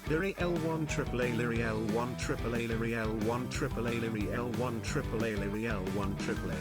Lirie L1 triple A Lirie L1 triple A Lirie L1 triple A Lirie L1 triple A Lirie L1 triple A.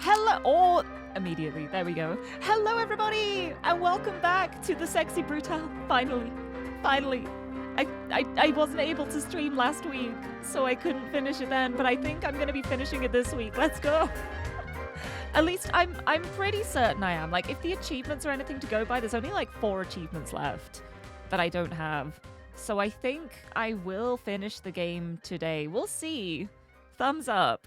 Hello, or immediately, there we go. Hello everybody, and welcome back to the Sexy Brutale. Finally. I wasn't able to stream last week, so I couldn't finish it then, but I think I'm gonna be finishing it this week. Let's go. At least I'm pretty certain I am. Like, if the achievements are anything to go by, there's only like 4 achievements left that I don't have. So I think I will finish the game today. We'll see. Thumbs up,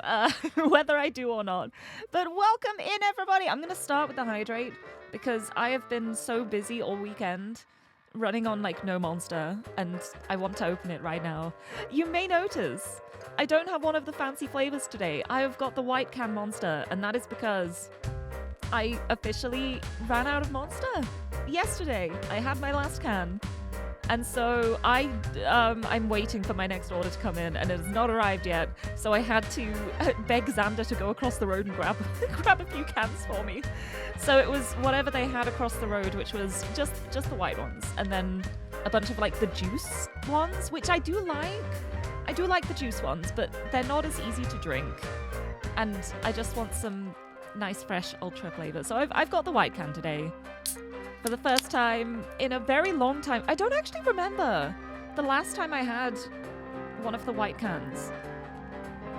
whether I do or not. But welcome in, everybody. I'm going to start with the hydrate because I have been so busy all weekend running on like no monster, and I want to open it right now. You may notice I don't have one of the fancy flavors today. I have got the white can monster, and that is because I officially ran out of monster. Yesterday, I had my last can, And so I'm waiting for my next order to come in, and it has not arrived yet. So I had to beg Xander to go across the road and grab a few cans for me. So it was whatever they had across the road, which was just the white ones, and then a bunch of like the juice ones, which I do like. I do like the juice ones, but they're not as easy to drink. And I just want some nice fresh ultra flavor. So I've got the white can today. For the first time in a very long time. I don't actually remember the last time I had one of the white cans.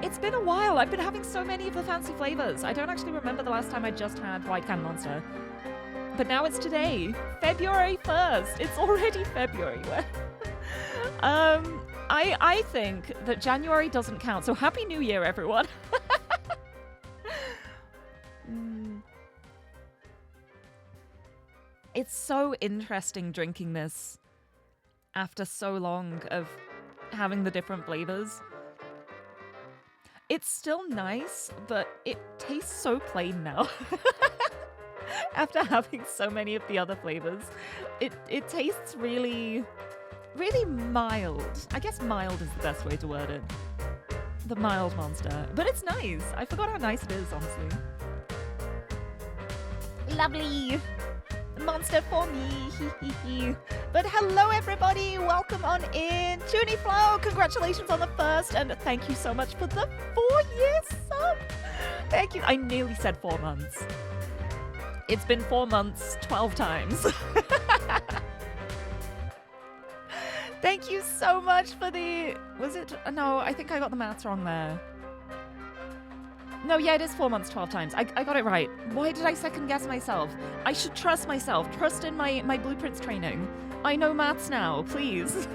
It's been a while. I've been having so many of the fancy flavors. I don't actually remember the last time I just had white can Monster. But now it's today, February 1st. It's already February. I think that January doesn't count. So Happy New Year, everyone. It's so interesting drinking this after so long of having the different flavors. It's still nice, but it tastes so plain now. After having so many of the other flavors, it tastes really, really mild. I guess mild is the best way to word it. The mild Monster. But it's nice. I forgot how nice it is, honestly. Lovely. Monster for me. But hello everybody, welcome on in. Tuniflow, congratulations on the first, and thank you so much for the 4-year sub. Thank you. I nearly said 4 months. It's been 4 months 12 times. Thank you so much for the... Was it... No, I think I got the maths wrong there. No, yeah, it is 4 months 12 times. I got it right. Why did I second guess myself? I should trust myself. Trust in my blueprints training. I know maths now, please.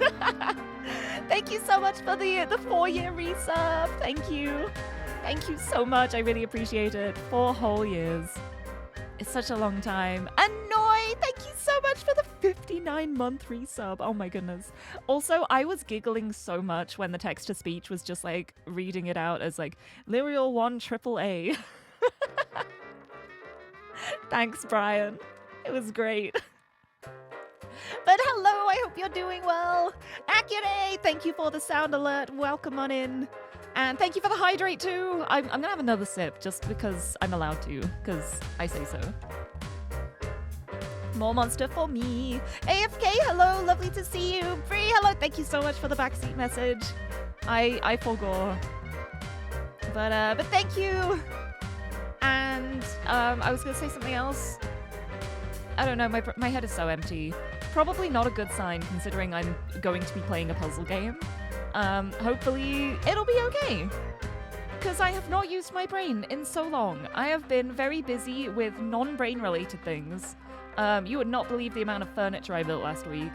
Thank you so much for the 4-year resub. Thank you. Thank you so much. I really appreciate it. 4 whole years. It's such a long time. Annoy! Thank you so much for the 59-month resub. Oh my goodness. Also, I was giggling so much when the text-to-speech was just like reading it out as like Lirie 1 AAA. Thanks, Brian. It was great. But hello, I hope you're doing well. Accurate! Thank you for the sound alert. Welcome on in. And thank you for the hydrate too. I'm gonna have another sip just because I'm allowed to, because I say so. More Monster for me. AFK, hello, lovely to see you. Bree, hello, thank you so much for the backseat message. I forgot. But thank you. And I was gonna say something else. I don't know, my head is so empty. Probably not a good sign considering I'm going to be playing a puzzle game. Hopefully it'll be okay. Because I have not used my brain in so long. I have been very busy with non-brain related things. You would not believe the amount of furniture I built last week.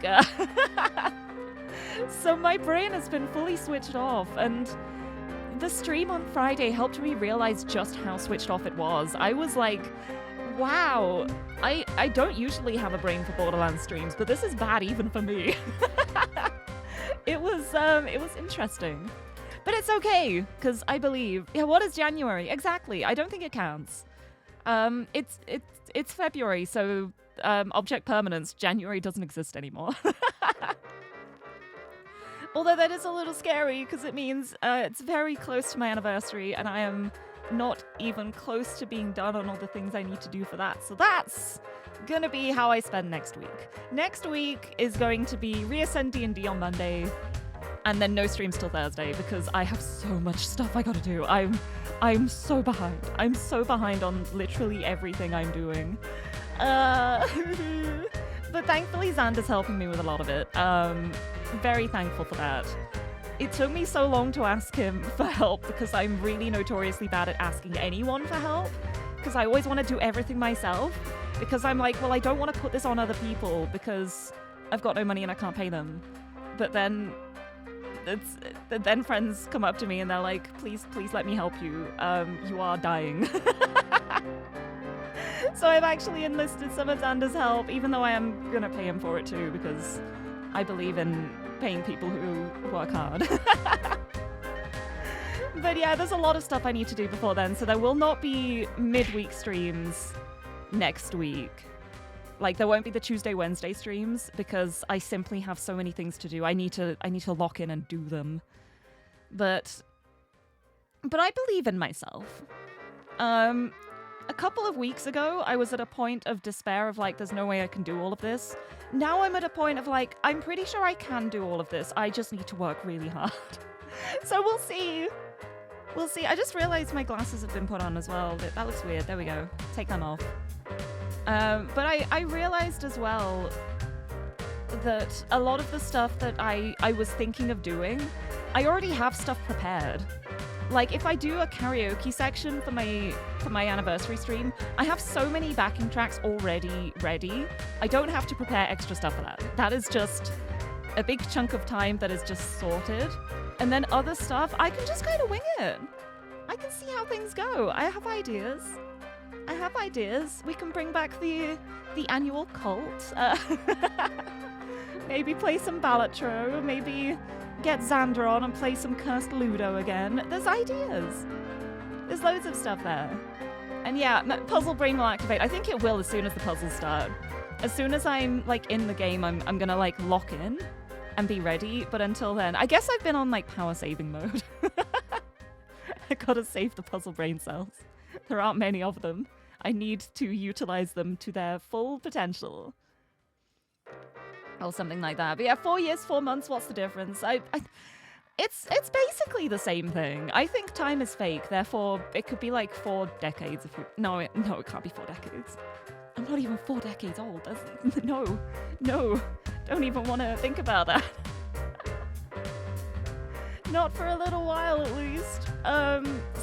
So my brain has been fully switched off, and the stream on Friday helped me realize just how switched off it was. I was like, wow, I don't usually have a brain for Borderlands streams, but this is bad even for me. It was interesting. But it's okay, because I believe... Yeah, what is January? Exactly, I don't think it counts. It's February, so object permanence, January doesn't exist anymore. Although that is a little scary, because it means it's very close to my anniversary, and I am not even close to being done on all the things I need to do for that. So that's gonna be how I spend next week. Next week is going to be Reascend D&D on Monday, and then no streams till Thursday, because I have so much stuff I gotta do. I'm so behind. I'm so behind on literally everything I'm doing. But thankfully Xander's helping me with a lot of it. Very thankful for that. It took me so long to ask him for help because I'm really notoriously bad at asking anyone for help, because I always want to do everything myself, because I'm like, well, I don't want to put this on other people because I've got no money and I can't pay them. But then friends come up to me and they're like, please let me help you. You are dying. So I've actually enlisted some of Xander's help, even though I am gonna pay him for it too, because I believe in paying people who work hard. But yeah, there's a lot of stuff I need to do before then, so there will not be midweek streams next week. Like, there won't be the Tuesday, Wednesday streams because I simply have so many things to do. I need to lock in and do them. But I believe in myself. A couple of weeks ago, I was at a point of despair of like, there's no way I can do all of this. Now I'm at a point of like, I'm pretty sure I can do all of this. I just need to work really hard. So we'll see. We'll see. I just realized my glasses have been put on as well. That looks weird. There we go. Take them off. But I realized as well that a lot of the stuff that I was thinking of doing, I already have stuff prepared. Like, if I do a karaoke section for my anniversary stream, I have so many backing tracks already ready. I don't have to prepare extra stuff for that. That is just a big chunk of time that is just sorted. And then other stuff, I can just kind of wing it. I can see how things go. I have ideas. We can bring back the annual cult. Maybe play some Balatro. Maybe get Xander on and play some cursed Ludo again. There's ideas. There's loads of stuff there. And yeah, Puzzle Brain will activate. I think it will as soon as the puzzles start. As soon as I'm like in the game, I'm gonna like lock in and be ready. But until then, I guess I've been on like power saving mode. I gotta save the Puzzle Brain cells. There aren't many of them. I need to utilize them to their full potential. Or something like that. But yeah, 4 years, 4 months, what's the difference? It's basically the same thing. I think time is fake, therefore it could be like 4 decades if you... No, it can't be 4 decades. I'm not even 4 decades old. No. Don't even want to think about that. Not for a little while, at least.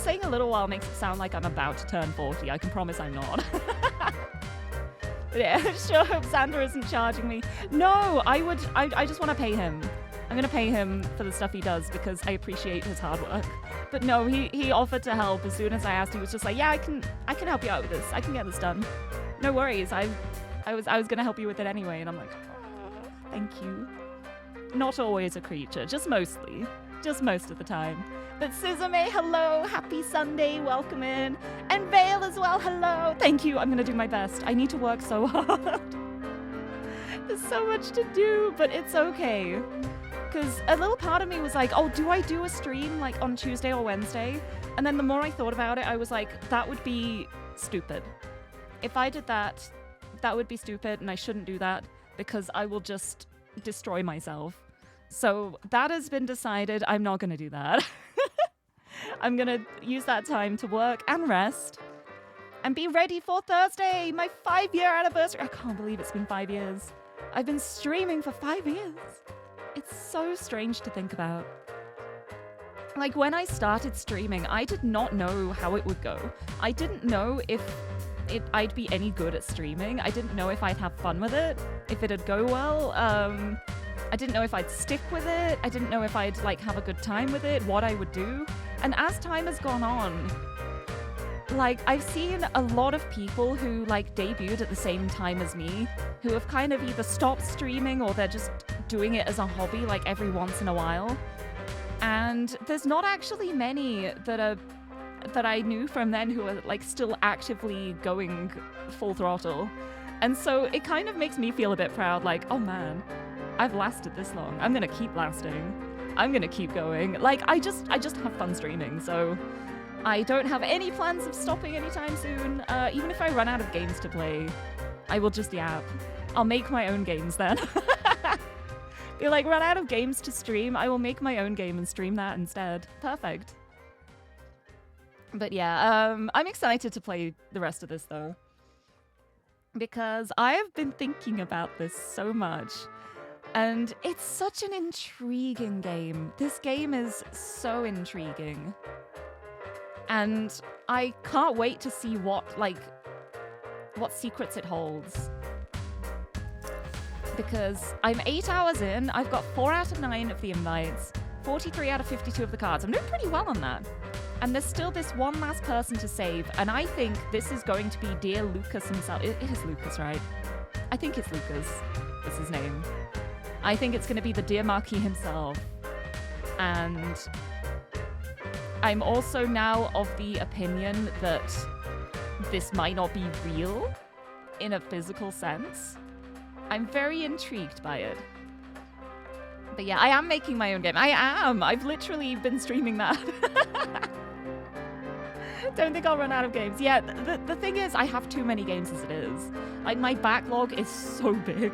Saying a little while makes it sound like I'm about to turn 40. I can promise I'm not. But yeah, I sure hope Xander isn't charging me. No, I just want to pay him. I'm going to pay him for the stuff he does because I appreciate his hard work. But no, he offered to help as soon as I asked. He was just like, yeah, I can help you out with this. I can get this done. No worries. I was going to help you with it anyway. And I'm like, oh, thank you. Not always a creature, just mostly. Just most of the time. But Suzume, hello. Happy Sunday. Welcome in. And Vale as well. Hello. Thank you. I'm going to do my best. I need to work so hard. There's so much to do, but it's okay. Because a little part of me was like, oh, do I do a stream like on Tuesday or Wednesday? And then the more I thought about it, I was like, that would be stupid. If I did that, that would be stupid, and I shouldn't do that because I will just destroy myself. So that has been decided. I'm not going to do that. I'm going to use that time to work and rest and be ready for Thursday, my 5-year anniversary. I can't believe it's been 5 years. I've been streaming for 5 years. It's so strange to think about. Like, when I started streaming, I did not know how it would go. I didn't know if I'd be any good at streaming. I didn't know if I'd have fun with it, if it'd go well. I didn't know if I'd stick with it. I didn't know if I'd like have a good time with it, what I would do. And as time has gone on, like, I've seen a lot of people who like debuted at the same time as me, who have kind of either stopped streaming or they're just doing it as a hobby like every once in a while. And there's not actually many that I knew from then who are like still actively going full throttle. And so it kind of makes me feel a bit proud, like, oh man, I've lasted this long. I'm gonna keep lasting. I'm gonna keep going. Like, I just have fun streaming, so I don't have any plans of stopping anytime soon. Even if I run out of games to play, I will just yap. I'll make my own games then. Be like, run out of games to stream, I will make my own game and stream that instead. Perfect. But yeah, I'm excited to play the rest of this though. Because I have been thinking about this so much. And it's such an intriguing game. This game is so intriguing. And I can't wait to see what secrets it holds. Because I'm 8 hours in, I've got 4 out of 9 of the invites, 43 out of 52 of the cards. I'm doing pretty well on that. And there's still this one last person to save, and I think this is going to be dear Lucas himself. It is Lucas, right? I think it's Lucas. That's his name. I think it's going to be the dear Marquis himself. And I'm also now of the opinion that this might not be real. in a physical sense. I'm very intrigued by it. But yeah, I am making my own game. I am. I've literally been streaming that. Don't think I'll run out of games. Yeah, the thing is, I have too many games as it is. Like, my backlog is so big.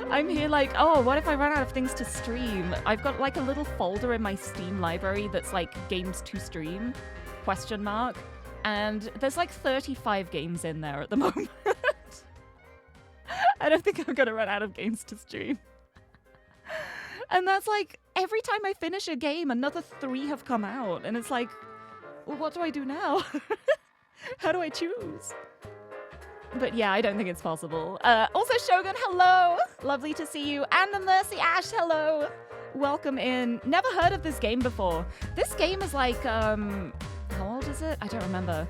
I'm here like, oh, what if I run out of things to stream? I've got like a little folder in my Steam library that's like games to stream, ? And there's like 35 games in there at the moment. I don't think I'm gonna run out of games to stream. And that's like, every time I finish a game, another 3 have come out. And it's like, well, what do I do now? How do I choose? But yeah, I don't think it's possible. Also, Shogun, hello! Lovely to see you. And the Mercy Ash, hello! Welcome in. Never heard of this game before. This game is like, how old is it? I don't remember.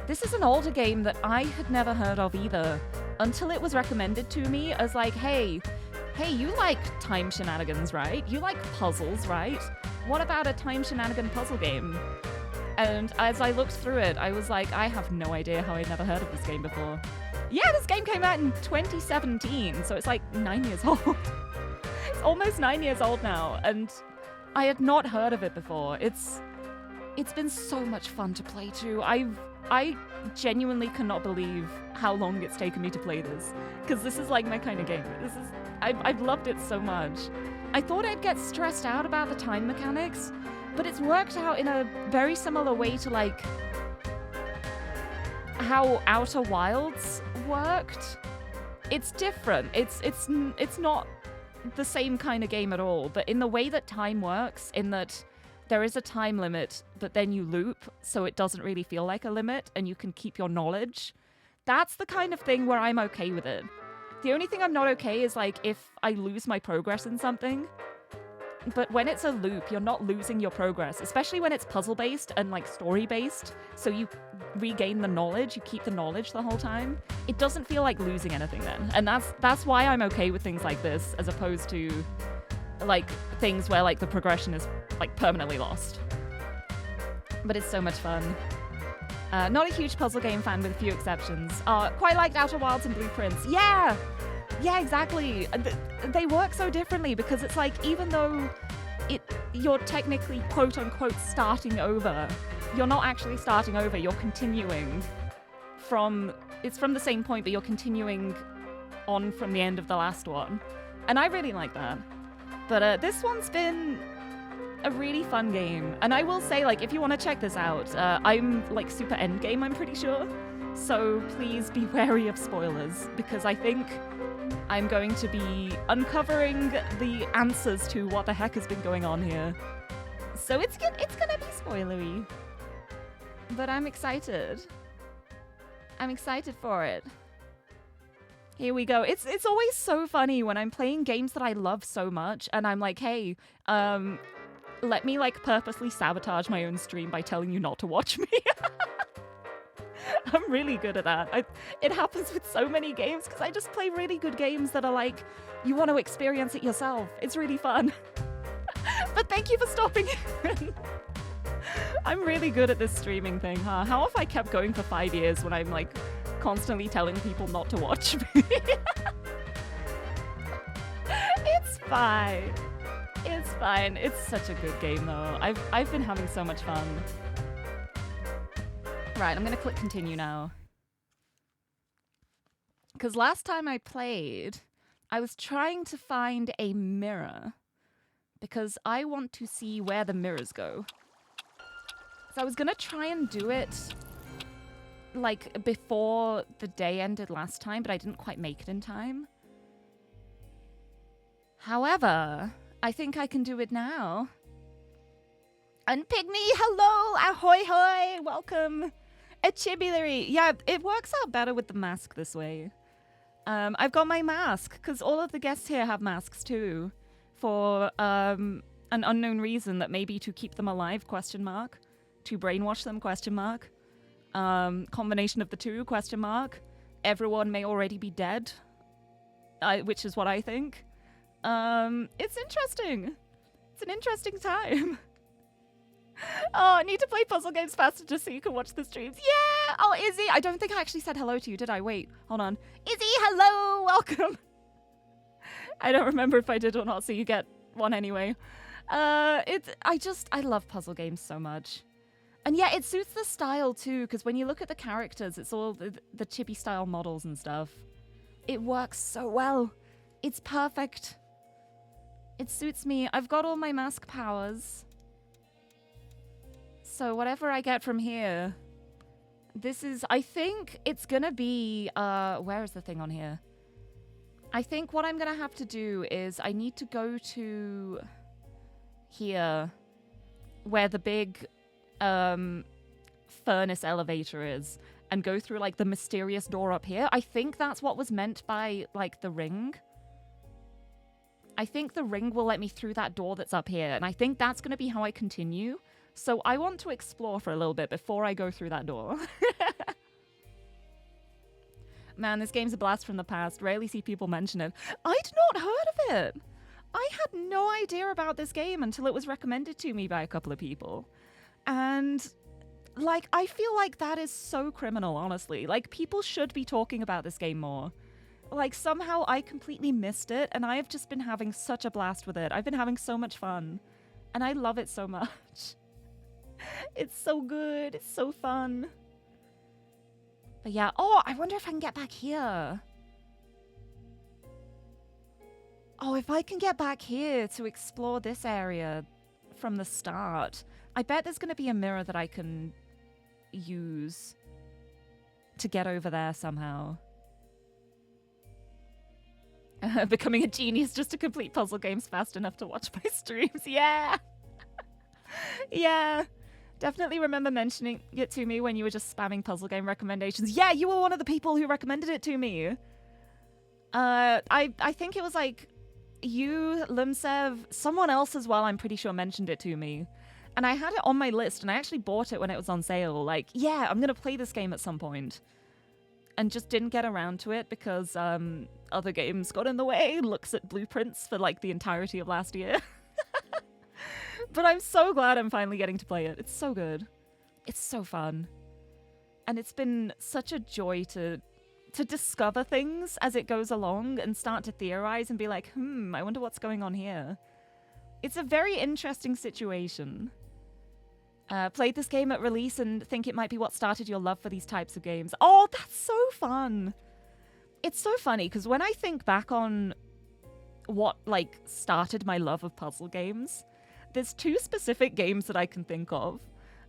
This is an older game that I had never heard of either, until it was recommended to me as like, hey, you like time shenanigans, right? You like puzzles, right? What about a time shenanigan puzzle game? And as I looked through it, I was like, I have no idea how I'd never heard of this game before. Yeah, this game came out in 2017, so it's like 9 years old. It's almost 9 years old now, and I had not heard of it before. It's been so much fun to play too. I genuinely cannot believe how long it's taken me to play this, because this is like my kind of game. I've loved it so much. I thought I'd get stressed out about the time mechanics, but it's worked out in a very similar way to like how Outer Wilds worked. It's different. It's not the same kind of game at all, but in the way that time works, in that there is a time limit, but then you loop, so it doesn't really feel like a limit, and you can keep your knowledge. That's the kind of thing where I'm okay with it. The only thing I'm not okay is like if I lose my progress in something. But when it's a loop, you're not losing your progress, especially when it's puzzle-based and like story-based, so you regain the knowledge, you keep the knowledge the whole time. It doesn't feel like losing anything then. And that's why I'm okay with things like this, as opposed to like things where like the progression is like permanently lost. But it's so much fun. Not a huge puzzle game fan with a few exceptions. Quite liked Outer Wilds and Blueprints. Yeah, exactly. They work so differently because it's like, even though you're technically quote unquote starting over, you're not actually starting over. You're continuing it's from the same point, but you're continuing on from the end of the last one. And I really like that. But this one's been a really fun game. And I will say, like, if you want to check this out, I'm like super endgame, I'm pretty sure. So please be wary of spoilers, because I think I'm going to be uncovering the answers to what the heck has been going on here. So it's gonna be spoilery. But I'm excited. I'm excited for it. Here we go. It's always so funny when I'm playing games that I love so much and I'm like, hey, let me like purposely sabotage my own stream by telling you not to watch me. I'm really good at that. It happens with so many games because I just play really good games that are like, you want to experience it yourself. It's really fun. But thank you for stopping in. I'm really good at this streaming thing, huh? How if I kept going for 5 years when I'm like constantly telling people not to watch me? It's fine. It's fine. It's such a good game though. I've been having so much fun. Right, I'm gonna click continue now. Because last time I played, I was trying to find a mirror. Because I want to see where the mirrors go. So I was gonna try and do it like before the day ended last time, but I didn't quite make it in time. However, I think I can do it now. And Pygmy, hello! Ahoy hoy! Welcome! Lirie. Yeah, it works out better with the mask this way. I've got my mask, because all of the guests here have masks too. For an unknown reason, that may be to keep them alive, ? To brainwash them, ? Combination of the two, ? Everyone may already be dead, which is what I think. It's interesting. It's an interesting time. Oh, I need to play puzzle games faster just so you can watch the streams. Yeah! Oh, Izzy, I don't think I actually said hello to you, did I? Wait, hold on. Izzy, hello! Welcome! I don't remember if I did or not, so you get one anyway. I love puzzle games so much. And yeah, it suits the style too, because when you look at the characters, it's all the chibi style models and stuff. It works so well. It's perfect. It suits me. I've got all my mask powers. So whatever I get from here, this is, I think it's gonna be, where is the thing on here? I think what I'm gonna have to do is I need to go to here, where the big, furnace elevator is, and go through, like, the mysterious door up here. I think that's what was meant by, like, the ring. I think the ring will let me through that door that's up here, and I think that's gonna be how I continue. So I want to explore for a little bit before I go through that door. Man, this game's a blast from the past. Rarely see people mention it. I'd not heard of it. I had no idea about this game until it was recommended to me by a couple of people. And, like, I feel like that is so criminal, honestly. Like, people should be talking about this game more. Like, somehow I completely missed it, and I have just been having such a blast with it. I've been having so much fun. And I love it so much. It's so good. It's so fun. But yeah. Oh, I wonder if I can get back here. Oh, if I can get back here to explore this area from the start. I bet there's going to be a mirror that I can use to get over there somehow. Becoming a genius just to complete puzzle games fast enough to watch my streams. Yeah. Yeah. Definitely remember mentioning it to me when you were just spamming puzzle game recommendations. Yeah, you were one of the people who recommended it to me. I think it was like you, Limsev, someone else as well, I'm pretty sure mentioned it to me. And I had it on my list, and I actually bought it when it was on sale. Like, yeah, I'm going to play this game at some point. And just didn't get around to it because other games got in the way. Looks at blueprints for like the entirety of last year. But I'm so glad I'm finally getting to play it. It's so good. It's so fun. And it's been such a joy to discover things as it goes along and start to theorize and be like, I wonder what's going on here. It's a very interesting situation. Played this game at release and think it might be what started your love for these types of games. Oh, that's so fun. It's so funny because when I think back on what, like, started my love of puzzle games, there's two specific games that I can think of,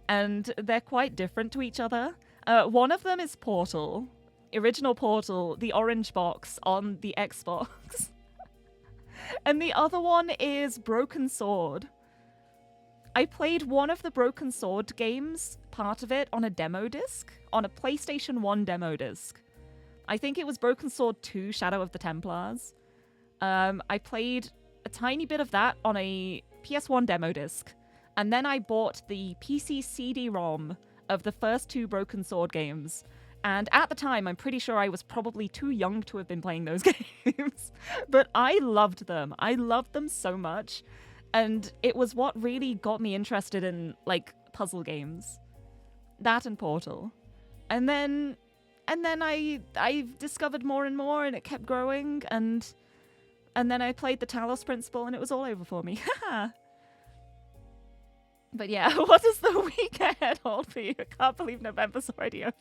and they're quite different to each other. One of them is Portal. Original Portal, the orange box on the Xbox. And the other one is Broken Sword. I played one of the Broken Sword games, part of it, on a demo disc, on a PlayStation 1 demo disc. I think it was Broken Sword 2, Shadow of the Templars. I played a tiny bit of that on a PS1 demo disc, and then I bought the PC CD-ROM of the first two Broken Sword games. And at the time, I'm pretty sure I was probably too young to have been playing those games. But I loved them. I loved them so much. And it was what really got me interested in, like, puzzle games. That and Portal. And then I discovered more and more, and it kept growing, and then I played the Talos Principle, and it was all over for me. But yeah, what does the week ahead hold for you? I can't believe November's already over.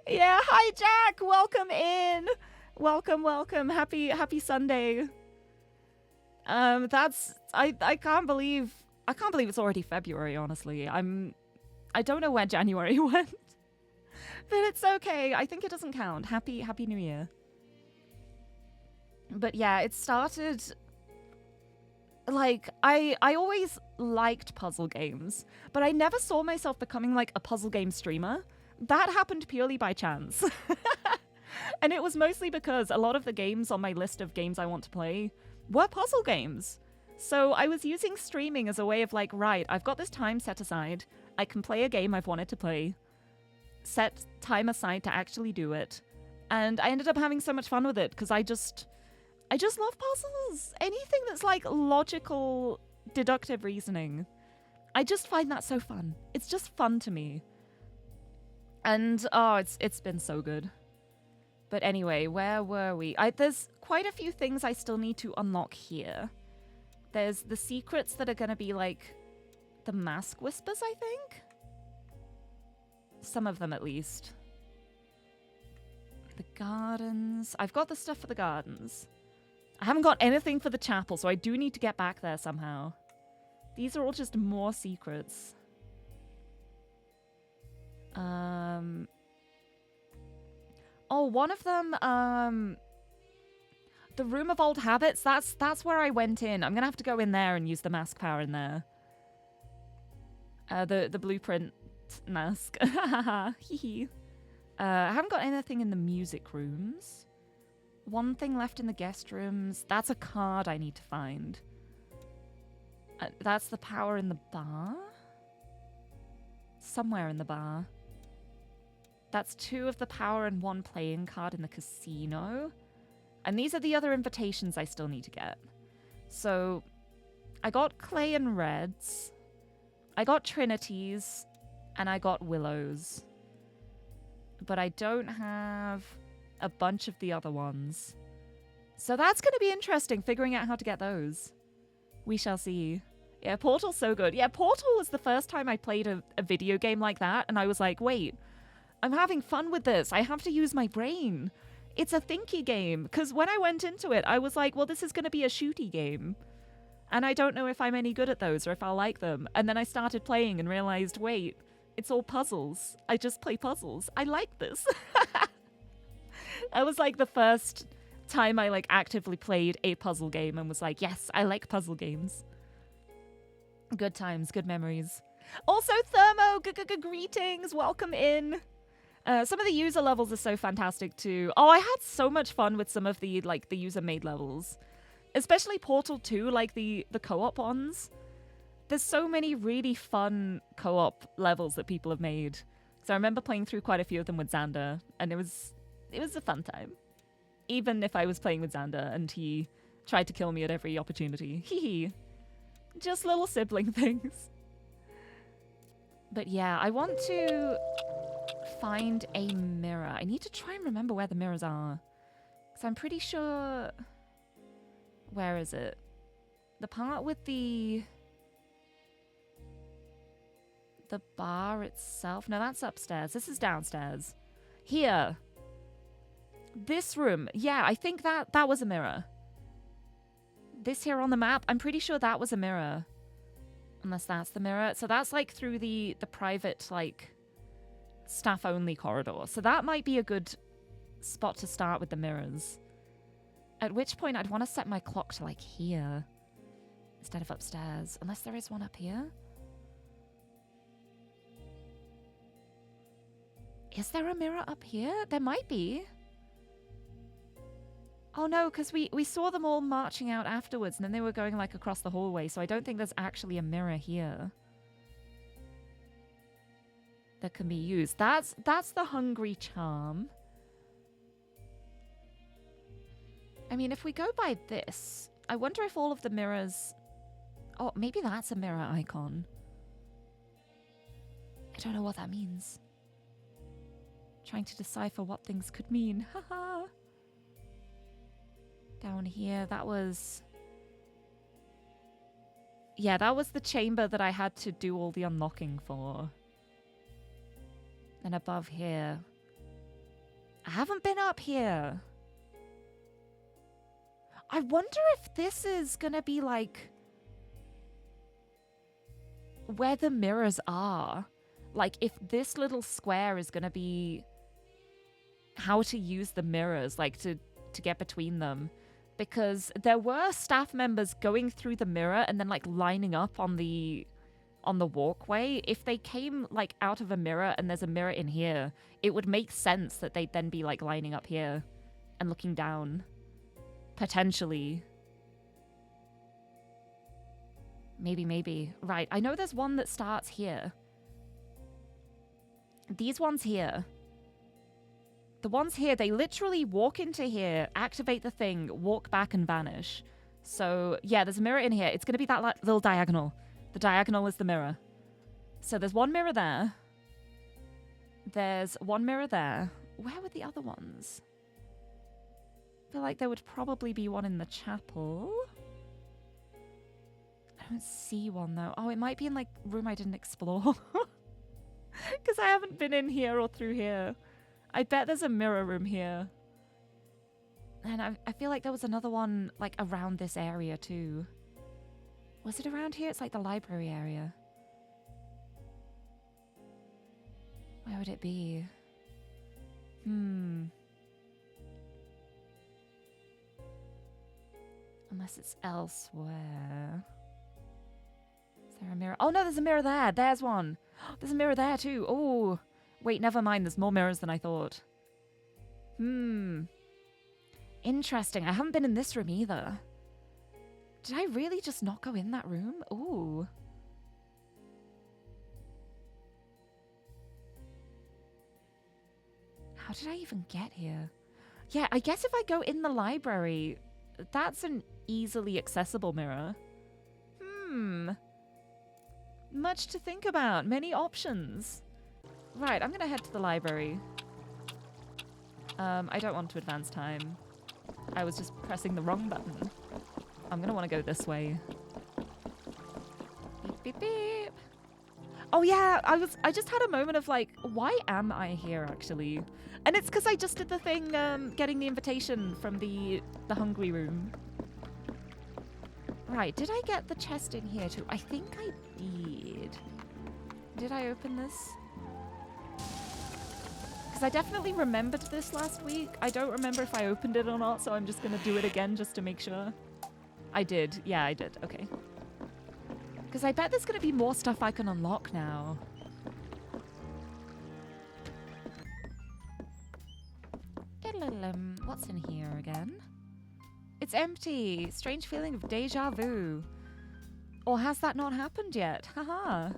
Yeah, hi Jack, welcome in. Welcome. Happy Sunday. I can't believe it's already February, honestly. I don't know where January went. But it's okay. I think it doesn't count. Happy New Year. But yeah, it started, like, I always liked puzzle games, but I never saw myself becoming, like, a puzzle game streamer. That happened purely by chance. And it was mostly because a lot of the games on my list of games I want to play were puzzle games. So I was using streaming as a way of like, right, I've got this time set aside. I can play a game I've wanted to play. Set time aside to actually do it. And I ended up having so much fun with it because I just love puzzles. Anything that's like logical deductive reasoning. I just find that so fun. It's just fun to me. And oh, it's been so good. But anyway, where were we? There's quite a few things I still need to unlock here. There's the secrets that are going to be like the mask whispers, I think. Some of them at least. The gardens. I've got the stuff for the gardens. I haven't got anything for the chapel, so I do need to get back there somehow. These are all just more secrets. Oh, one of them, the Room of Old Habits, that's where I went in. I'm gonna have to go in there and use the mask power in there. The blueprint mask. Hee. I haven't got anything in the music rooms. One thing left in the guest rooms. That's a card I need to find. That's the power in the bar? Somewhere in the bar. That's 2 of the power and 1 playing card in the casino. And these are the other invitations I still need to get. So, I got Clay and Reds. I got Trinities. And I got Willows. But I don't have a bunch of the other ones. So that's going to be interesting, figuring out how to get those. We shall see. Yeah, Portal's so good. Yeah, Portal was the first time I played a video game like that, and I was like, wait, I'm having fun with this. I have to use my brain. It's a thinky game. Because when I went into it, I was like, well, this is going to be a shooty game. And I don't know if I'm any good at those or if I'll like them. And then I started playing and realized, wait, it's all puzzles. I just play puzzles. I like this. That was like the first time I like actively played a puzzle game and was like, yes, I like puzzle games. Good times, good memories. Also, Thermo, greetings, welcome in. Some of the user levels are so fantastic too. Oh, I had so much fun with some of the the user-made levels. Especially Portal 2, like the co-op ones. There's so many really fun co-op levels that people have made. So I remember playing through quite a few of them with Xander, and it was a fun time. Even if I was playing with Xander and he tried to kill me at every opportunity. Hee hee. Just little sibling things. But yeah, I want to find a mirror. I need to try and remember where the mirrors are. Because I'm pretty sure... Where is it? The part with the bar itself? No, that's upstairs. This is downstairs. Here. This room. Yeah, I think that was a mirror. This here on the map, I'm pretty sure that was a mirror. Unless that's the mirror. So that's like through the private, like, staff-only corridor. So that might be a good spot to start with the mirrors. At which point I'd want to set my clock to, like, here. Instead of upstairs. Unless there is one up here. Is there a mirror up here? There might be. Oh no, because we saw them all marching out afterwards and then they were going like across the hallway, so I don't think there's actually a mirror here that can be used. That's the hungry charm. I mean, if we go by this, I wonder if all of the mirrors... Oh, maybe that's a mirror icon. I don't know what that means. Trying to decipher what things could mean. Haha. Down here, that was... Yeah, that was the chamber that I had to do all the unlocking for. And above here... I haven't been up here. I wonder if this is gonna be like... where the mirrors are. Like, if this little square is gonna be... how to use the mirrors, like, to get between them. Because there were staff members going through the mirror and then, like, lining up on the walkway. If they came, like, out of a mirror and there's a mirror in here, it would make sense that they'd then be, like, lining up here and looking down. Potentially. Maybe. Right, I know there's one that starts here. These ones here. The ones here, they literally walk into here, activate the thing, walk back and vanish. So, yeah, there's a mirror in here. It's going to be that little diagonal. The diagonal is the mirror. So there's one mirror there. There's one mirror there. Where were the other ones? I feel like there would probably be one in the chapel. I don't see one, though. Oh, it might be in, like, room I didn't explore. Because I haven't been in here or through here. I bet there's a mirror room here. And I feel like there was another one, like, around this area, too. Was it around here? It's like the library area. Where would it be? Unless it's elsewhere. Is there a mirror? Oh, no, there's a mirror there. There's one. There's a mirror there, too. Oh, wait, never mind. There's more mirrors than I thought. Interesting. I haven't been in this room either. Did I really just not go in that room? Ooh. How did I even get here? Yeah, I guess if I go in the library, that's an easily accessible mirror. Much to think about. Many options. Right, I'm gonna head to the library. I don't want to advance time. I was just pressing the wrong button. I'm gonna want to go this way. Beep, beep, beep. Oh yeah, I just had a moment of like, why am I here actually? And it's because I just did the thing, getting the invitation from the hungry room. Right, did I get the chest in here too? I think I did. Did I open this? Because I definitely remembered this last week. I don't remember if I opened it or not, so I'm just going to do it again just to make sure. I did. Yeah, I did. Okay. Because I bet there's going to be more stuff I can unlock now. What's in here again? It's empty. Strange feeling of deja vu. Or has that not happened yet? Haha.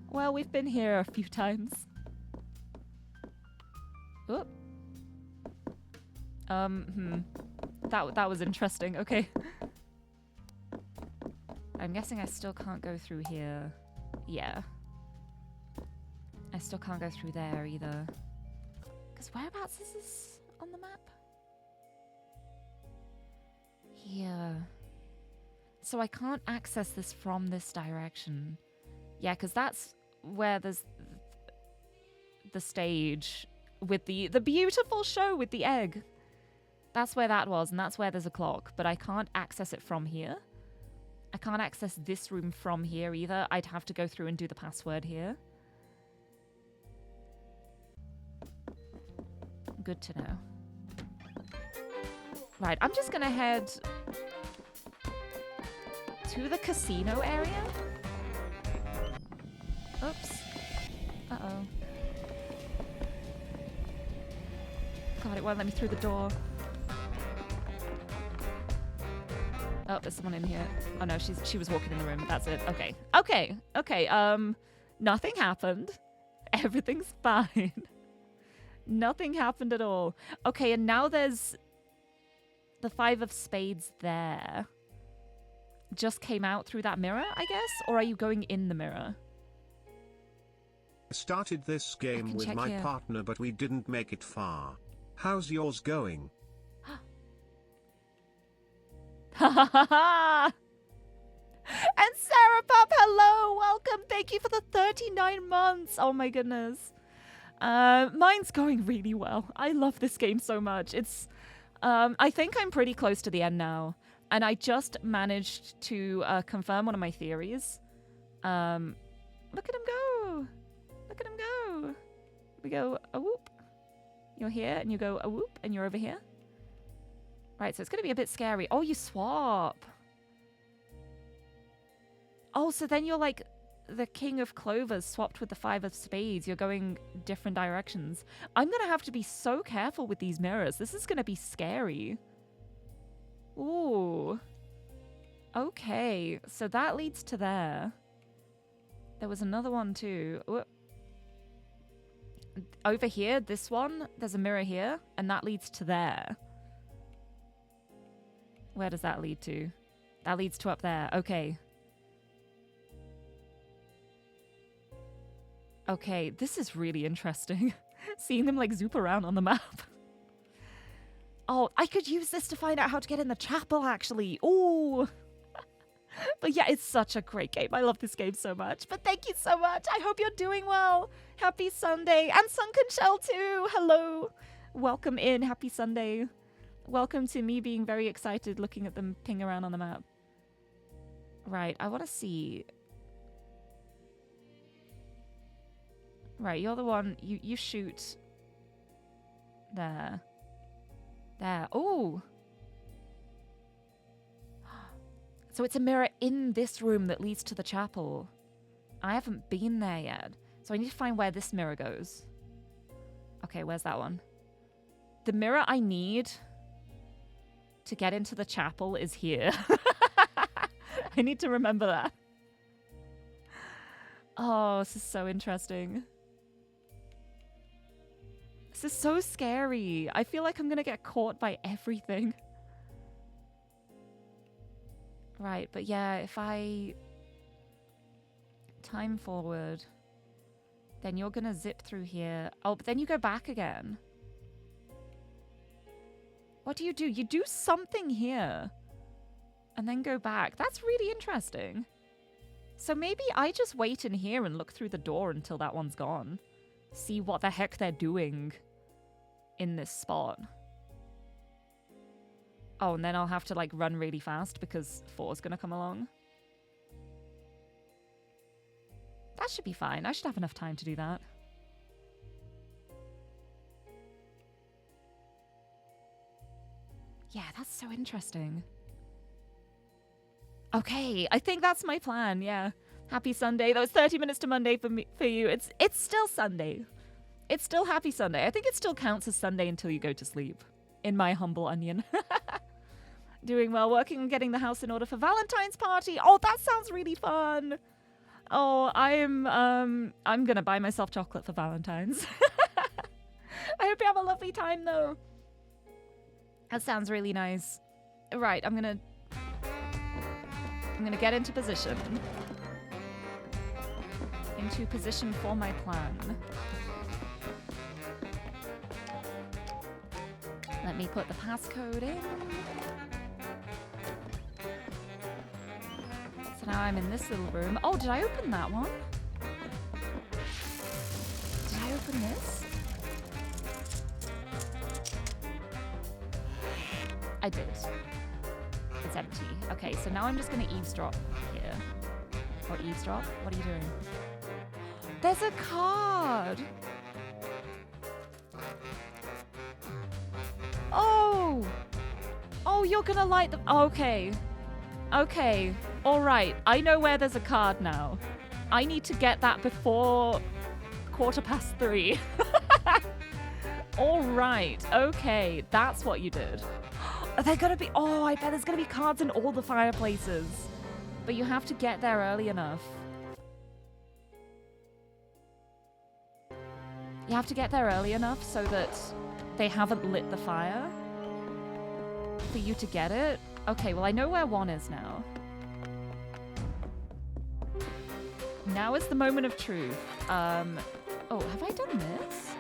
Well, we've been here a few times. Oh. That was interesting. Okay. I'm guessing I still can't go through here. Yeah. I still can't go through there either. Because whereabouts is this on the map? Here. So I can't access this from this direction. Yeah, because that's where there's the stage with the beautiful show with the egg. That's where that was, and that's where there's a clock. But I can't access it from here. I can't access this room from here either. I'd have to go through and do the password here. Good to know. Right, I'm just gonna head to the casino area. Oops. Uh-oh. God, it won't let me through the door. Oh, there's someone in here. Oh no, she was walking in the room. That's it. Okay. Okay. Nothing happened. Everything's fine. Nothing happened at all. Okay, and now there's the 5 of spades there. Just came out through that mirror, I guess? Or are you going in the mirror? I started this game with my partner, but we didn't make it far. How's yours going? Ha ha ha ha! And Sarah Pup, hello! Welcome! Thank you for the 39 months! Oh my goodness. Mine's going really well. I love this game so much. It's, I think I'm pretty close to the end now. And I just managed to confirm one of my theories. Look at him go! Look at him go! We go, a whoop. You're here, and you go, a whoop, and you're over here. Right, so it's going to be a bit scary. Oh, you swap. Oh, so then you're like the king of clovers swapped with the 5 of spades. You're going different directions. I'm going to have to be so careful with these mirrors. This is going to be scary. Ooh. Okay, so that leads to there. There was another one too. Ooh. Over here, this one, there's a mirror here, and that leads to there. Where does that lead to? That leads to up there. Okay. Okay, this is really interesting. Seeing them like zoop around on the map. Oh, I could use this to find out how to get in the chapel, actually. Ooh. But yeah, it's such a great game. I love this game so much. But thank you so much. I hope you're doing well. Happy Sunday. And Sunken Shell too. Hello. Welcome in. Happy Sunday. Welcome to me being very excited looking at them ping around on the map. Right, I want to see. Right, you're the one. You shoot. There. There. Ooh. So it's a mirror in this room that leads to the chapel. I haven't been there yet. So I need to find where this mirror goes. Okay, where's that one? The mirror I need to get into the chapel is here. I need to remember that. Oh, this is so interesting. This is so scary. I feel like I'm gonna get caught by everything. Right, but yeah, if I time forward, then you're gonna zip through here. Oh, but then you go back again. What do? You do something here and then go back. That's really interesting. So maybe I just wait in here and look through the door until that one's gone. See what the heck they're doing in this spot. Oh, and then I'll have to like run really fast because 4's gonna come along. That should be fine. I should have enough time to do that. Yeah, that's so interesting. Okay, I think that's my plan. Yeah. Happy Sunday. That was 30 minutes to Monday for you. It's still Sunday. It's still Happy Sunday. I think it still counts as Sunday until you go to sleep. In my humble onion. Doing well, working on getting the house in order for Valentine's party. Oh, that sounds really fun. Oh, I'm gonna buy myself chocolate for Valentine's. I hope you have a lovely time though. That sounds really nice. Right, I'm gonna get into position. Into position for my plan. Let me put the passcode in. So now I'm in this little room. Oh, did I open that one? Did I open this? I did. It's empty. Okay, so now I'm just gonna eavesdrop here. Or eavesdrop? What are you doing? There's a card! Oh! Oh, you're gonna light the... Okay. Okay. Alright. I know where there's a card now. I need to get that before 3:15. Alright. Okay. That's what you did. Are there gonna be... Oh, I bet there's gonna be cards in all the fireplaces. But you have to get there early enough. You have to get there early enough so that they haven't lit the fire for you to get it. Okay, well, I know where 1 is now. Now is the moment of truth. Oh, have I done this?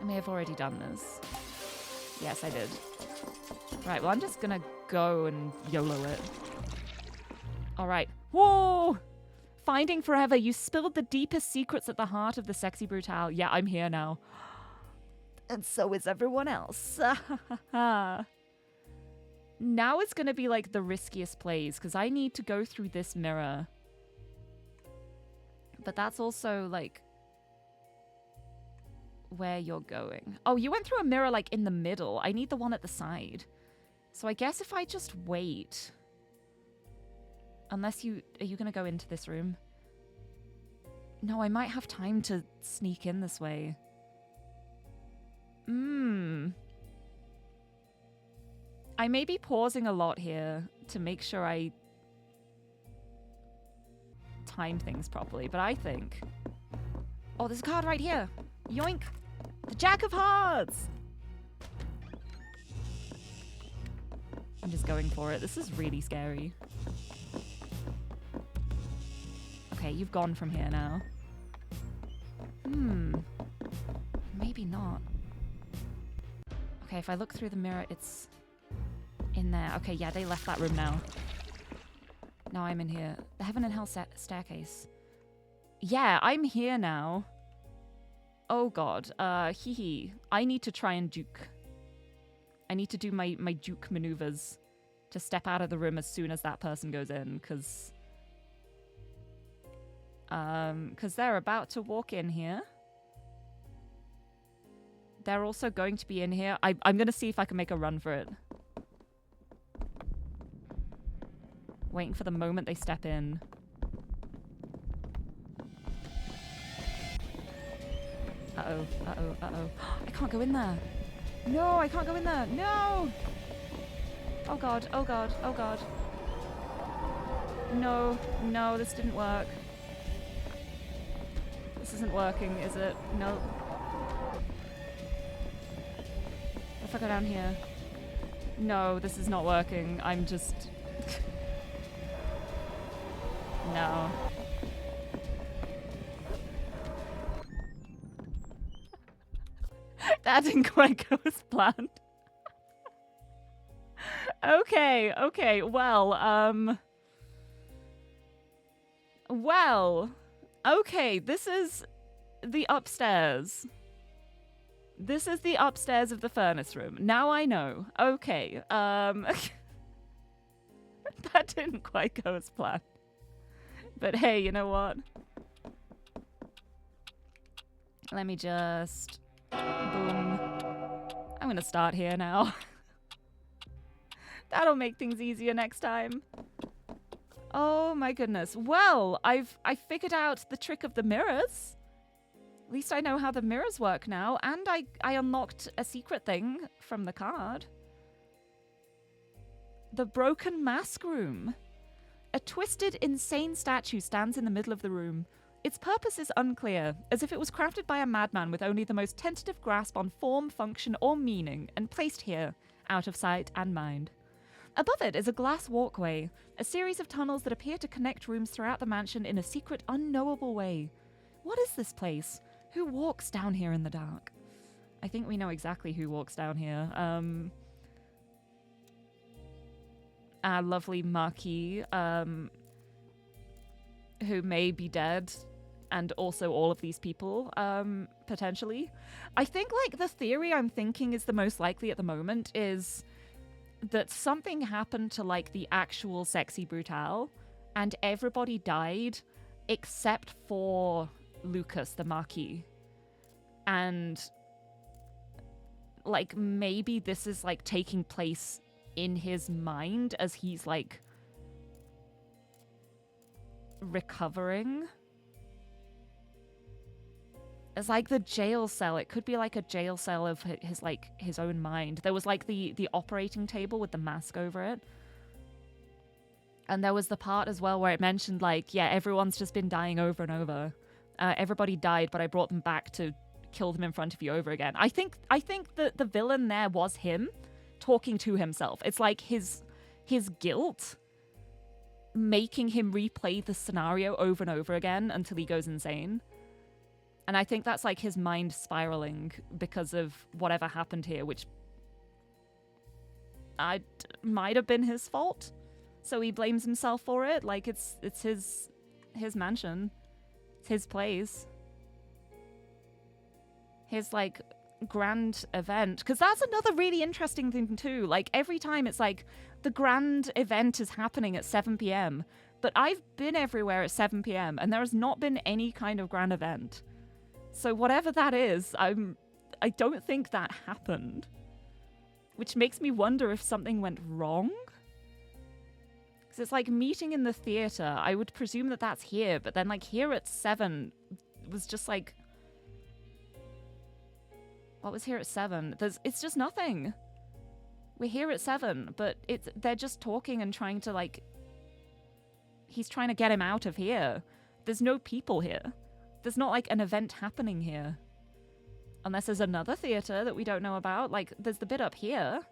I may have already done this. Yes, I did. Right, well, I'm just gonna go and YOLO it. All right. Whoa! Finding forever. You spilled the deepest secrets at the heart of the Sexy Brutale. Yeah, I'm here now. And so is everyone else. Now it's going to be like the riskiest plays because I need to go through this mirror. But that's also like where you're going. Oh, you went through a mirror like in the middle. I need the one at the side. So I guess if I just wait... Unless you... Are you going to go into this room? No, I might have time to sneak in this way. I may be pausing a lot here to make sure I time things properly, but I think... Oh, there's a card right here. Yoink. The Jack of Hearts! I'm just going for it. This is really scary. Okay, you've gone from here now. Maybe not. Okay, if I look through the mirror, it's in there. Okay, yeah, they left that room now. Now I'm in here. The Heaven and Hell staircase. Yeah, I'm here now. Oh god. Hee. I need to try and juke. I need to do my juke maneuvers to step out of the room as soon as that person goes in, because they're about to walk in here. They're also going to be in here. I'm going to see if I can make a run for it. Waiting for the moment they step in. Uh-oh, uh-oh, uh-oh. I can't go in there. No, I can't go in there. No! Oh god, oh god, oh god. No, no, this didn't work. This isn't working, is it? No. What if I go down here? No, this is not working. I'm just... No. That didn't quite go as planned. Okay, okay, well, okay, this is the upstairs. This is the upstairs of the furnace room. Now I know. Okay, that didn't quite go as planned. But hey, you know what? Let me just... Boom. I'm gonna start here now. That'll make things easier next time. Oh my goodness. Well, I figured out the trick of the mirrors. At least I know how the mirrors work now, and I unlocked a secret thing from the card. The Broken Mask Room. A twisted, insane statue stands in the middle of the room. Its purpose is unclear, as if it was crafted by a madman with only the most tentative grasp on form, function, or meaning, and placed here, out of sight and mind. Above it is a glass walkway, a series of tunnels that appear to connect rooms throughout the mansion in a secret, unknowable way. What is this place? Who walks down here in the dark? I think we know exactly who walks down here. Our lovely Marquis, who may be dead, and also all of these people, potentially. I think, like, the theory I'm thinking is the most likely at the moment is that something happened to, like, the actual Sexy Brutale, and everybody died except for Lucas, the Marquis. And, like, maybe this is, like, taking place in his mind as he's, like, recovering. It's like the jail cell. It could be like a jail cell of his, like, his own mind. There was, like, the operating table with the mask over it. And there was the part as well where it mentioned, like, yeah, everyone's just been dying over and over. Everybody died, but I brought them back to kill them in front of you over again. I think that the villain there was him talking to himself. It's like his guilt making him replay the scenario over and over again until he goes insane. And I think that's like his mind spiraling because of whatever happened here, which might have been his fault. So he blames himself for it. Like, it's his mansion. It's his place. His, like, grand event. Because that's another really interesting thing too. Like, every time it's like the grand event is happening at 7 p.m. But I've been everywhere at 7 p.m. and there has not been any kind of grand event. So whatever that is, I don't think that happened. Which makes me wonder if something went wrong. Because it's like meeting in the theater. I would presume that that's here. But then, like, here at 7 was just like... What was here at 7? It's just nothing. We're here at 7, but they're just talking and trying to, like... He's trying to get him out of here. There's no people here. There's not, like, an event happening here. Unless there's another theater that we don't know about. Like, there's the bit up here.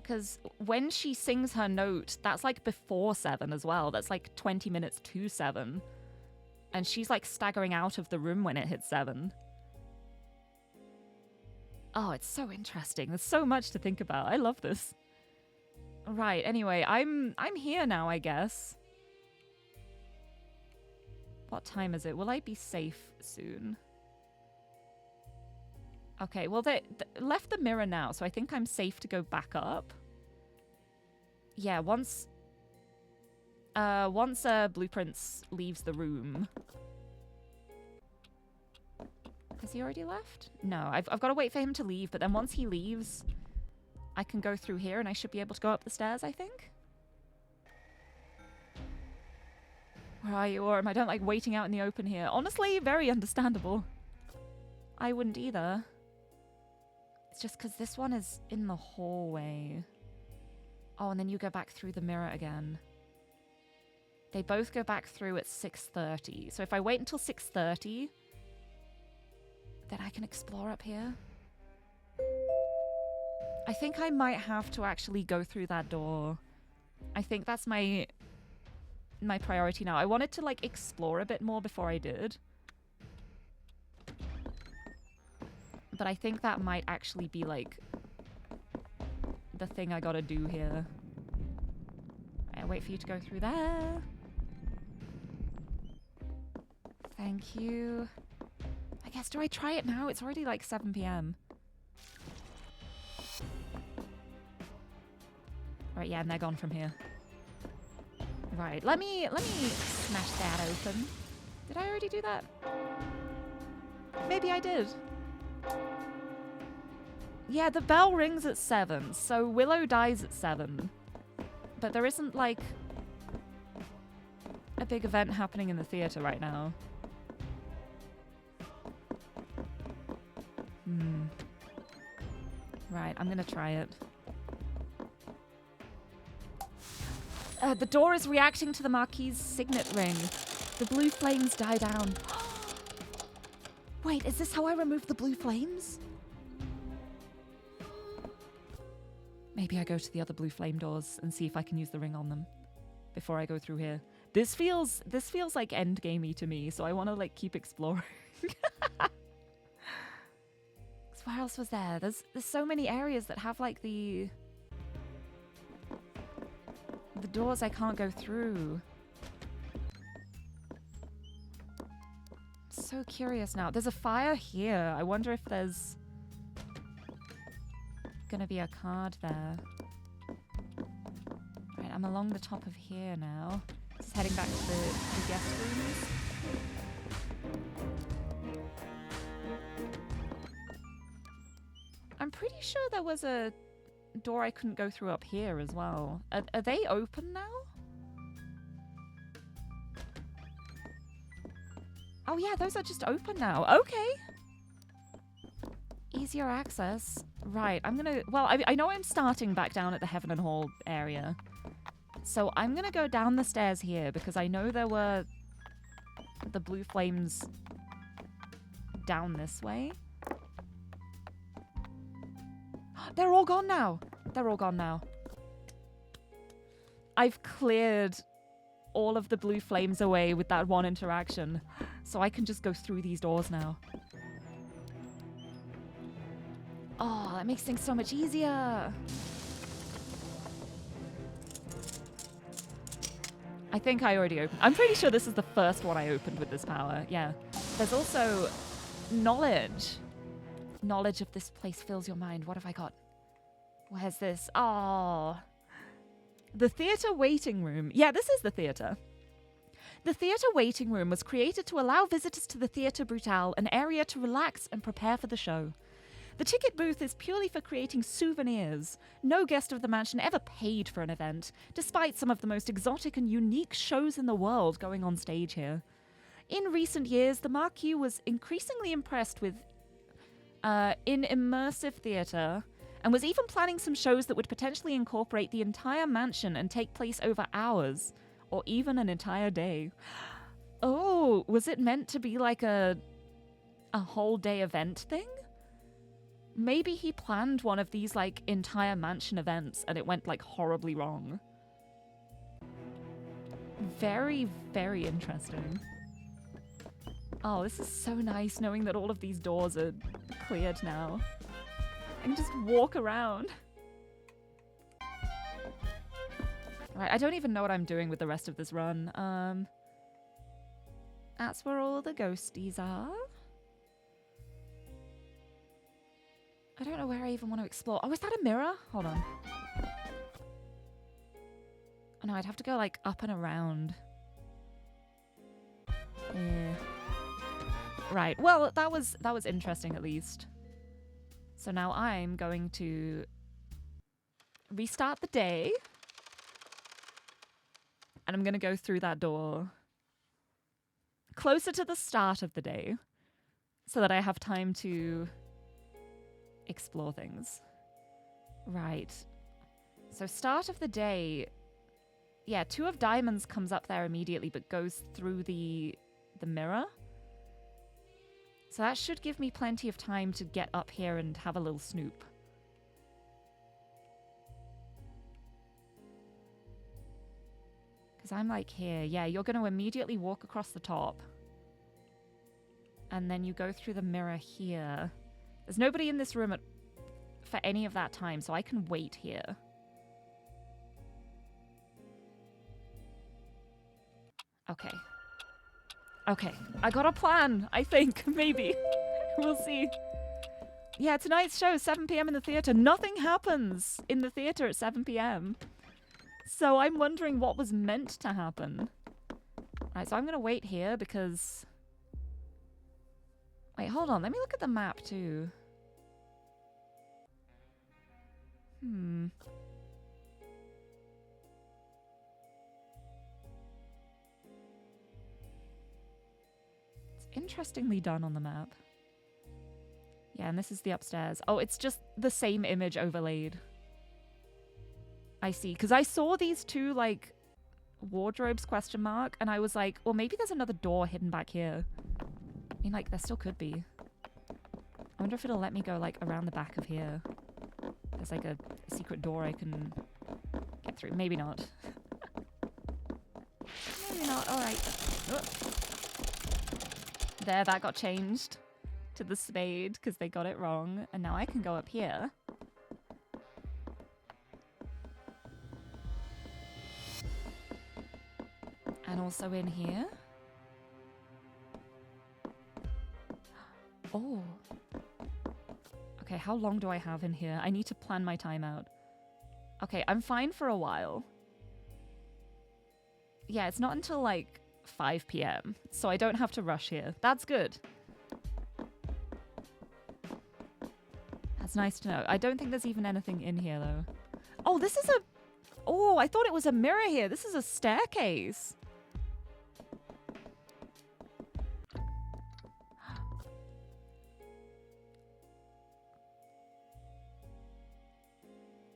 Because when she sings her note, that's like before 7 as well. That's like 20 minutes to 7. And she's like staggering out of the room when it hits 7. Oh, it's so interesting. There's so much to think about. I love this. Right, anyway, I'm here now, I guess. What time is it? Will I be safe soon? Okay, well, they left the mirror now, so I think I'm safe to go back up. Yeah, once Blueprints leaves the room. Has he already left? No, I've got to wait for him to leave, but then once he leaves, I can go through here and I should be able to go up the stairs, I think. Where are you, Orm? I don't like waiting out in the open here. Honestly, very understandable. I wouldn't either. It's just because this one is in the hallway. Oh, and then you go back through the mirror again. They both go back through at 6:30. So if I wait until 6:30, then I can explore up here. I think I might have to actually go through that door. I think that's my priority now. I wanted to, like, explore a bit more before I did. But I think that might actually be, like, the thing I gotta do here. I wait for you to go through there. Thank you. I guess, do I try it now? It's already like 7 p.m. Right, yeah, and they're gone from here. Right, let me smash that open. Did I already do that? Maybe I did. Yeah, the bell rings at 7, so Willow dies at 7. But there isn't, like, a big event happening in the theater right now. Right, I'm gonna try it. The door is reacting to the Marquis's signet ring. The blue flames die down. Wait, is this how I remove the blue flames? Maybe I go to the other blue flame doors and see if I can use the ring on them before I go through here. This feels like endgamey to me, so I want to, like, keep exploring. Where else was there? There's so many areas that have, like, the doors I can't go through. So curious now. There's a fire here. I wonder if there's gonna be a card there. Right, I'm along the top of here now. Just heading back to the guest rooms. I'm pretty sure there was a door I couldn't go through up here as well. Are they open now? Oh yeah, those are just open now. Okay. Easier access. Right, I'm gonna... Well, I know I'm starting back down at the Heaven and Hall area. So I'm gonna go down the stairs here because I know there were the blue flames down this way. They're all gone now. They're all gone now. I've cleared all of the blue flames away with that one interaction. So I can just go through these doors now. Oh, that makes things so much easier. I think I already opened. I'm pretty sure this is the first one I opened with this power. Yeah. There's also knowledge. Knowledge of this place fills your mind. What have I got? Where's this? Oh. The theater waiting room. Yeah, this is the theater. The theater waiting room was created to allow visitors to the Theatre Brutale an area to relax and prepare for the show. The ticket booth is purely for creating souvenirs. No guest of the mansion ever paid for an event, despite some of the most exotic and unique shows in the world going on stage here. In recent years, the Marquis was increasingly impressed with in immersive theatre, and was even planning some shows that would potentially incorporate the entire mansion and take place over hours, or even an entire day. Oh, was it meant to be like a a whole day event thing? Maybe he planned one of these, like, entire mansion events and it went, like, horribly wrong. Very, very interesting. Oh, this is so nice knowing that all of these doors are cleared now. I can just walk around. Right, I don't even know what I'm doing with the rest of this run. That's where all the ghosties are. I don't know where I even want to explore. Oh, is that a mirror? Hold on. Oh no, I'd have to go like up and around. Yeah. Right, well, that was interesting at least. So now I'm going to restart the day. And I'm going to go through that door closer to the start of the day so that I have time to explore things. Right. So start of the day. Yeah, 2 of diamonds comes up there immediately but goes through the mirror. So that should give me plenty of time to get up here and have a little snoop. Because I'm like here. Yeah, you're going to immediately walk across the top. And then you go through the mirror here. There's nobody in this room for any of that time, so I can wait here. Okay. Okay, I got a plan, I think, maybe. We'll see. Yeah, tonight's show, 7 p.m. in the theater. Nothing happens in the theater at 7 p.m. So I'm wondering what was meant to happen. Right, so I'm going to wait here because... Wait, hold on. Let me look at the map, too. Interestingly done on the map. Yeah, and this is the upstairs. Oh, it's just the same image overlaid. I see. Because I saw these 2, like, wardrobes, question mark, and I was like, well, maybe there's another door hidden back here. I mean, like, there still could be. I wonder if it'll let me go, like, around the back of here. There's, like, a secret door I can get through. Maybe not. Maybe not. All right. Oh. There, that got changed to the spade because they got it wrong. And now I can go up here. And also in here. Oh. Okay, how long do I have in here? I need to plan my time out. Okay, I'm fine for a while. Yeah, it's not until like 5 p.m. So I don't have to rush here. That's good. That's nice to know. I don't think there's even anything in here though. Oh, this is a... Oh, I thought it was a mirror here. This is a staircase.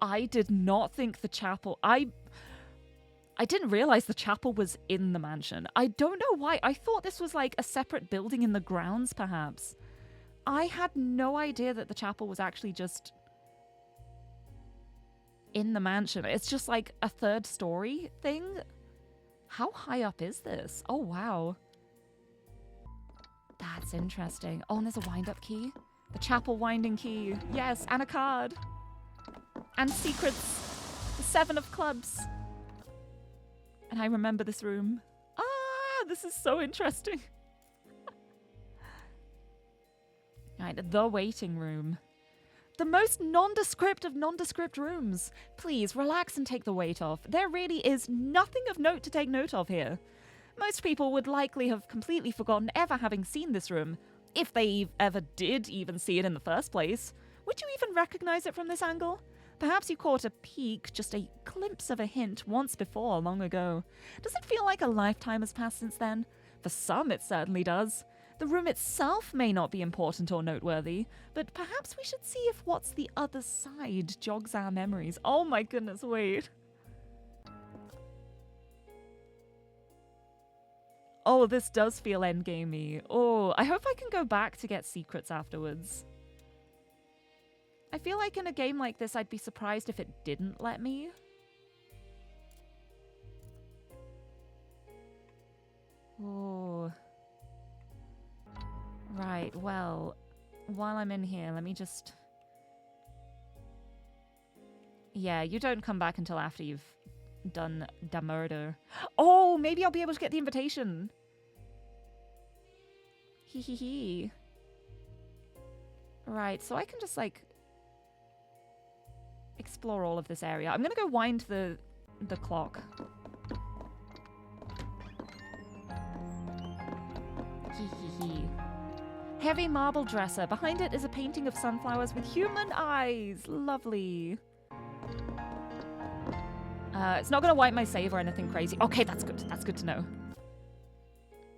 I did not think the chapel... I didn't realize the chapel was in the mansion. I don't know why. I thought this was like a separate building in the grounds, perhaps. I had no idea that the chapel was actually just in the mansion. It's just like a 3rd story thing. How high up is this? Oh, wow. That's interesting. Oh, and there's a wind-up key. The chapel winding key. Yes, and a card. And secrets. The 7 of clubs. And I remember this room. Ah, this is so interesting. Right, the waiting room. The most nondescript of nondescript rooms. Please, relax and take the weight off. There really is nothing of note to take note of here. Most people would likely have completely forgotten ever having seen this room, if they ever did even see it in the first place. Would you even recognize it from this angle? Perhaps you caught a peek, just a glimpse of a hint once before, long ago. Does it feel like a lifetime has passed since then? For some, it certainly does. The room itself may not be important or noteworthy, but perhaps we should see if what's the other side jogs our memories. Oh my goodness, wait. Oh, this does feel endgamey. Oh, I hope I can go back to get secrets afterwards. I feel like in a game like this, I'd be surprised if it didn't let me. Oh. Right, well, while I'm in here, let me just... Yeah, you don't come back until after you've done the murder. Oh, maybe I'll be able to get the invitation. Hee hee hee. Right, so I can just, like, explore all of this area. I'm gonna go wind the clock. Hee hee hee. Heavy marble dresser. Behind it is a painting of sunflowers with human eyes. Lovely. It's not gonna wipe my save or anything crazy. Okay, that's good. That's good to know.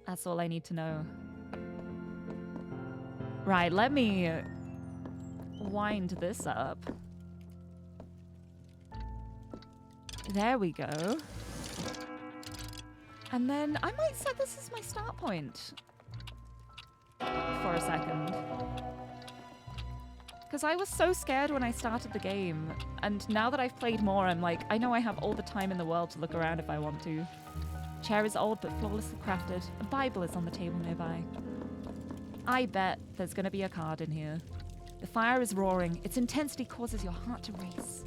That's all I need to know. Right, let me wind this up. There we go. And then I might set this as my start point for a second. Because I was so scared when I started the game, and now that I've played more, I'm like, I know I have all the time in the world to look around if I want to. Chair is old but flawlessly crafted. A Bible is on the table nearby. I bet there's going to be a card in here. The fire is roaring. Its intensity causes your heart to race.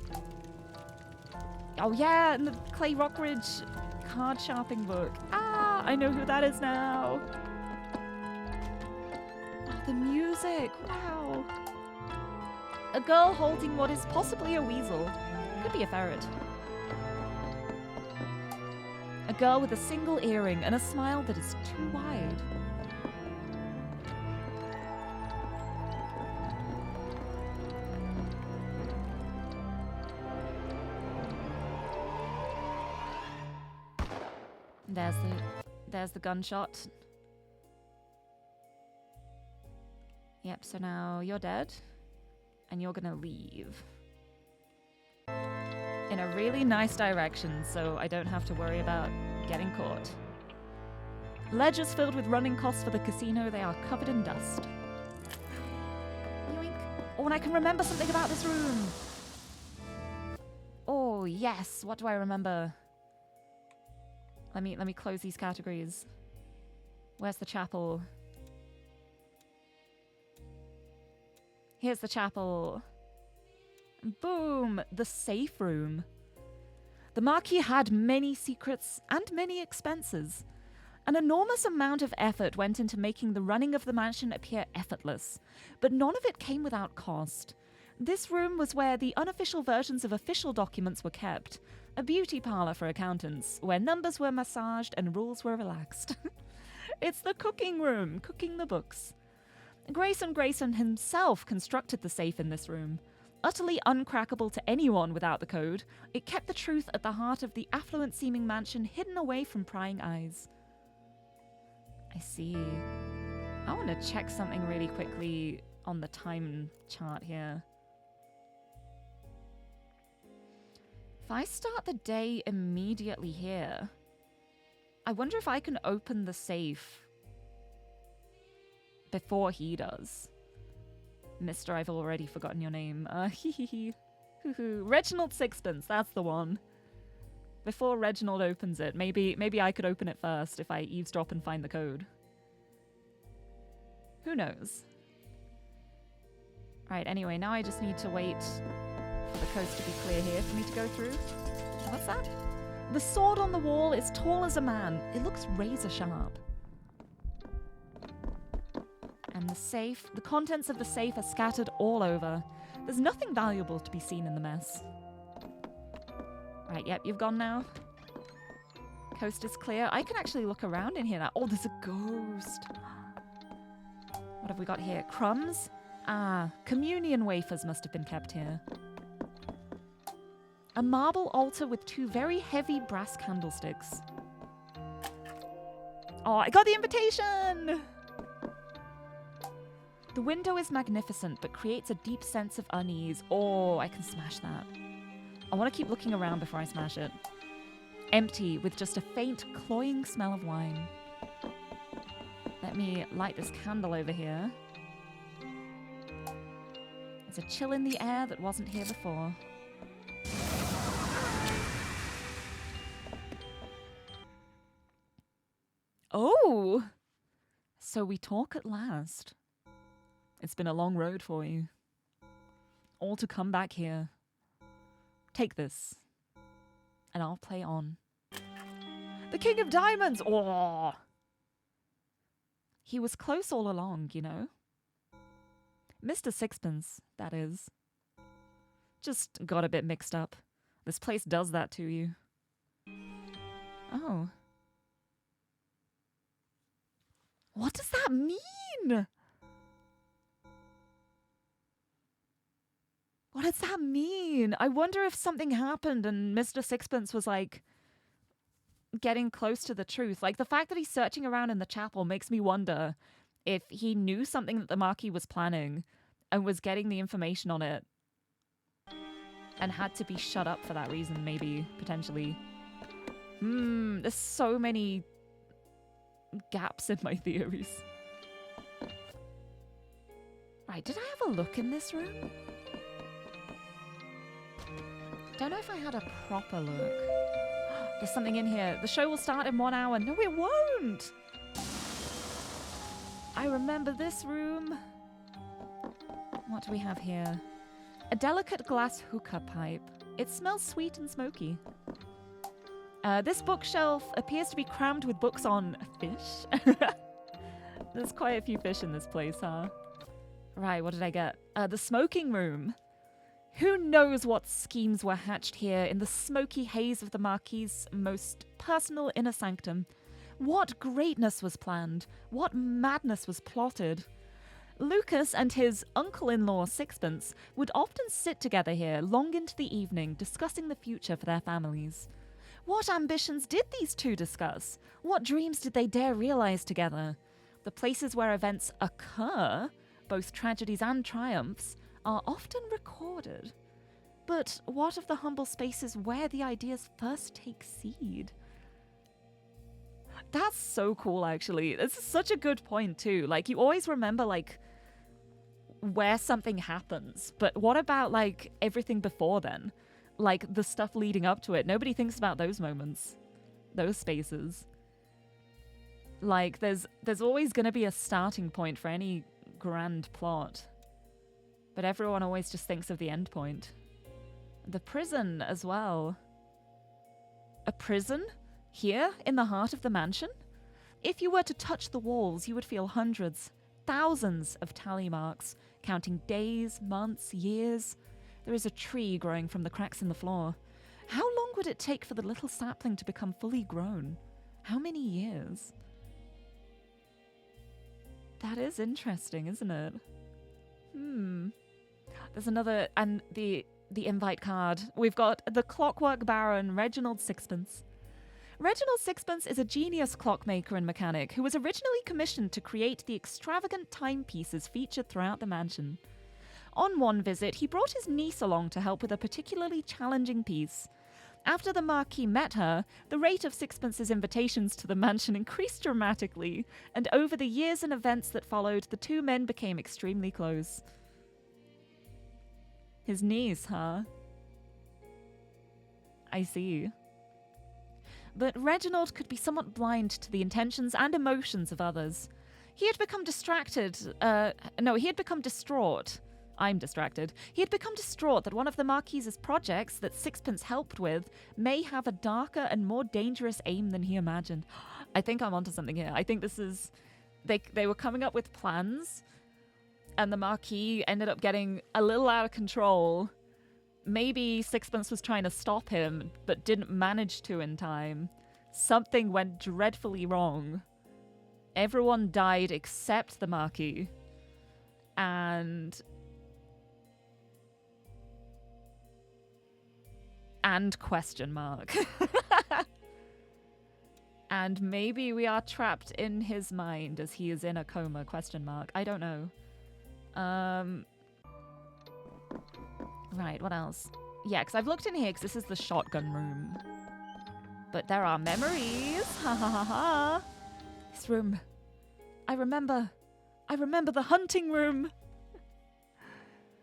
Oh yeah, and the Clay Rockridge card sharpening book. Ah, I know who that is now. Oh, the music. Wow. A girl holding what is possibly a weasel. Could be a ferret. A girl with a single earring and a smile that is too wide. There's the gunshot. Yep, so now you're dead. And you're gonna leave. In a really nice direction, so I don't have to worry about getting caught. Ledgers filled with running costs for the casino, they are covered in dust. Yoink. Oh, and I can remember something about this room. Oh, yes. What do I remember? Let me close these categories. Where's the chapel? Here's the chapel. Boom! The safe room. The Marquis had many secrets and many expenses. An enormous amount of effort went into making the running of the mansion appear effortless, but none of it came without cost. This room was where the unofficial versions of official documents were kept, a beauty parlor for accountants, where numbers were massaged and rules were relaxed. It's the cooking room, cooking the books. Grayson himself constructed the safe in this room. Utterly uncrackable to anyone without the code, it kept the truth at the heart of the affluent-seeming mansion hidden away from prying eyes. I see. I want to check something really quickly on the time chart here. If I start the day immediately here, I wonder if I can open the safe before he does. Mister, I've already forgotten your name. Reginald Sixpence, that's the one. Before Reginald opens it, maybe I could open it first if I eavesdrop and find the code. Who knows? Right, anyway, now I just need to wait for the coast to be clear here for me to go through. What's that? The sword on the wall is tall as a man. It looks razor sharp. And the safe, the contents of the safe are scattered all over. There's nothing valuable to be seen in the mess. Right, yep, you've gone now. Coast is clear. I can actually look around in here now. Oh, there's a ghost. What have we got here? Crumbs? Ah, communion wafers must have been kept here. A marble altar with two very heavy brass candlesticks. Oh, I got the invitation! The window is magnificent, but creates a deep sense of unease. Oh, I can smash that. I want to keep looking around before I smash it. Empty, with just a faint, cloying smell of wine. Let me light this candle over here. There's a chill in the air that wasn't here before. Oh! So we talk at last. It's been a long road for you. All to come back here. Take this. And I'll play on. The King of Diamonds! Oh! He was close all along, you know? Mr. Sixpence, that is. Just got a bit mixed up. This place does that to you. Oh. What does that mean? What does that mean? I wonder if something happened and Mr. Sixpence was like getting close to the truth. Like the fact that he's searching around in the chapel makes me wonder if he knew something that the Marquis was planning and was getting the information on it and had to be shut up for that reason, maybe, potentially. There's so many gaps in my theories. Right, did I have a look in this room? Don't know if I had a proper look. There's something in here. The show will start in 1 hour. No, it won't! I remember this room. What do we have here? A delicate glass hookah pipe. It smells sweet and smoky. This bookshelf appears to be crammed with books on fish. There's quite a few fish in this place, huh? Right, what did I get? The smoking room. Who knows what schemes were hatched here in the smoky haze of the Marquis's most personal inner sanctum? What greatness was planned? What madness was plotted? Lucas and his uncle-in-law Sixpence would often sit together here long into the evening discussing the future for their families. What ambitions did these two discuss? What dreams did they dare realize together? The places where events occur, both tragedies and triumphs, are often recorded. But what of the humble spaces where the ideas first take seed? That's so cool, actually. This is such a good point, too. Like, you always remember, like, where something happens. But what about, like, everything before then? Like, the stuff leading up to it. Nobody thinks about those moments. Those spaces. Like, there's always going to be a starting point for any grand plot. But everyone always just thinks of the end point. The prison as well. A prison? Here, in the heart of the mansion? If you were to touch the walls, you would feel hundreds, thousands of tally marks, counting days, months, years. There is a tree growing from the cracks in the floor. How long would it take for the little sapling to become fully grown? How many years? That is interesting, isn't it? There's another, and the invite card. We've got the Clockwork Baron, Reginald Sixpence. Reginald Sixpence is a genius clockmaker and mechanic who was originally commissioned to create the extravagant timepieces featured throughout the mansion. On one visit, he brought his niece along to help with a particularly challenging piece. After the Marquis met her, the rate of Sixpence's invitations to the mansion increased dramatically, and over the years and events that followed, the two men became extremely close. His niece, huh? I see. But Reginald could be somewhat blind to the intentions and emotions of others. He had become he had become distraught. I'm distracted. He had become distraught that one of the Marquis's projects that Sixpence helped with may have a darker and more dangerous aim than he imagined. I think I'm onto something here. I think this is... They were coming up with plans, and the Marquis ended up getting a little out of control. Maybe Sixpence was trying to stop him, but didn't manage to in time. Something went dreadfully wrong. Everyone died except the Marquis. And question mark. And maybe we are trapped in his mind as he is in a coma, question mark. I don't know. Right, what else? Yeah, because I've looked in here because this is the shotgun room. But there are memories. Ha ha ha ha. This room. I remember the hunting room.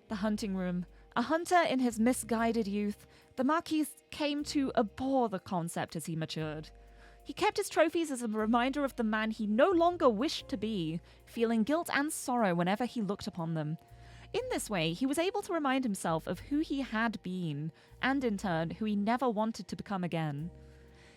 The hunting room. A hunter in his misguided youth, the Marquis came to abhor the concept as he matured. He kept his trophies as a reminder of the man he no longer wished to be, feeling guilt and sorrow whenever he looked upon them. In this way, he was able to remind himself of who he had been, and in turn, who he never wanted to become again.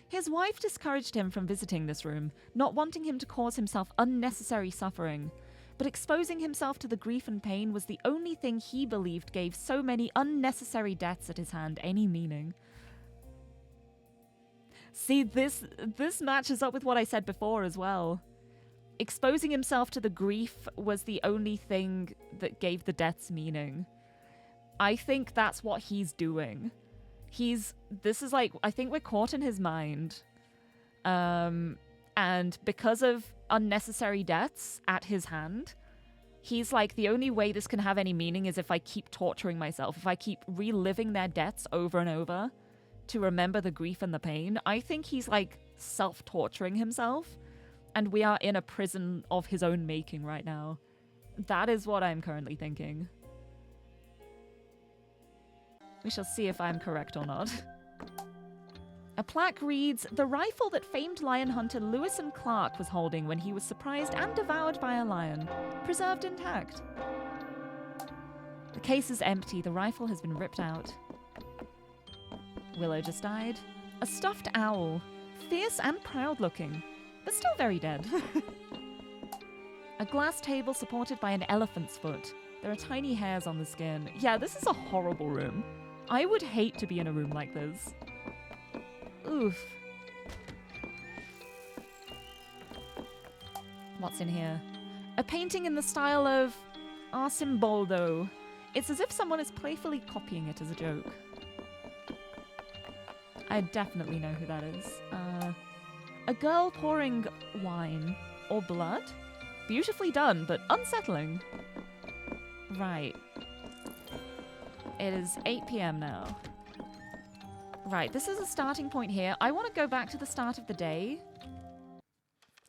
His wife discouraged him from visiting this room, not wanting him to cause himself unnecessary suffering. But exposing himself to the grief and pain was the only thing he believed gave so many unnecessary deaths at his hand any meaning. See, this matches up with what I said before as well. Exposing himself to the grief was the only thing that gave the deaths meaning. I think that's what he's doing. I think we're caught in his mind. And because of unnecessary deaths at his hand, he's like, the only way this can have any meaning is if I keep torturing myself, if I keep reliving their deaths over and over to remember the grief and the pain. I think he's like self-torturing himself, and we are in a prison of his own making right now. That is what I'm currently thinking. We shall see if I'm correct or not. A plaque reads, "The rifle that famed lion hunter Lewis and Clark was holding when he was surprised and devoured by a lion, preserved intact." The case is empty. The rifle has been ripped out. Willow just died. A stuffed owl, fierce and proud looking, but still very dead. A glass table supported by an elephant's foot. There are tiny hairs on the skin. Yeah, this is a horrible room. I would hate to be in a room like this. Oof. What's in here? A painting in the style of Arcimboldo. It's as if someone is playfully copying it as a joke. I definitely know who that is. A girl pouring wine. Or blood? Beautifully done, but unsettling. Right. It is 8 p.m. now. Right, this is a starting point here. I want to go back to the start of the day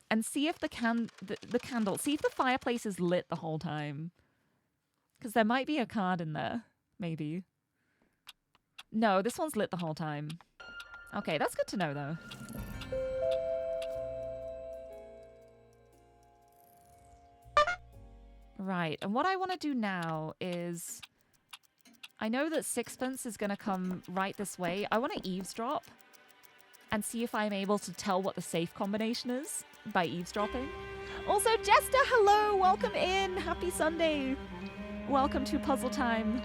and see if the candle, see if the fireplace is lit the whole time. Because there might be a card in there, maybe. No, this one's lit the whole time. Okay, that's good to know, though. Right, and what I want to do now is... I know that Sixpence is going to come right this way. I want to eavesdrop and see if I'm able to tell what the safe combination is by eavesdropping. Also, Jester, hello! Welcome in! Happy Sunday! Welcome to Puzzle Time.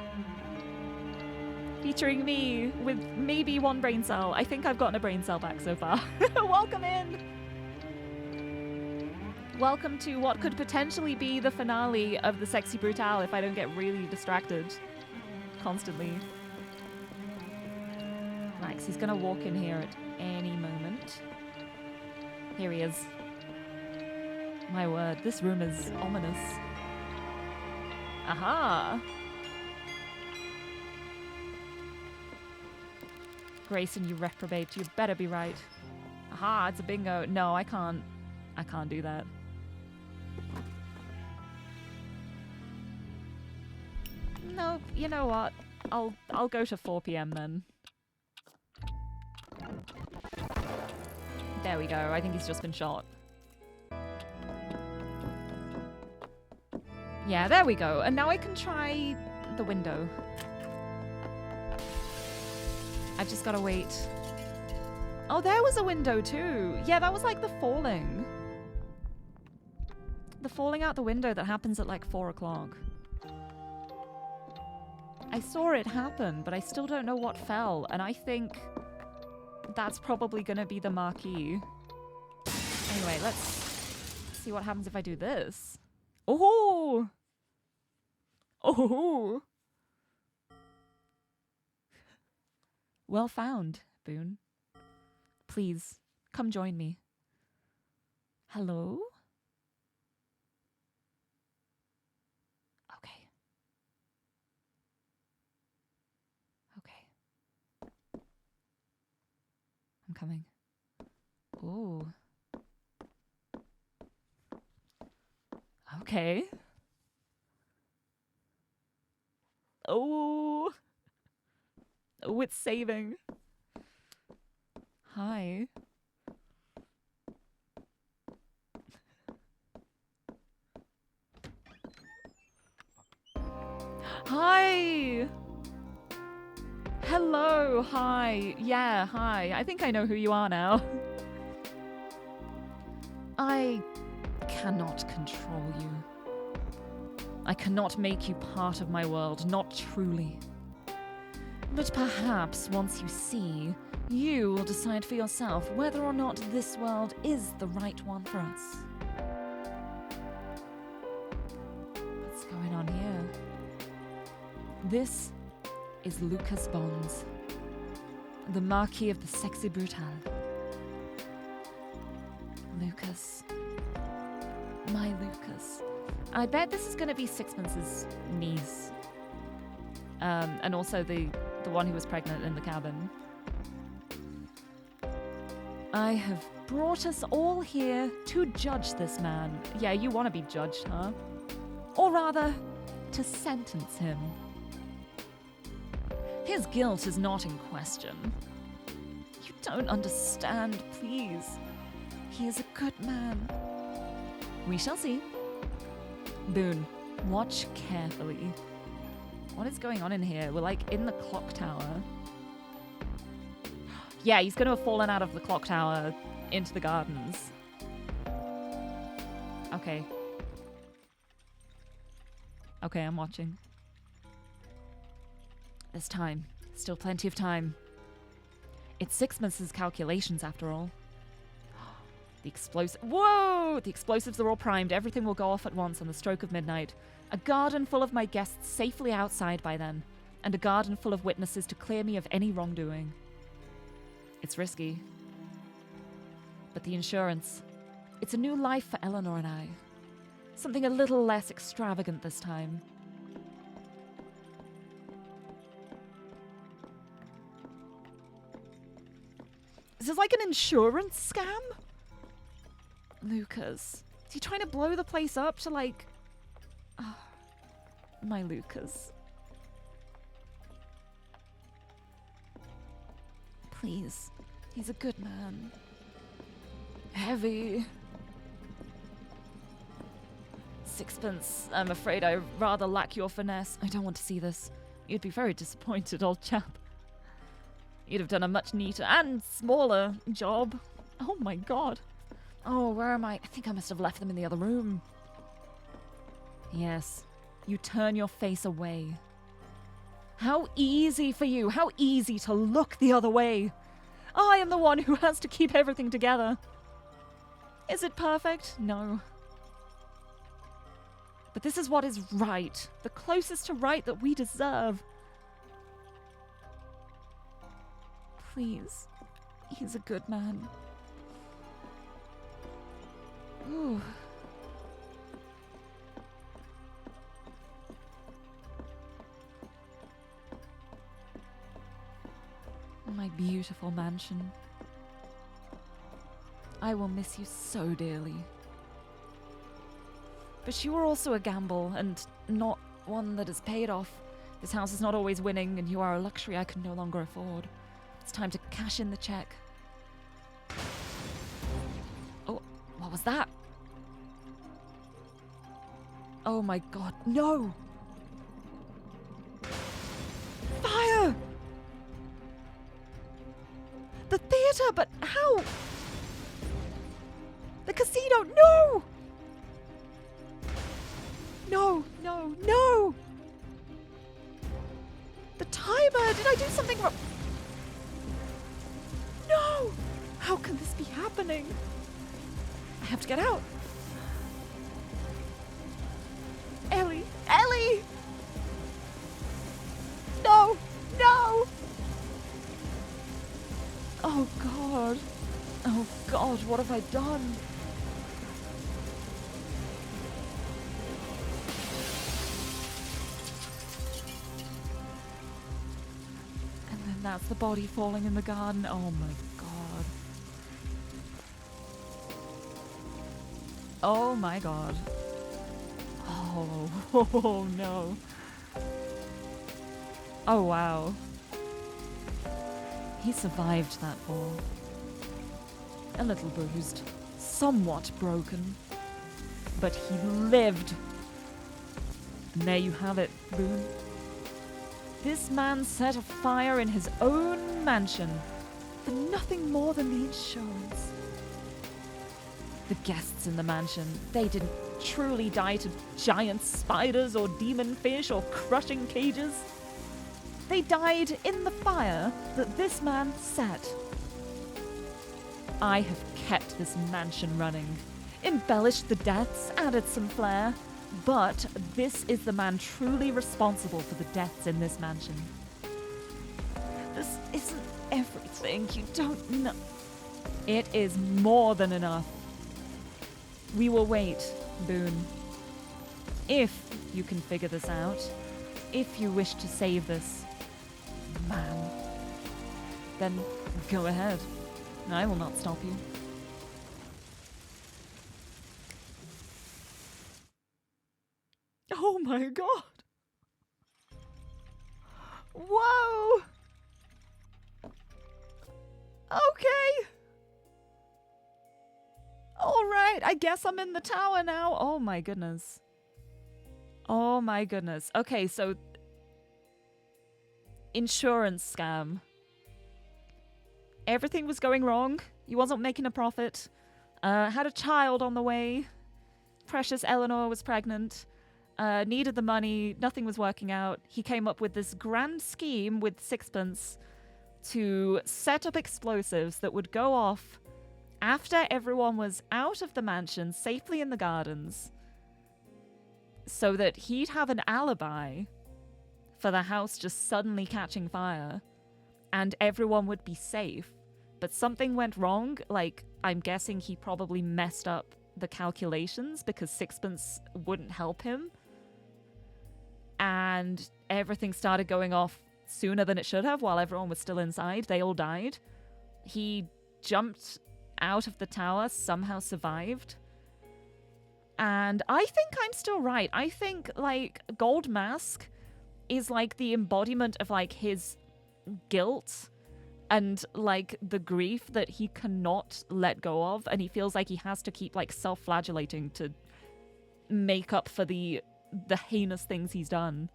Featuring me with maybe one brain cell. I think I've gotten a brain cell back so far. Welcome in! Welcome to what could potentially be the finale of the Sexy Brutale if I don't get really distracted constantly. Max, he's gonna walk in here at any moment. Here he is. My word, this room is ominous. Aha! Grayson, you reprobate. You better be right. Aha, it's a bingo. No, I can't do that. No, you know what? I'll go to 4 p.m. then. There we go. I think he's just been shot. Yeah, there we go. And now I can try the window. I've just gotta wait. Oh, there was a window too. Yeah, that was like the falling. The falling out the window that happens at like 4 o'clock. I saw it happen, but I still don't know what fell, and I think that's probably gonna be the marquee. Anyway, let's see what happens if I do this. Oh! Oh! Well found, Boone. Please, come join me. Hello? Okay. Okay. I'm coming. Ooh. Okay. Oh. Oh, it's saving. Hi. Hi. Hello. Hi. Yeah, hi. I think I know who you are now. I cannot control you. I cannot make you part of my world, not truly. But perhaps once you see, you will decide for yourself whether or not this world is the right one for us. What's going on here? This is Lucas Bonds, the Marquis of the Sexy Brutale. Lucas. My Lucas. I bet this is going to be Sixpence's niece. And also the one who was pregnant in the cabin. I have brought us all here to judge this man. Yeah, you want to be judged, huh? Or rather, to sentence him. His guilt is not in question. You don't understand, please. He is a good man. We shall see. Boone, watch carefully. What is going on in here? We're like in the clock tower. Yeah, he's going to have fallen out of the clock tower into the gardens. Okay. Okay, I'm watching. There's time. Still plenty of time. It's Sixpence's calculations, after all. The explosive. Whoa! The explosives are all primed. Everything will go off at once on the stroke of midnight. A garden full of my guests safely outside by then, and a garden full of witnesses to clear me of any wrongdoing. It's risky. But the insurance. It's a new life for Eleanor and I. Something a little less extravagant this time. Is this like an insurance scam? Lucas. Is he trying to blow the place up to like... Oh, my Lucas. Please. He's a good man. Heavy. Sixpence, I'm afraid I rather lack your finesse. I don't want to see this. You'd be very disappointed, old chap. You'd have done a much neater and smaller job. Oh my god. Oh, where am I? I think I must have left them in the other room. Yes, you turn your face away. How easy for you. How easy to look the other way. I am the one who has to keep everything together. Is it perfect? No. But this is what is right. The closest to right that we deserve. Please. He's a good man. Ooh. My beautiful mansion. I will miss you so dearly. But you are also a gamble, and not one that is paid off. This house is not always winning, and you are a luxury I can no longer afford. It's time to cash in the check. Oh, what was that? Oh my god, no! Fire! The theater, but how? The casino, no! No, no, no! The timer, did I do something wrong? No! How can this be happening? I have to get out. Ellie! Ellie! No! No! Oh god. Oh god, what have I done? And then that's the body falling in the garden. Oh my god. Oh my god. Oh, no. Oh, wow. He survived that fall. A little bruised, somewhat broken, but he lived. And there you have it, Boone. This man set a fire in his own mansion for nothing more than the insurance. The guests in the mansion, they didn't truly die to giant spiders or demon fish or crushing cages. They died in the fire that this man set. I have kept this mansion running, embellished the deaths, added some flair, but this is the man truly responsible for the deaths in this mansion. This isn't everything, you don't know. It is more than enough. We will wait, Boone. If you can figure this out, if you wish to save this man, then go ahead. I will not stop you. Oh my god! Whoa! Okay! Alright, I guess I'm in the tower now. Oh my goodness. Oh my goodness. Okay, so... insurance scam. Everything was going wrong. He wasn't making a profit. Had a child on the way. Precious Eleanor was pregnant. Needed the money. Nothing was working out. He came up with this grand scheme with sixpence to set up explosives that would go off after everyone was out of the mansion, safely in the gardens, so that he'd have an alibi for the house just suddenly catching fire, and everyone would be safe. But something went wrong. Like, I'm guessing he probably messed up the calculations because sixpence wouldn't help him. And everything started going off sooner than it should have while everyone was still inside. They all died. He jumped out of the tower, somehow survived. And I think I'm still right. I think, like, Gold Mask is, like, the embodiment of, like, his guilt and, like, the grief that he cannot let go of, and he feels like he has to keep, like, self-flagellating to make up for the heinous things he's done.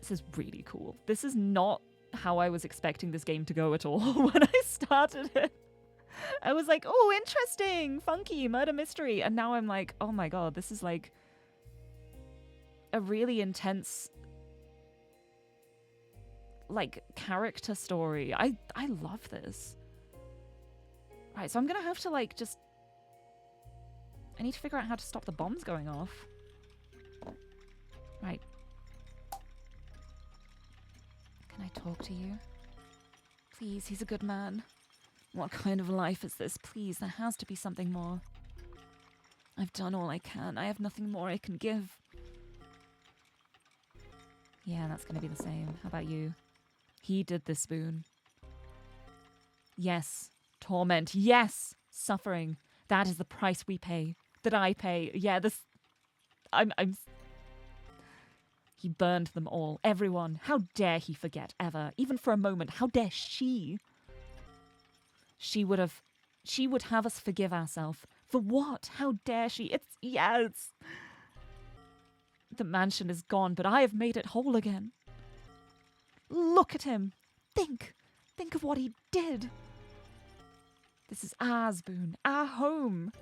This is really cool. This is not how I was expecting this game to go at all when I started it. I was like, oh, interesting, funky, murder mystery, and now I'm like, oh my god, this is, like, a really intense, like, character story. I love this. Right, so I'm gonna have to, like, just... I need to figure out how to stop the bombs going off. Right. Can I talk to you? Please, he's a good man. What kind of life is this? Please, there has to be something more. I've done all I can. I have nothing more I can give. Yeah, that's gonna be the same. How about you? He did this, Boone. Yes. Torment. Yes. Suffering. That is the price we pay. That I pay. Yeah, this... I'm... He burned them all. Everyone. How dare he forget, ever? Even for a moment. How dare she? She would have us forgive ourselves. For what? How dare she? It's... Yes. The mansion is gone, but I have made it whole again. Look at him. Think. Think of what he did. This is ours, Boone. Our home.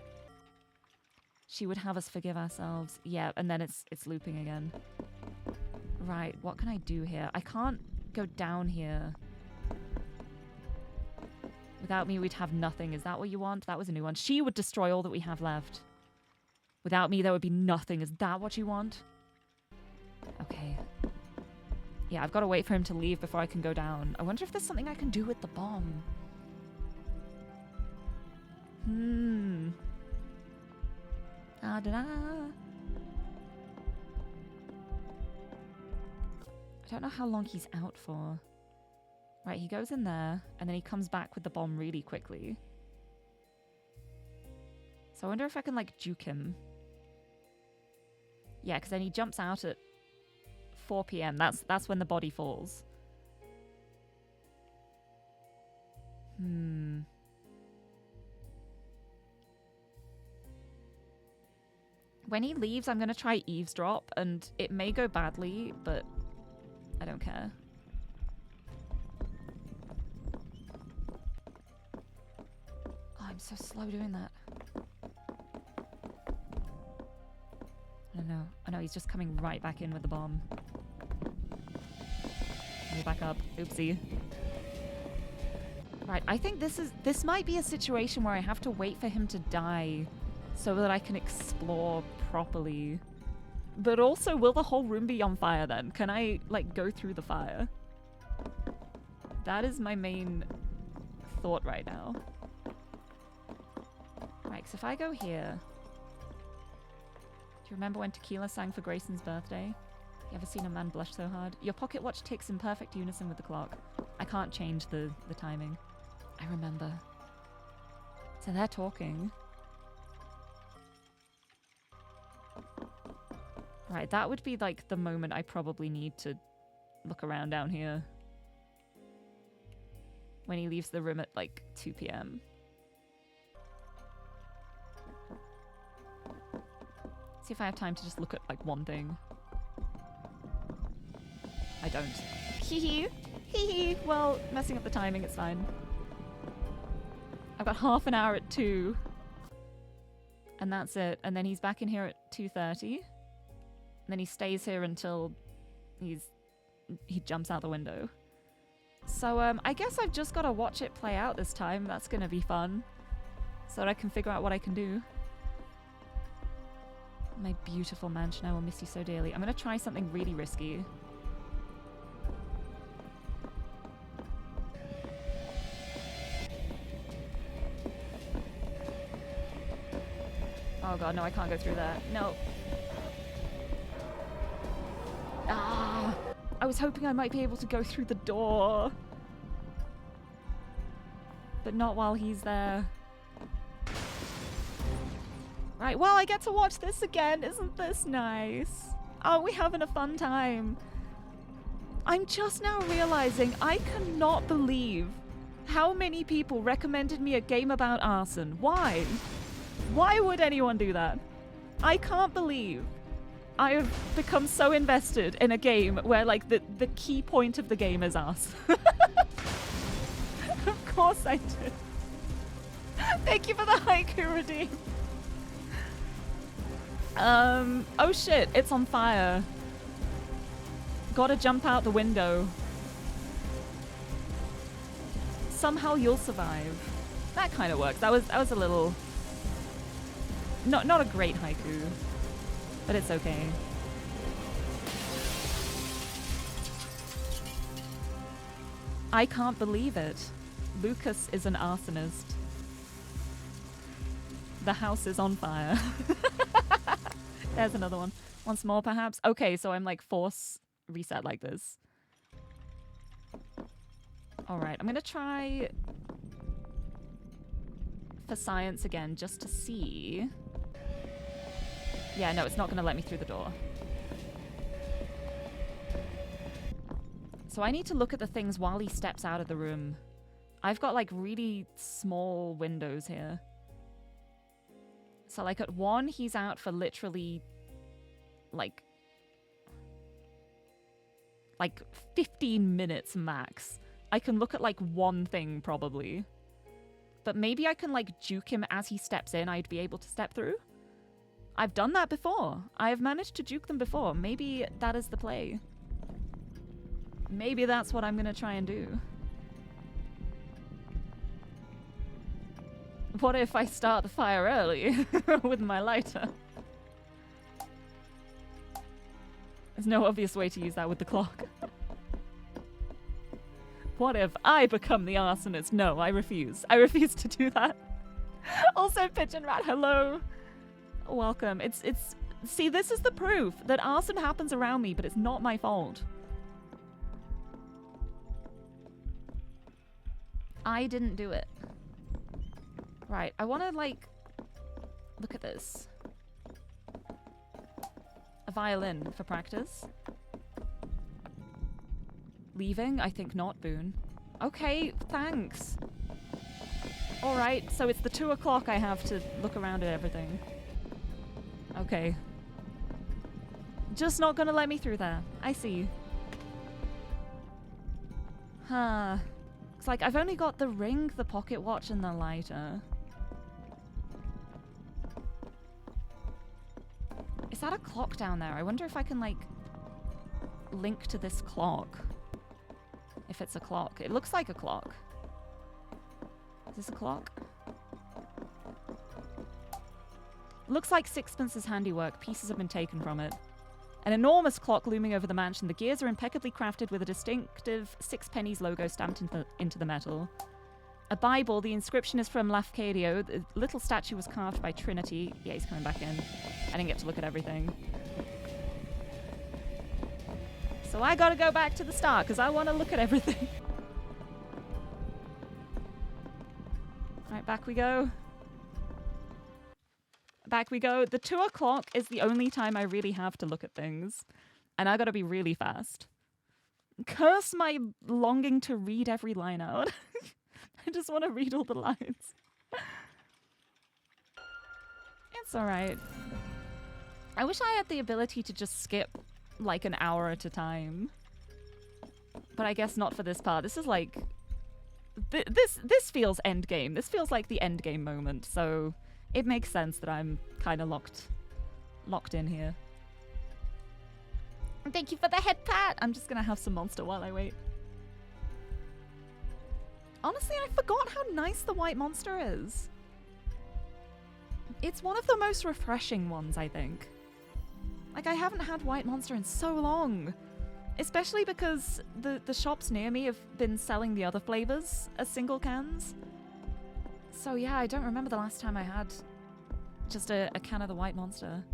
She would have us forgive ourselves. Yeah, and then it's looping again. Right, what can I do here? I can't go down here. Without me, we'd have nothing. Is that what you want? That was a new one. She would destroy all that we have left. Without me, there would be nothing. Is that what you want? Okay. Yeah, I've got to wait for him to leave before I can go down. I wonder if there's something I can do with the bomb. Da-da-da. I don't know how long he's out for. Right, he goes in there, and then he comes back with the bomb really quickly. So I wonder if I can, like, juke him. Yeah, because then he jumps out at 4 p.m. That's when the body falls. When he leaves, I'm going to try eavesdrop, and it may go badly, but I don't care. Oh, I'm so slow doing that. I don't know. I know he's just coming right back in with the bomb. Move back up. Oopsie. Right, I think this might be a situation where I have to wait for him to die so that I can explore properly. But also, will the whole room be on fire then? Can I, like, go through the fire? That is my main thought right now. Right, so if I go here... Do you remember when Tequila sang for Grayson's birthday? You ever seen a man blush so hard? Your pocket watch ticks in perfect unison with the clock. I can't change the timing. I remember. So they're talking. Right, that would be like the moment I probably need to look around down here. When he leaves the room at like 2 p.m. See if I have time to just look at like one thing. I don't. Hee hee. Hee hee. Well, messing up the timing, it's fine. I've got half an hour at 2. And that's it. And then he's back in here at 2:30. And then he stays here until he jumps out the window. So I guess I've just got to watch it play out this time. That's going to be fun. So that I can figure out what I can do. My beautiful mansion, I will miss you so dearly. I'm going to try something really risky. Oh god, no, I can't go through that. No. Ah! I was hoping I might be able to go through the door. But not while he's there. Right, well, I get to watch this again. Isn't this nice? Aren't we having a fun time? I'm just now realizing I cannot believe how many people recommended me a game about arson. Why? Why would anyone do that? I can't believe I have become so invested in a game where, like, the key point of the game is us. Of course I did. Thank you for the haiku redeem. Oh shit, it's on fire. Gotta jump out the window. Somehow you'll survive. That kind of works. That was a little... Not a great haiku, but it's okay. I can't believe it. Lucas is an arsonist. The house is on fire. There's another one. Once more, perhaps? Okay, so I'm like force reset like this. Alright, I'm gonna try for science again just to see. Yeah, no, it's not gonna let me through the door. So I need to look at the things while he steps out of the room. I've got like really small windows here. So like at 1, he's out for literally like 15 minutes max. I can look at like one thing probably. But maybe I can like juke him as he steps in. I'd be able to step through. I've done that before. I've managed to juke them before. Maybe that is the play. Maybe that's what I'm gonna try and do. What if I start the fire early with my lighter? There's no obvious way to use that with the clock. What if I become the arsonist? No, I refuse. I refuse to do that. Also, Pigeon Rat, hello. Welcome. It's see, this is the proof that arson happens around me, but it's not my fault. I didn't do it. Right, I want to, like, look at this. A violin for practice. Leaving? I think not, Boone. Okay, thanks. Alright, so it's the 2 o'clock I have to look around at everything. Okay. Just not gonna let me through there. I see. Huh. It's like I've only got the ring, the pocket watch, and the lighter. Is that a clock down there? I wonder if I can, like, link to this clock. If it's a clock. It looks like a clock. Is this a clock? Looks like Sixpence's handiwork. Pieces have been taken from it. An enormous clock looming over the mansion. The gears are impeccably crafted with a distinctive 6 pennies logo stamped into the metal. A Bible. The inscription is from Lafcadio. The little statue was carved by Trinity. Yeah, he's coming back in. I didn't get to look at everything. So I gotta go back to the start because I want to look at everything. Alright, back we go. Back we go. The 2 o'clock is the only time I really have to look at things. And I gotta be really fast. Curse my longing to read every line out. I just want to read all the lines. It's alright. I wish I had the ability to just skip like an hour at a time. But I guess not for this part. This is like... This feels endgame. This feels like the endgame moment, so it makes sense that I'm kind of locked in here. Thank you for the head pat! I'm just gonna have some monster while I wait. Honestly, I forgot how nice the white monster is. It's one of the most refreshing ones, I think. Like, I haven't had white monster in so long. Especially because the shops near me have been selling the other flavors as single cans. So yeah, I don't remember the last time I had just a can of the white monster.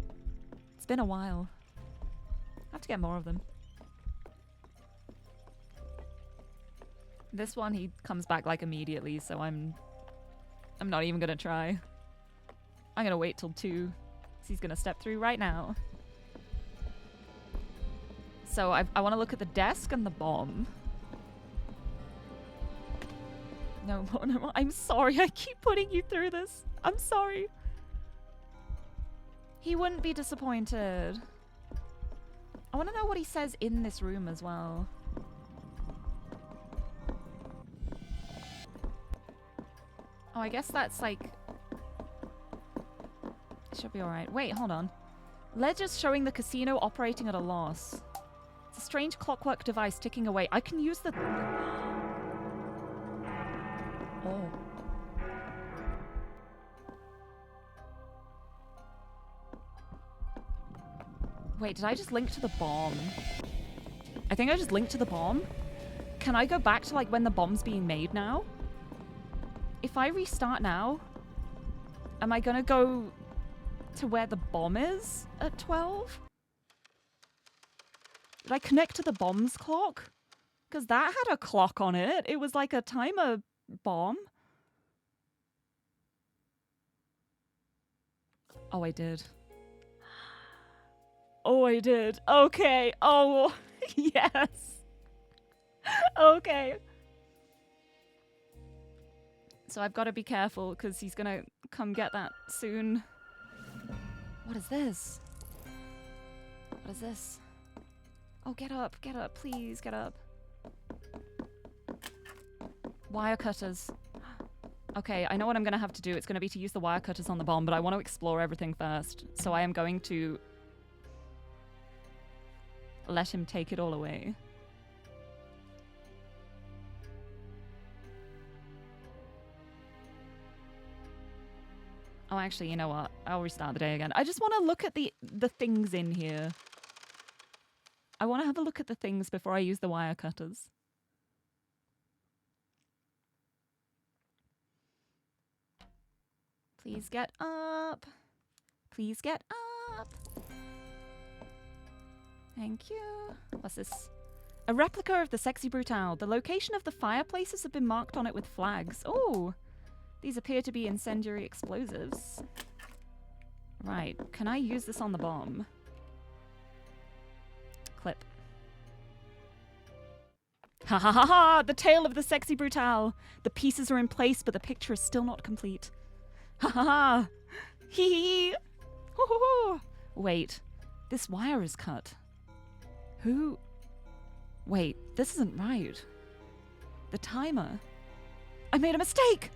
It's been a while. I have to get more of them. This one, he comes back like immediately, so I'm not even gonna try. I'm gonna wait till 2. So he's gonna step through right now. So I want to look at the desk and the bomb. No more, no more. I'm sorry, I keep putting you through this. I'm sorry. He wouldn't be disappointed. I want to know what he says in this room as well. Oh, I guess that's like... It should be alright. Wait, hold on. Ledgers showing the casino operating at a loss. It's a strange clockwork device ticking away. I can use the... Oh. Wait, did I just link to the bomb? I think I just linked to the bomb. Can I go back to like when the bomb's being made now? If I restart now, am I gonna go to where the bomb is at 12? Did I connect to the bomb's clock? Because that had a clock on it. It was like a timer bomb. Oh, I did. Oh, I did. Okay. Oh, yes. Okay. So I've got to be careful because he's going to come get that soon. What is this? What is this? Oh, get up, please, get up. Wire cutters. Okay, I know what I'm going to have to do. It's going to be to use the wire cutters on the bomb, but I want to explore everything first. So I am going to let him take it all away. Oh, actually, you know what? I'll restart the day again. I just want to look at the things in here. I want to have a look at the things before I use the wire cutters. Please get up. Please get up. Thank you. What's this? A replica of the Sexy Brutale. The location of the fireplaces have been marked on it with flags. Oh, these appear to be incendiary explosives. Right. Can I use this on the bomb? clip. Ha ha ha ha! The tale of the sexy brutale. The pieces are in place, but the picture is still not complete. Ha ha ha! Hee hee! Hoo hoo hoo! Wait, this wire is cut. Who? Wait, this isn't right. The timer. I made a mistake!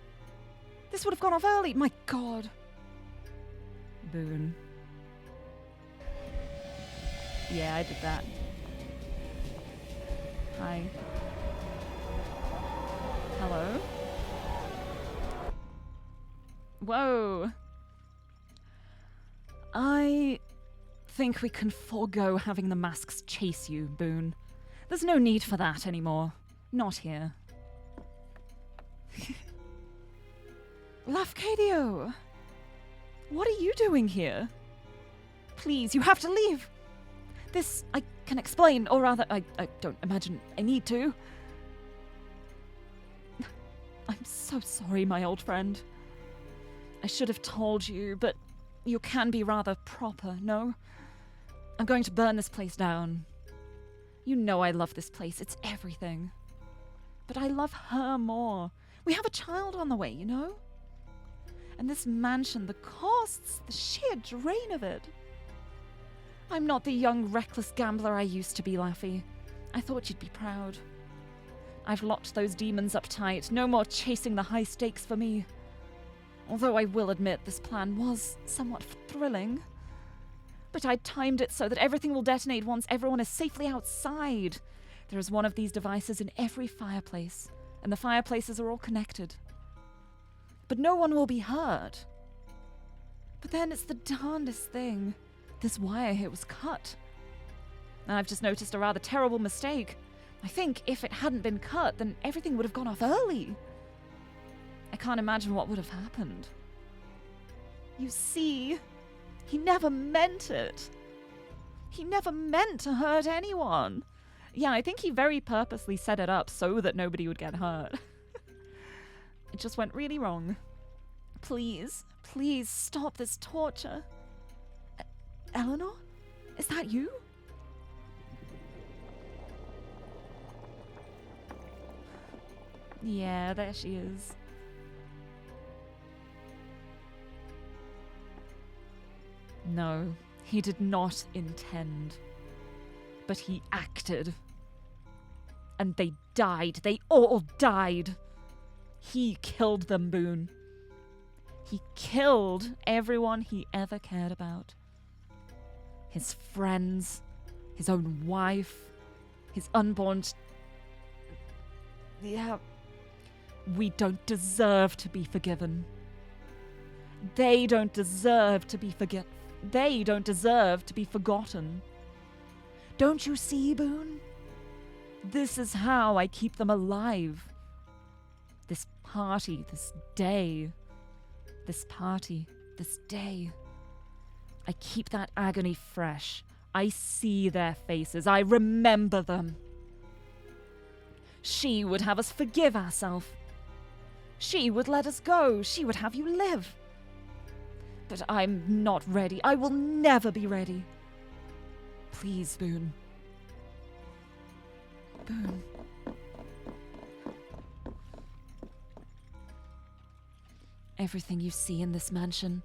This would have gone off early. My God. Boone. Yeah, I did that. Hi. Hello? Whoa. I think we can forego having the masks chase you, Boone. There's no need for that anymore. Not here. Lafcadio! What are you doing here? Please, you have to leave! This, I can explain, or rather, I don't imagine I need to. I'm so sorry, my old friend. I should have told you, but you can be rather proper, no? I'm going to burn this place down. You know I love this place, it's everything. But I love her more. We have a child on the way, you know? And this mansion, the costs, the sheer drain of it. I'm not the young, reckless gambler I used to be, Laffy. I thought you'd be proud. I've locked those demons up tight. No more chasing the high stakes for me. Although I will admit this plan was somewhat thrilling. But I timed it so that everything will detonate once everyone is safely outside. There is one of these devices in every fireplace, and the fireplaces are all connected. But no one will be hurt. But then it's the darndest thing. This wire here was cut. And I've just noticed a rather terrible mistake. I think if it hadn't been cut, then everything would have gone off early. I can't imagine what would have happened. You see, he never meant it. He never meant to hurt anyone. Yeah, I think he very purposely set it up so that nobody would get hurt. It just went really wrong. Please, please stop this torture. Eleanor? Is that you? Yeah, there she is. No, he did not intend. But he acted. And they died. They all died. He killed them, Boone. He killed everyone he ever cared about. His friends, his own wife, his unborn... Yeah. We don't deserve to be forgiven. They don't deserve to be They don't deserve to be forgotten. Don't you see, Boone? This is how I keep them alive. This party, this day. This party, this day. I keep that agony fresh. I see their faces. I remember them. She would have us forgive ourselves. She would let us go. She would have you live. But I'm not ready. I will never be ready. Please, Boone. Boone. Everything you see in this mansion,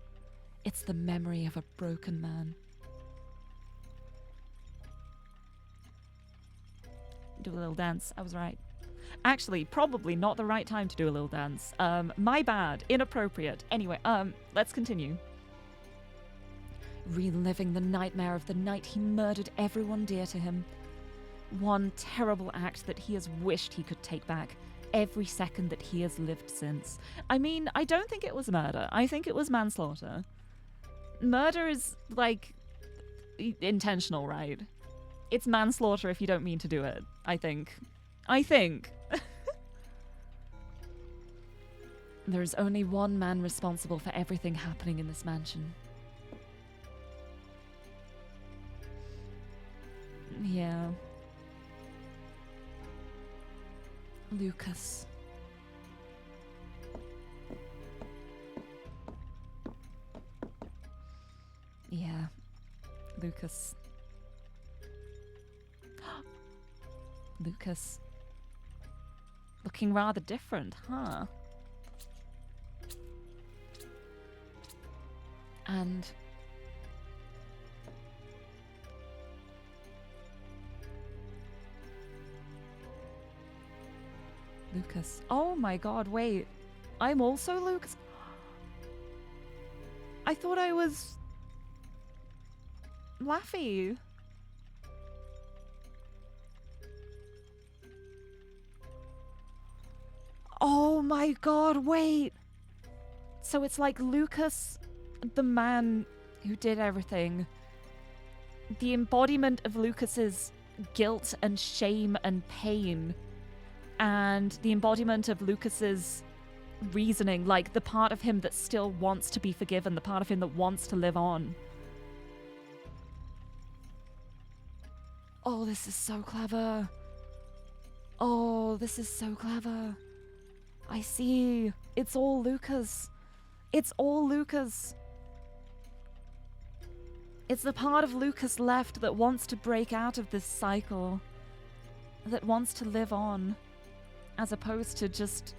it's the memory of a broken man. Do a little dance. I was right. Actually, probably not the right time to do a little dance. My bad. Inappropriate. Anyway, let's continue. Reliving the nightmare of the night he murdered everyone dear to him. One terrible act that he has wished he could take back every second that he has lived since. I mean, I don't think it was murder. I think it was manslaughter. Murder is, like, intentional, right? It's manslaughter if you don't mean to do it, I think. There is only one man responsible for everything happening in this mansion. Yeah. Lucas. Yeah. Lucas. Lucas. Looking rather different, huh? And... Lucas. Oh my god, wait. I'm also Lucas? I thought I was... Laffy. Oh my god, wait. So it's like Lucas, the man who did everything. The embodiment of Lucas's guilt and shame and pain. And the embodiment of Lucas's reasoning, like the part of him that still wants to be forgiven, the part of him that wants to live on. Oh, this is so clever. Oh, this is so clever. I see. It's all Lucas. It's all Lucas. It's the part of Lucas left that wants to break out of this cycle. That wants to live on. As opposed to just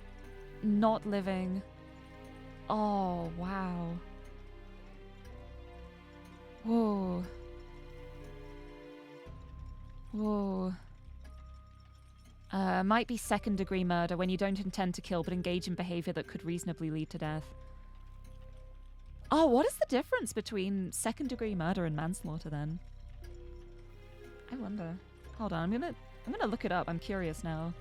not living. Oh, wow. Whoa. Whoa. Might be second-degree murder when you don't intend to kill but engage in behavior that could reasonably lead to death. Oh, what is the difference between second-degree murder and manslaughter then? I wonder. Hold on, I'm gonna look it up. I'm curious now.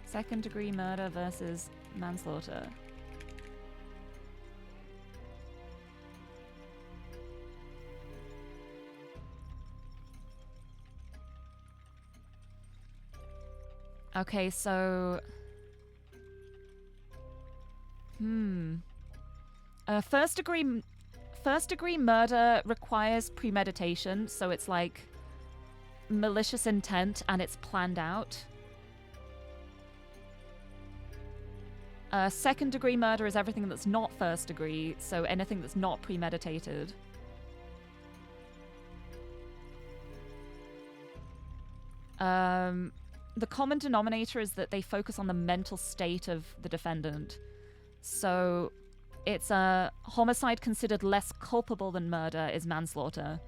Second-degree murder versus manslaughter. Okay, so... First degree murder requires premeditation, so it's like malicious intent and it's planned out. Second degree murder is everything that's not first degree, so anything that's not premeditated. The common denominator is that they focus on the mental state of the defendant. So it's a homicide considered less culpable than murder is manslaughter.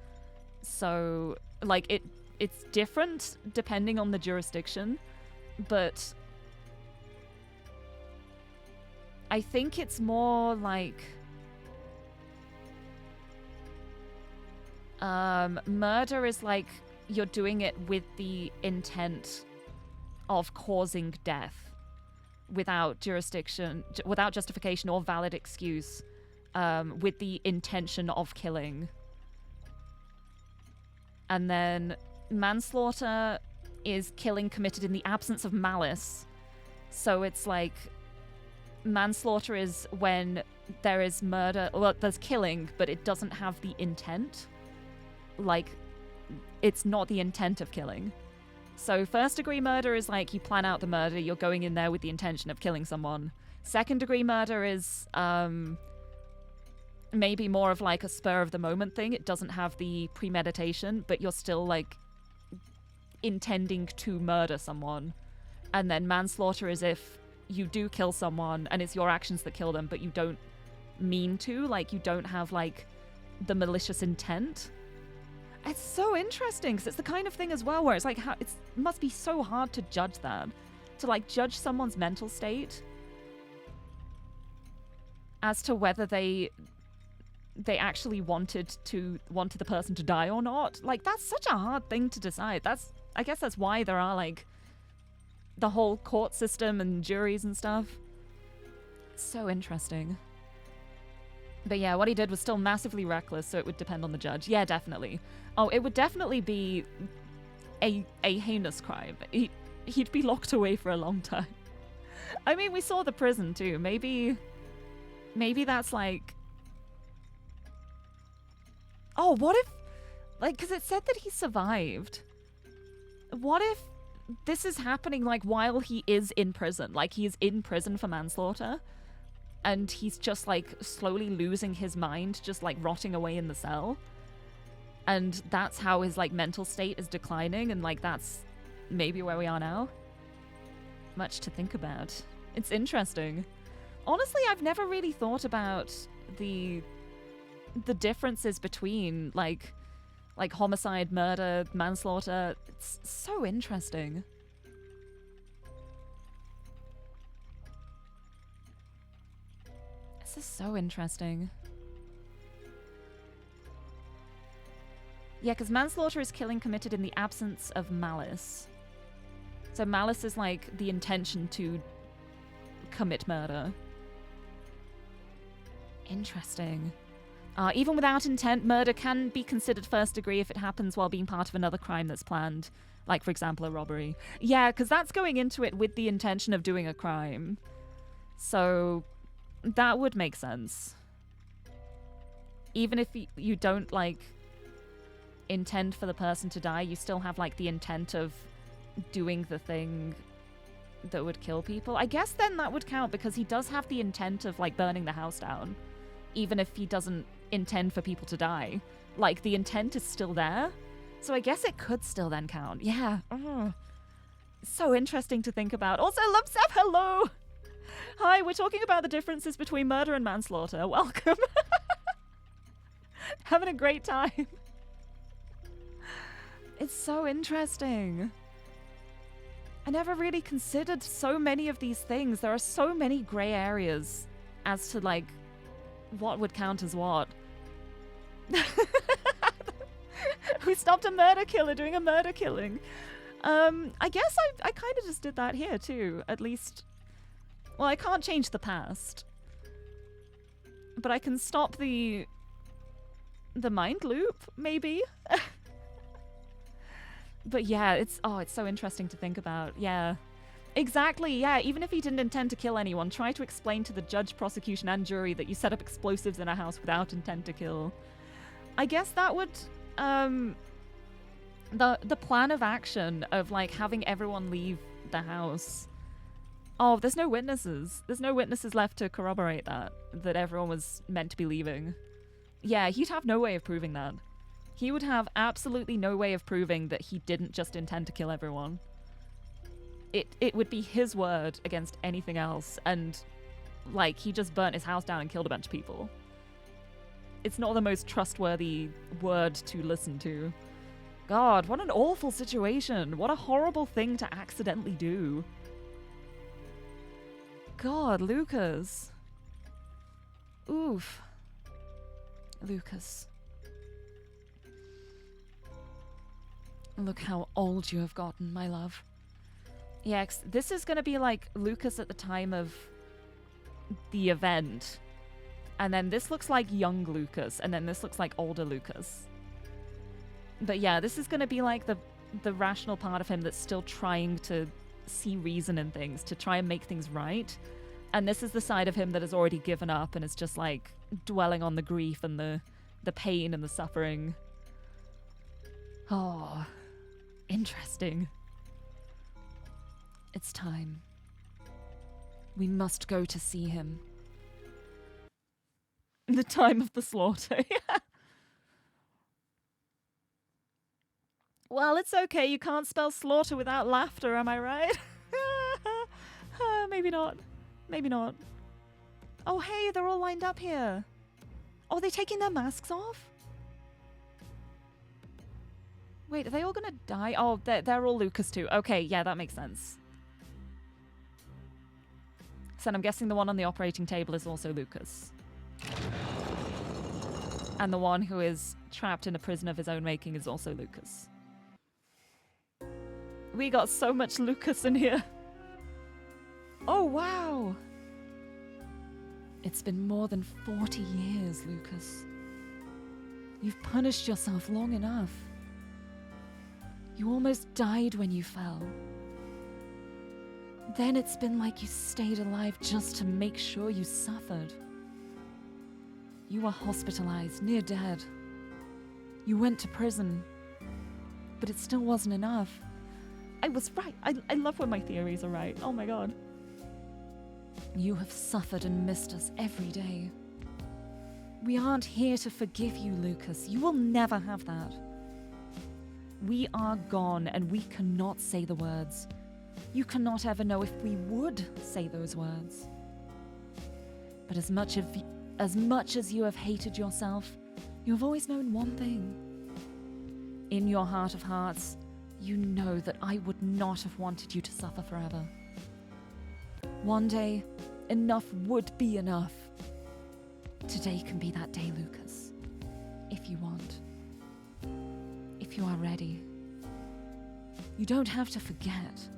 So like it's different depending on the jurisdiction, but I think it's more like murder is like you're doing it with the intent of causing death without justification or valid excuse, with the intention of killing. And then manslaughter is killing committed in the absence of malice. So it's like manslaughter is when there is murder, well, there's killing, but it doesn't have the intent. Like, it's not the intent of killing. So first degree murder is like you plan out the murder, you're going in there with the intention of killing someone. Second degree murder is maybe more of like a spur of the moment thing. It doesn't have the premeditation, but you're still like intending to murder someone. And then manslaughter is if you do kill someone and it's your actions that kill them, but you don't mean to, like you don't have like the malicious intent. It's so interesting because it's the kind of thing as well where it's like how it must be so hard to judge that, to like judge someone's mental state as to whether they actually wanted the person to die or not. Like that's such a hard thing to decide. I guess that's why there are like the whole court system and juries and stuff. It's so interesting. But yeah, what he did was still massively reckless, so it would depend on the judge. Yeah, definitely. Oh, it would definitely be a heinous crime. He'd be locked away for a long time. I mean, we saw the prison too. Maybe that's like... Oh, what if... Like, because it said that he survived. What if this is happening like while he is in prison? Like, he is in prison for manslaughter. And he's just like slowly losing his mind, just like rotting away in the cell. And that's how his, like, mental state is declining, and, like, that's maybe where we are now. Much to think about. It's interesting. Honestly, I've never really thought about the differences between, like homicide, murder, manslaughter. It's so interesting. This is so interesting. Yeah, because manslaughter is killing committed in the absence of malice. So malice is like the intention to commit murder. Interesting. Even without intent, murder can be considered first degree if it happens while being part of another crime that's planned. Like, for example, a robbery. Yeah, because that's going into it with the intention of doing a crime. So that would make sense. Even if you don't, like, intend for the person to die, you still have, like, the intent of doing the thing that would kill people. I guess then that would count because he does have the intent of, like, burning the house down. Even if he doesn't intend for people to die. Like, the intent is still there. So I guess it could still then count. Yeah. So interesting to think about. Also, Lumsap, hello! Hi, we're talking about the differences between murder and manslaughter. Welcome. Having a great time. It's so interesting. I never really considered so many of these things. There are so many gray areas as to, like, what would count as what. We stopped a murder killer doing a murder killing. I guess I kind of just did that here too, at least. Well, I can't change the past. But I can stop the mind loop, maybe. But yeah, it's so interesting to think about. Yeah. Exactly, yeah. Even if he didn't intend to kill anyone, try to explain to the judge, prosecution, and jury that you set up explosives in a house without intent to kill. I guess that would, the plan of action of, like, having everyone leave the house. Oh, there's no witnesses. There's no witnesses left to corroborate that everyone was meant to be leaving. Yeah, he'd have no way of proving that. He would have absolutely no way of proving that he didn't just intend to kill everyone. It would be his word against anything else, and, like, he just burnt his house down and killed a bunch of people. It's not the most trustworthy word to listen to. God, what an awful situation. What a horrible thing to accidentally do. God, Lucas. Oof. Lucas. Look how old you have gotten, my love. Yeah, this is gonna be like Lucas at the time of the event. And then this looks like young Lucas, and then this looks like older Lucas. But yeah, this is gonna be like the rational part of him that's still trying to see reason in things, to try and make things right. And this is the side of him that has already given up and is just, like, dwelling on the grief and the pain and the suffering. Oh, interesting. It's time. We must go to see him. The time of the slaughter. Well, it's okay. You can't spell slaughter without laughter, am I right? Maybe not. Maybe not. Oh, hey, they're all lined up here. Oh, are they taking their masks off? Wait, are they all gonna die? Oh, they're all Lucas too. Okay, yeah, that makes sense. So I'm guessing the one on the operating table is also Lucas. And the one who is trapped in a prison of his own making is also Lucas. We got so much Lucas in here. Oh, wow. It's been more than 40 years, Lucas. You've punished yourself long enough. You almost died when you fell. Then it's been like you stayed alive just to make sure you suffered. You were hospitalized, near dead. You went to prison, but it still wasn't enough. I was right. I love when my theories are right. Oh my god. You have suffered and missed us every day. We aren't here to forgive you, Lucas. You will never have that. We are gone, and we cannot say the words. You cannot ever know if we would say those words. But as much as you have hated yourself, you have always known one thing. In your heart of hearts, you know that I would not have wanted you to suffer forever. One day, enough would be enough. Today can be that day, Lucas. If you want. If you are ready. You don't have to forget.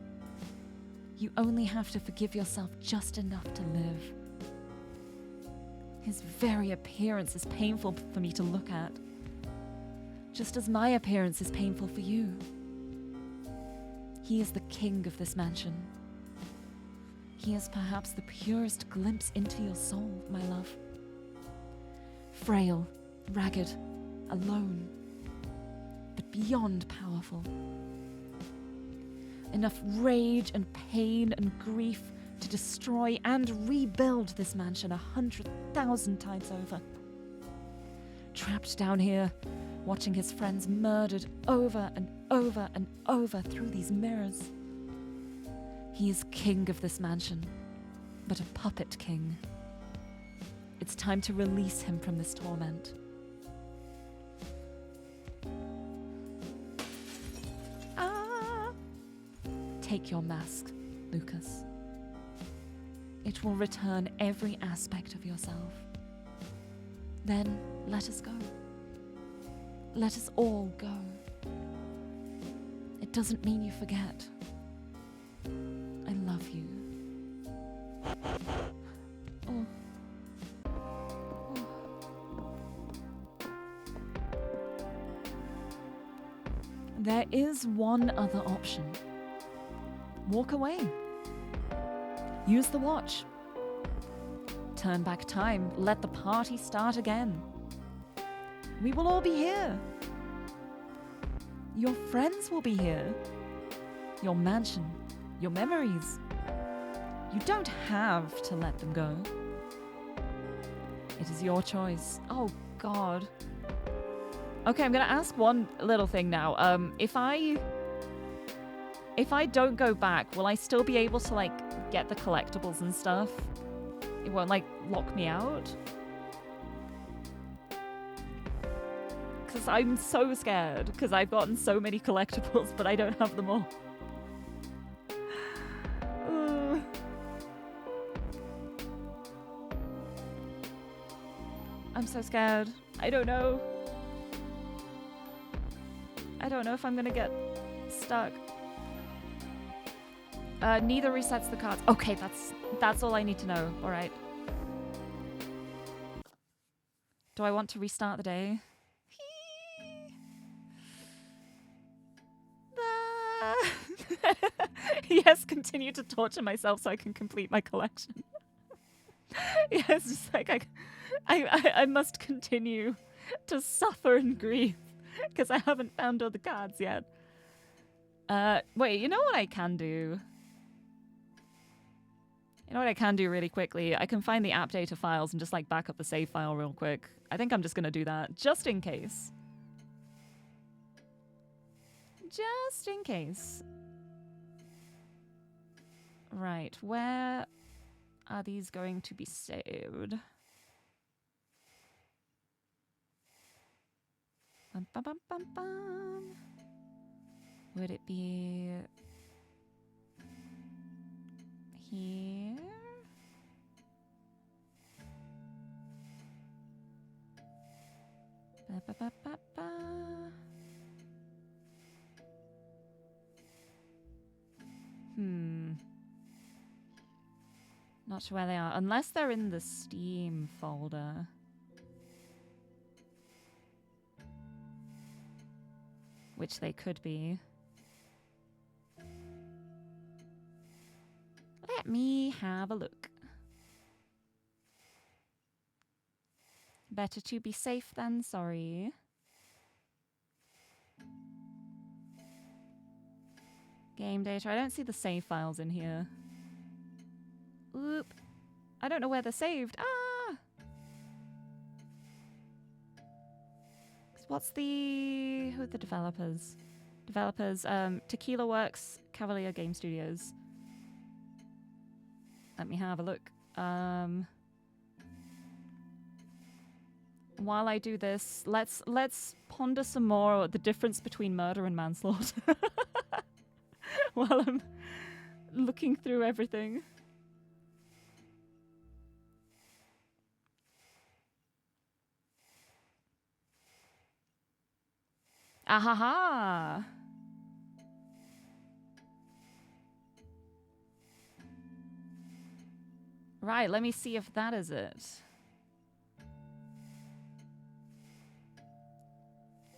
You only have to forgive yourself just enough to live. His very appearance is painful for me to look at. Just as my appearance is painful for you. He is the king of this mansion. He is perhaps the purest glimpse into your soul, my love. Frail, ragged, alone, but beyond powerful. Enough rage and pain and grief to destroy and rebuild this mansion 100,000 times over. Trapped down here, watching his friends murdered over and over and over through these mirrors. He is king of this mansion, but a puppet king. It's time to release him from this torment. Take your mask, Lucas. It will return every aspect of yourself. Then let us go. Let us all go. It doesn't mean you forget. I love you. Oh. There is one other option. Walk away. Use the watch. Turn back time. Let the party start again. We will all be here. Your friends will be here. Your mansion. Your memories. You don't have to let them go. It is your choice. Oh, God. Okay, I'm going to ask one little thing now. If I don't go back, will I still be able to, like, get the collectibles and stuff? It won't, like, lock me out? Because I'm so scared, because I've gotten so many collectibles, but I don't have them all. I'm so scared. I don't know. I don't know if I'm gonna get stuck. Neither resets the cards. Okay, that's all I need to know. All right. Do I want to restart the day? Yes, continue to torture myself so I can complete my collection. Yes, just like I must continue to suffer and grieve because I haven't found all the cards yet. Wait, you know what I can do? You know what I can do really quickly? I can find the app data files and just like back up the save file real quick. I think I'm just gonna do that, just in case. Just in case. Right, where are these going to be saved? Bum, bum, bum, bum, bum. Would it be here? Ba, ba, ba, ba, ba. Not sure where they are, unless they're in the Steam folder. Which they could be. Let me have a look. Better to be safe than sorry. Game data. I don't see the save files in here. Oop. I don't know where they're saved. Ah! What's the... Who are the developers? Tequila Works, Cavalier Game Studios. Let me have a look. While I do this, let's ponder some more the difference between murder and manslaughter. While I'm looking through everything. Ahaha! Right, let me see if that is it.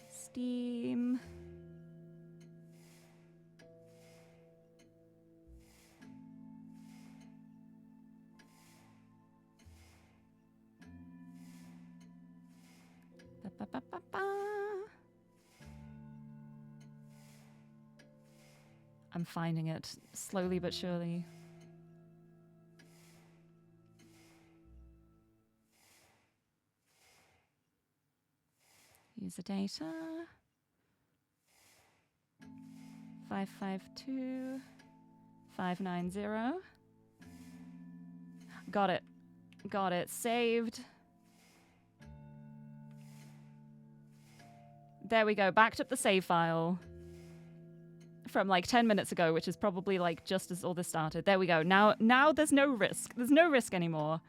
Steam. I'm finding it slowly but surely. User data 552 590. Got it. Got it. Saved. There we go. Backed up the save file from like 10 minutes ago, which is probably like just as all this started. There we go. Now there's no risk. There's no risk anymore.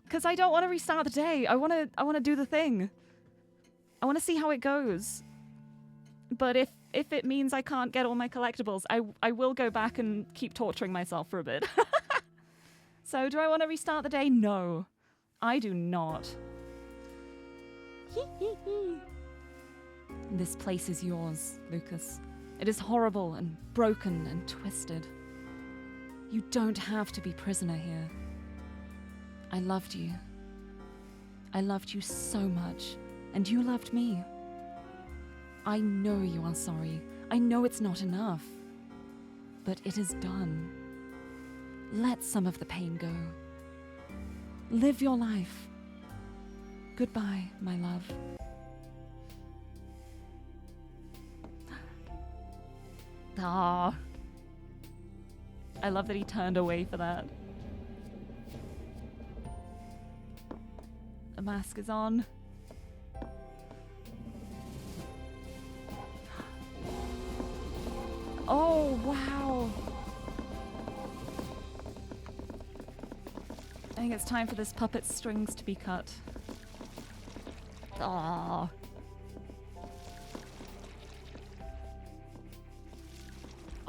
Because I don't want to restart the day. I want to do the thing. I want to see how it goes. But if it means I can't get all my collectibles, I will go back and keep torturing myself for a bit. So do I want to restart the day? No. I do not. This place is yours, Lucas. It is horrible and broken and twisted. You don't have to be prisoner here. I loved you. I loved you so much, and you loved me. I know you are sorry. I know it's not enough. But it is done. Let some of the pain go. Live your life. Goodbye, my love. Ah. I love that he turned away for that. The mask is on. Oh, wow. I think it's time for this puppet's strings to be cut. Ah.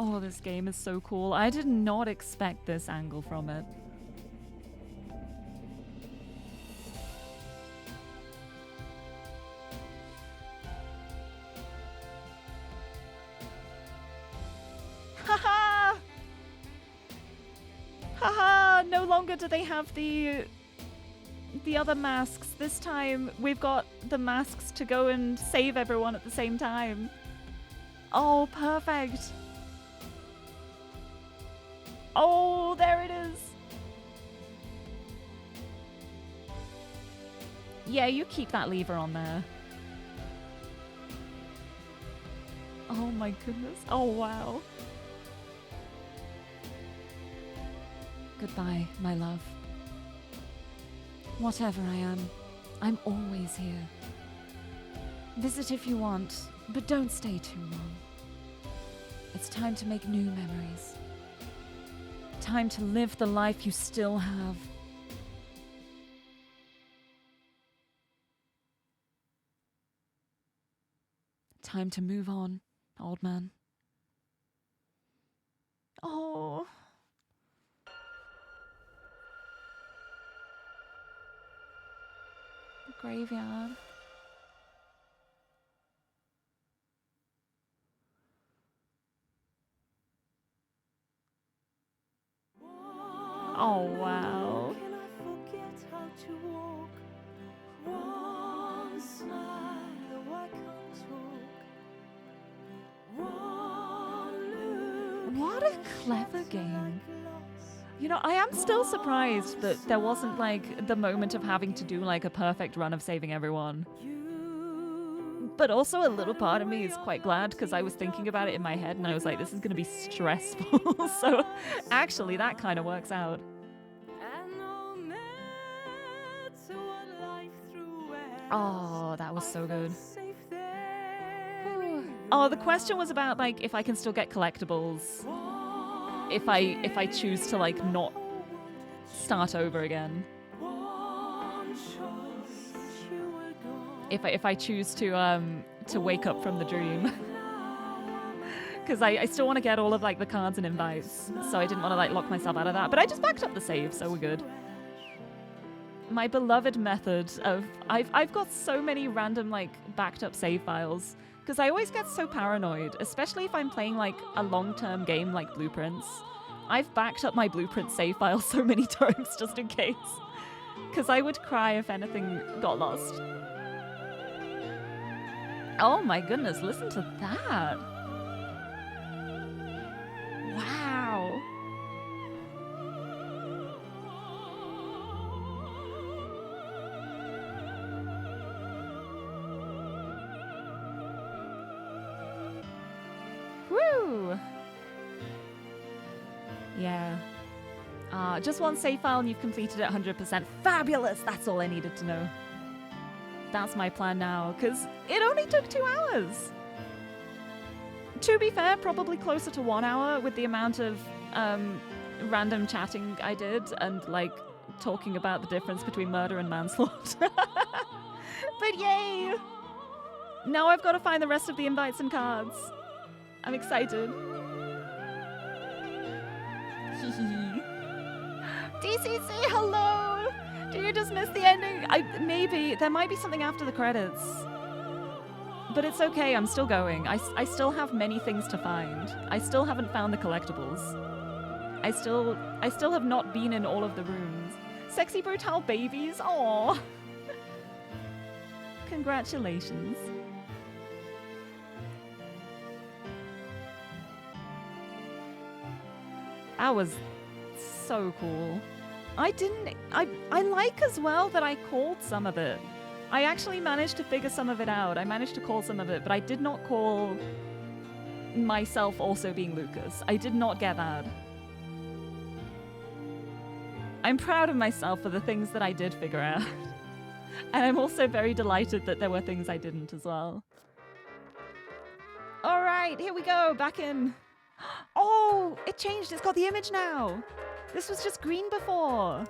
Oh, this game is so cool. I did not expect this angle from it. Haha! Haha! No longer do they have the other masks. This time we've got the masks to go and save everyone at the same time. Oh, perfect. Oh, there it is. Yeah, you keep that lever on there. Oh my goodness. Oh, wow. Goodbye, my love. Whatever I am, I'm always here. Visit if you want, but don't stay too long. It's time to make new memories. Time to live the life you still have. Time to move on, old man. Oh. The graveyard. Oh, wow. Can I forget how to walk? One smile, though I can't talk. One look. What a clever game. You know, I am still surprised that there wasn't, like, the moment of having to do, like, a perfect run of saving everyone. But also a little part of me is quite glad because I was thinking about it in my head and I was like, this is going to be stressful. So actually that kind of works out. Oh, that was so good. Oh, the question was about like if I can still get collectibles. If I choose to like not start over again. If I choose to wake up from the dream. Because I still want to get all of like the cards and invites. So I didn't want to like lock myself out of that. But I just backed up the save, so we're good. My beloved method of I've got so many random like backed up save files. Because I always get so paranoid, especially if I'm playing like a long-term game like Blueprints. I've backed up my Blueprint save file so many times just in case. Because I would cry if anything got lost. Oh my goodness, listen to that. Wow. Woo! Yeah. Just one save file and you've completed it 100%. Fabulous! That's all I needed to know. That's my plan now, because it only took 2 hours. To be fair, probably closer to 1 hour with the amount of random chatting I did and like talking about the difference between murder and manslaughter. But yay! Now I've got to find the rest of the invites and cards. I'm excited. DCC, hello! Do you just miss the ending? Maybe. There might be something after the credits. But it's okay, I'm still going. I still have many things to find. I still haven't found the collectibles. I still have not been in all of the rooms. Sexy Brutale babies, aww. Congratulations. That was so cool. I like as well that I called some of it. I actually managed to figure some of it out. I managed to call some of it, but I did not call myself also being Lucas. I did not get that. I'm proud of myself for the things that I did figure out. And I'm also very delighted that there were things I didn't as well. All right, here we go, back in. Oh, it changed. It's got the image now. This was just green before.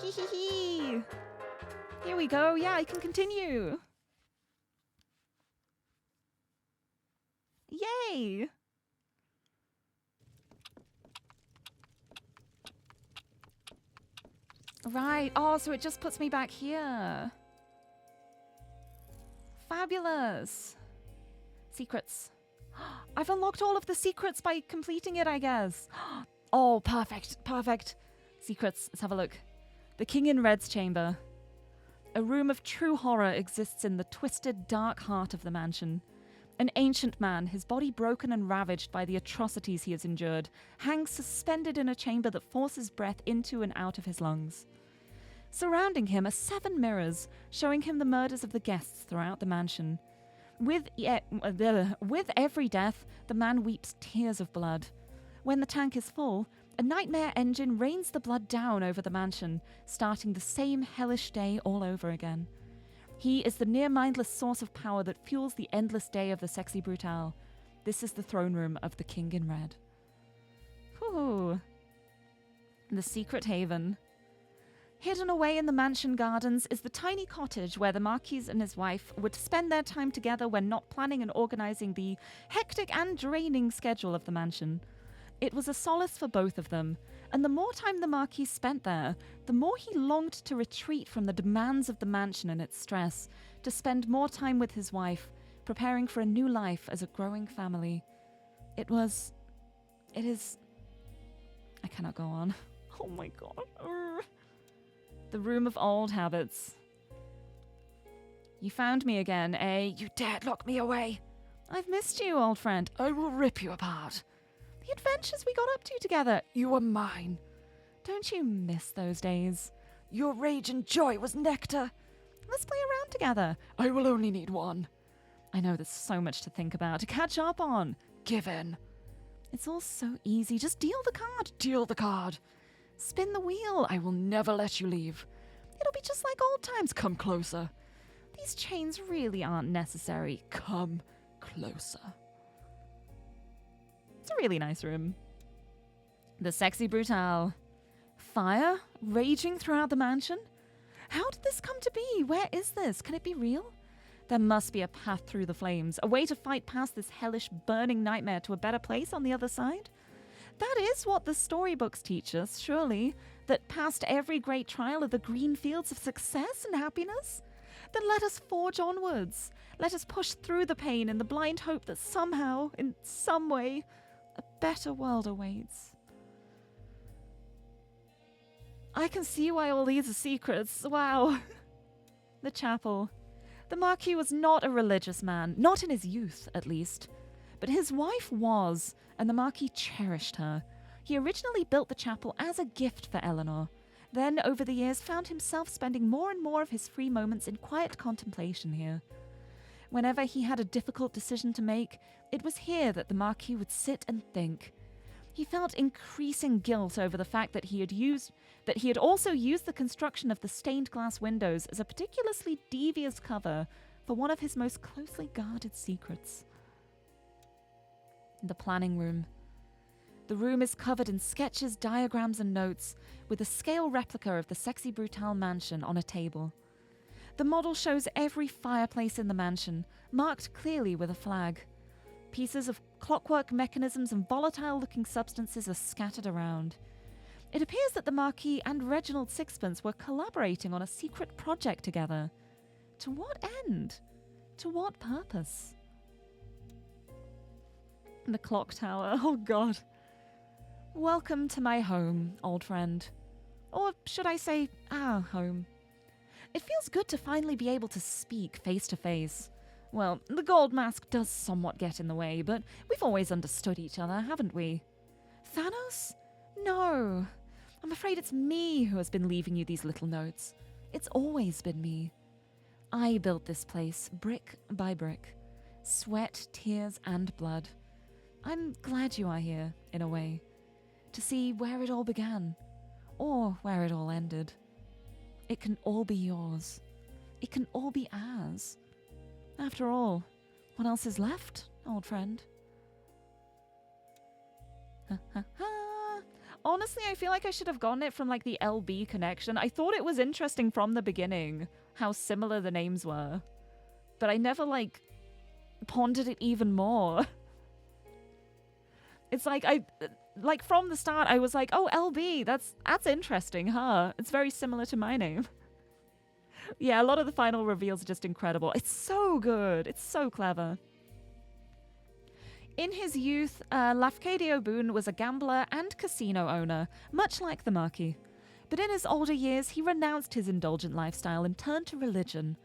Hee hee hee. Here we go. Yeah, I can continue. Yay. Right. Oh, so it just puts me back here. Fabulous. Secrets. I've unlocked all of the secrets by completing it, I guess. Oh, perfect. Perfect. Secrets. Let's have a look. The King in Red's chamber. A room of true horror exists in the twisted, dark heart of the mansion. An ancient man, his body broken and ravaged by the atrocities he has endured, hangs suspended in a chamber that forces breath into and out of his lungs. Surrounding him are 7 mirrors, showing him the murders of the guests throughout the mansion. With every death, the man weeps tears of blood. When the tank is full, a nightmare engine rains the blood down over the mansion, starting the same hellish day all over again. He is the near-mindless source of power that fuels the endless day of the Sexy Brutale. This is the throne room of the King in Red. Whew. The secret haven. Hidden away in the mansion gardens is the tiny cottage where the Marquis and his wife would spend their time together when not planning and organizing the hectic and draining schedule of the mansion. It was a solace for both of them, and the more time the Marquis spent there, the more he longed to retreat from the demands of the mansion and its stress, to spend more time with his wife, preparing for a new life as a growing family. It is... I cannot go on. Oh my god. The room of old habits. You found me again, eh? You dared lock me away. I've missed you, old friend. I will rip you apart. The adventures we got up to together. You were mine. Don't you miss those days? Your rage and joy was nectar. Let's play around together. I will only need one. I know there's so much to think about, to catch up on. Give in. It's all so easy. Just deal the card. Deal the card. Spin the wheel. I will never let you leave. It'll be just like old times. Come closer. These chains really aren't necessary. Come closer. It's a really nice room. The Sexy Brutale. Fire raging throughout the mansion? How did this come to be? Where is this? Can it be real? There must be a path through the flames, a way to fight past this hellish, burning nightmare to a better place on the other side. That is what the storybooks teach us, surely, that past every great trial are the green fields of success and happiness. Then let us forge onwards. Let us push through the pain in the blind hope that somehow, in some way, a better world awaits. I can see why all these are secrets. Wow. The chapel. The Marquis was not a religious man, not in his youth, at least. But his wife was, and the Marquis cherished her. He originally built the chapel as a gift for Eleanor, then over the years found himself spending more and more of his free moments in quiet contemplation here. Whenever he had a difficult decision to make, it was here that the Marquis would sit and think. He felt increasing guilt over the fact that he had also used the construction of the stained glass windows as a particularly devious cover for one of his most closely guarded secrets. The planning room. The room is covered in sketches, diagrams, and notes, with a scale replica of the Sexy Brutale mansion on a table. The model shows every fireplace in the mansion, marked clearly with a flag. Pieces of clockwork mechanisms and volatile-looking substances are scattered around. It appears that the Marquis and Reginald Sixpence were collaborating on a secret project together. To what end? To what purpose? The clock tower. Oh, God. Welcome to my home, old friend. Or should I say, our home. It feels good to finally be able to speak face to face. Well, the gold mask does somewhat get in the way, but we've always understood each other, haven't we? Thanos? No. I'm afraid it's me who has been leaving you these little notes. It's always been me. I built this place, brick by brick. Sweat, tears, and blood. I'm glad you are here, in a way. To see where it all began. Or where it all ended. It can all be yours. It can all be ours. After all, what else is left, old friend? Honestly, I feel like I should have gotten it from like the LB connection. I thought it was interesting from the beginning how similar the names were. But I never like pondered it even more. It's like from the start I was like, oh, LB, that's interesting, huh? It's very similar to my name. Yeah, a lot of the final reveals are just incredible. It's so good. It's so clever. In his youth, Lafcadio Boone was a gambler and casino owner, much like the Marquis. But in his older years, he renounced his indulgent lifestyle and turned to religion.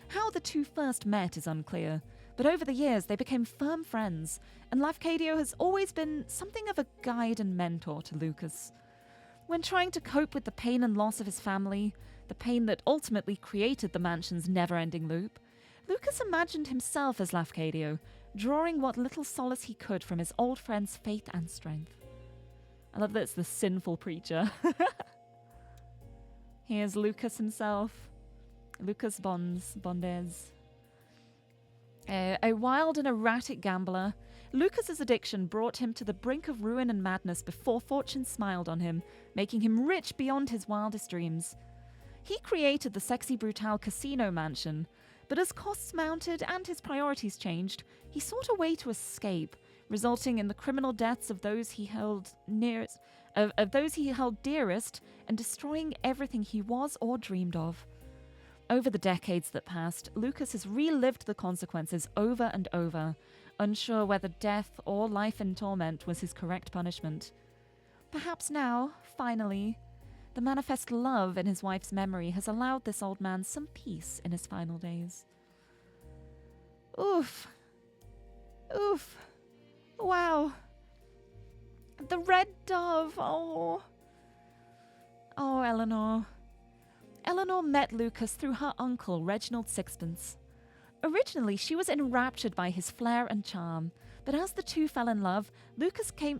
How the two first met is unclear, but over the years they became firm friends, and Lafcadio has always been something of a guide and mentor to Lucas. When trying to cope with the pain and loss of his family, the pain that ultimately created the mansion's never-ending loop, Lucas imagined himself as Lafcadio, drawing what little solace he could from his old friend's faith and strength. I love that it's the sinful preacher. Here's Lucas himself. Lucas Bondes. A wild and erratic gambler, Lucas's addiction brought him to the brink of ruin and madness before fortune smiled on him, making him rich beyond his wildest dreams. He created the Sexy Brutale casino mansion, but as costs mounted and his priorities changed, he sought a way to escape, resulting in the criminal deaths of those he held nearest, of those he held dearest, and destroying everything he was or dreamed of. Over the decades that passed, Lucas has relived the consequences over and over, unsure whether death or life in torment was his correct punishment. Perhaps now, finally, the manifest love in his wife's memory has allowed this old man some peace in his final days. Oof. Oof. Wow. The red dove. Oh. Oh, Eleanor. Eleanor met Lucas through her uncle, Reginald Sixpence. Originally, she was enraptured by his flair and charm, but as the two fell in love, Lucas came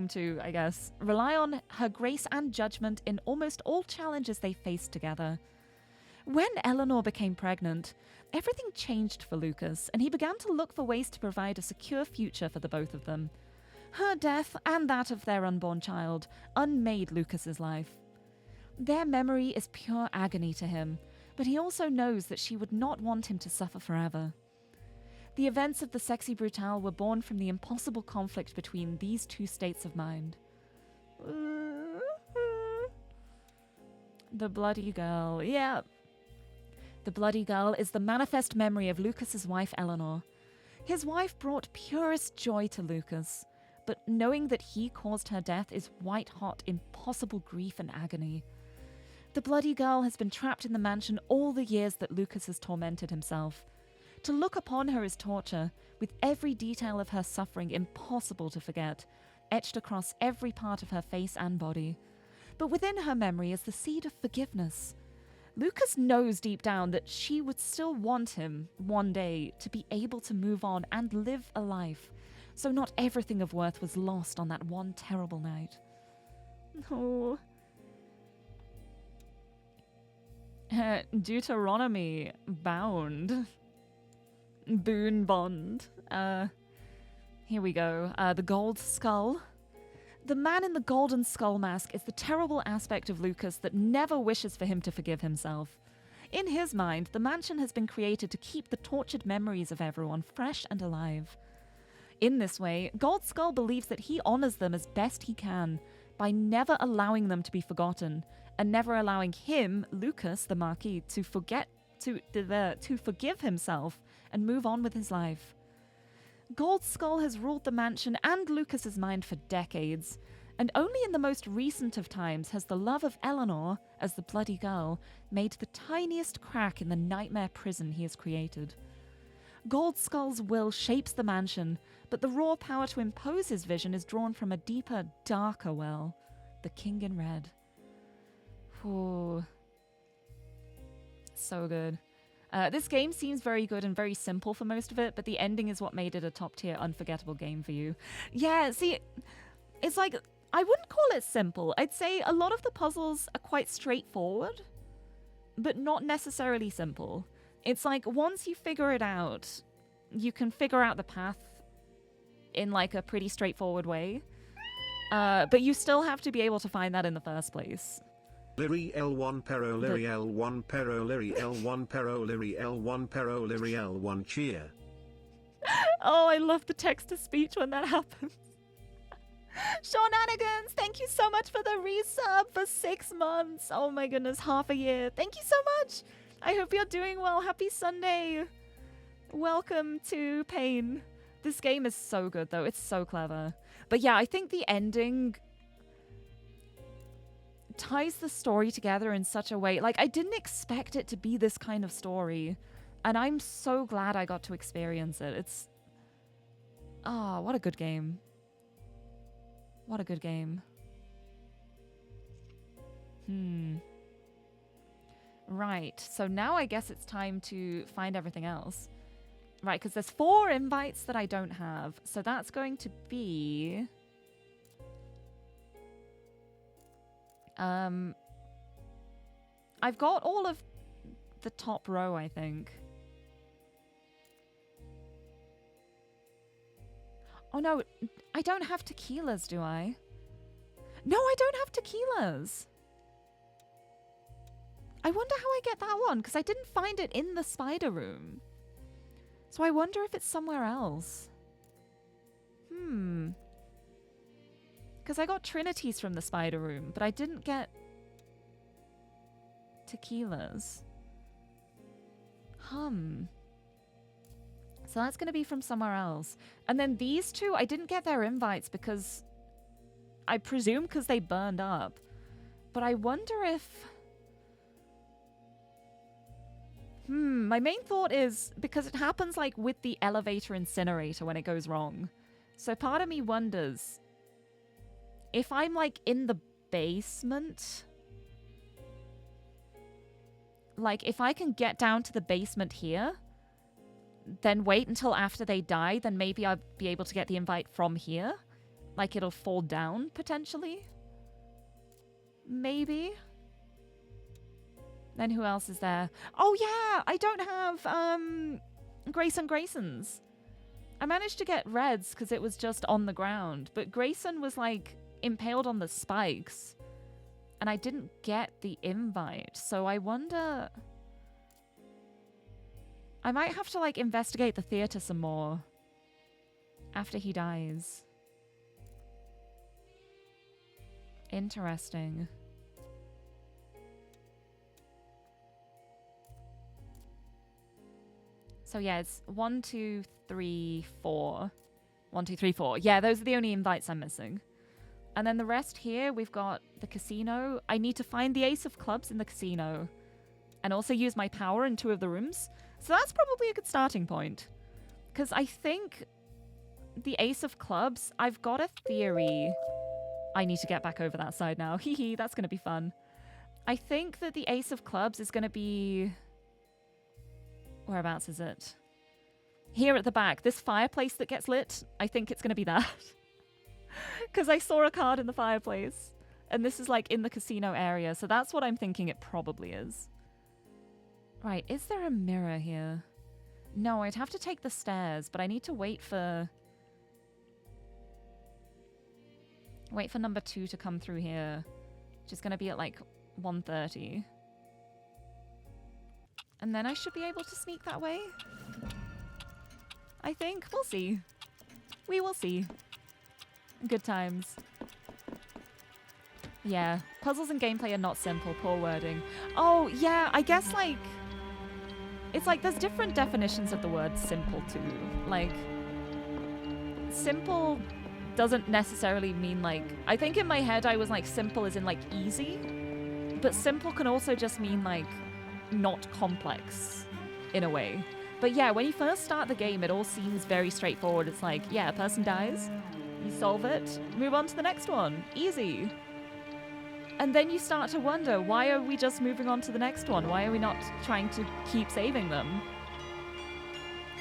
to, I guess, rely on her grace and judgment in almost all challenges they faced together. When Eleanor became pregnant, everything changed for Lucas, and he began to look for ways to provide a secure future for the both of them. Her death and that of their unborn child unmade Lucas's life. Their memory is pure agony to him, but he also knows that she would not want him to suffer forever. The events of the Sexy Brutale were born from the impossible conflict between these two states of mind. The Bloody Girl, yeah. The Bloody Girl is the manifest memory of Lucas's wife Eleanor. His wife brought purest joy to Lucas, but knowing that he caused her death is white-hot, impossible grief and agony. The Bloody Girl has been trapped in the mansion all the years that Lucas has tormented himself. To look upon her is torture, with every detail of her suffering impossible to forget, etched across every part of her face and body. But within her memory is the seed of forgiveness. Lucas knows deep down that she would still want him, one day, to be able to move on and live a life, so not everything of worth was lost on that one terrible night. Oh. Deuteronomy bound. Boon bond. Here we go. The gold skull. The man in the golden skull mask is the terrible aspect of Lucas that never wishes for him to forgive himself. In his mind, the mansion has been created to keep the tortured memories of everyone fresh and alive. In this way, Gold Skull believes that he honors them as best he can by never allowing them to be forgotten, and never allowing him, Lucas, the Marquis, to forgive himself and move on with his life. Gold Skull has ruled the mansion and Lucas's mind for decades, and only in the most recent of times has the love of Eleanor, as the Bloody Girl, made the tiniest crack in the nightmare prison he has created. Gold Skull's will shapes the mansion, but the raw power to impose his vision is drawn from a deeper, darker well, the King in Red. Ooh. So good. This game seems very good and very simple for most of it, but the ending is what made it a top-tier, unforgettable game for you. Yeah, see, it's like, I wouldn't call it simple. I'd say a lot of the puzzles are quite straightforward, but not necessarily simple. It's like, once you figure it out, you can figure out the path in like a pretty straightforward way, but you still have to be able to find that in the first place. Lirie L1 Pero Lirie L1 Pero Lirie L1 Pero Lirie L1 Pero Lirie L1 cheer. Oh, I love the text-to-speech when that happens. Shenanigans, thank you so much for the resub for 6 months. Oh my goodness, half a year. Thank you so much. I hope you're doing well. Happy Sunday. Welcome to Pain. This game is so good though. It's so clever. But yeah, I think the ending ties the story together in such a way. Like, I didn't expect it to be this kind of story, and I'm so glad I got to experience it. It's... oh, what a good game. What a good game. Right, so now I guess it's time to find everything else. Right, because there's 4 invites that I don't have, so that's going to be... I've got all of the top row, I think. Oh no, I don't have tequilas, do I? No, I don't have tequilas. I wonder how I get that one, because I didn't find it in the spider room. So I wonder if it's somewhere else. Because I got Trinities from the spider room, but I didn't get tequilas. So that's going to be from somewhere else. And then these 2, I didn't get their invites because... I presume because they burned up. But I wonder if... my main thought is, because it happens like with the elevator incinerator when it goes wrong. So part of me wonders... if I'm like in the basement, like, if I can get down to the basement here, then wait until after they die, then maybe I'll be able to get the invite from here. Like, it'll fall down, potentially. Maybe. Then who else is there? Oh, yeah! I don't have, Grayson's. I managed to get Red's because it was just on the ground. But Grayson was, like, impaled on the spikes. And I didn't get the invite. So I wonder... I might have to, like, investigate the theater some more. After he dies. Interesting. So yeah, it's 1, 2, 3, 4. 1, 2, 3, 4. Yeah, those are the only invites I'm missing. And then the rest here, we've got the casino. I need to find the ace of clubs in the casino. And also use my power in 2 of the rooms. So that's probably a good starting point. Because I think the ace of clubs, I've got a theory. I need to get back over that side now. Hee hee, that's going to be fun. I think that the ace of clubs is going to be... Whereabouts is it? Here at the back. This fireplace that gets lit, I think it's going to be that. Because I saw a card in the fireplace. And this is like in the casino area. So that's what I'm thinking it probably is. Right, is there a mirror here? No, I'd have to take the stairs, but I need to wait for... Wait for number 2 to come through here. Which is going to be at like 1:30. And then I should be able to sneak that way. I think. We'll see. We will see. Good times. Yeah. Puzzles and gameplay are not simple. Poor wording. Oh, yeah. I guess, like... It's like there's different definitions of the word simple, too. Like... Simple doesn't necessarily mean, like... I think in my head I was like, simple as in, like, easy. But simple can also just mean, like... not complex in a way. But yeah, when you first start the game, it all seems very straightforward. It's like, yeah, a person dies, you solve it, move on to the next one. Easy. And then you start to wonder, why are we just moving on to the next one? Why are we not trying to keep saving them?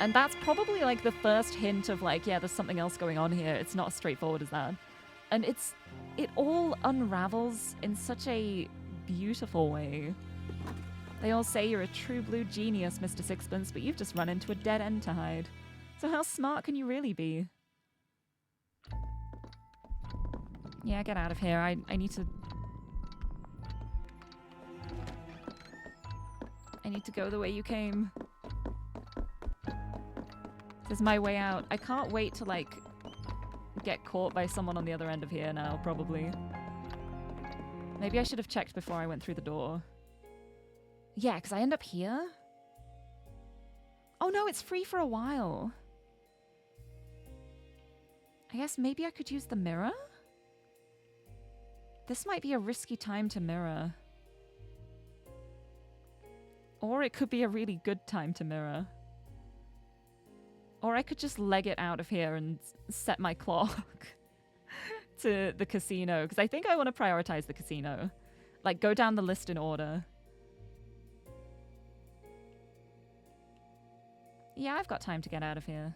And that's probably like the first hint of like, yeah, there's something else going on here. It's not as straightforward as that. And it all unravels in such a beautiful way. They all say you're a true blue genius, Mr. Sixpence, but you've just run into a dead end to hide. So how smart can you really be? Yeah, get out of here. I need to... I need to go the way you came. This is my way out. I can't wait to, like, get caught by someone on the other end of here now, probably. Maybe I should have checked before I went through the door. Yeah, because I end up here. Oh no, it's free for a while. I guess maybe I could use the mirror? This might be a risky time to mirror. Or it could be a really good time to mirror. Or I could just leg it out of here and set my clock to the casino. Because I think I want to prioritize the casino. Like, go down the list in order. Yeah, I've got time to get out of here.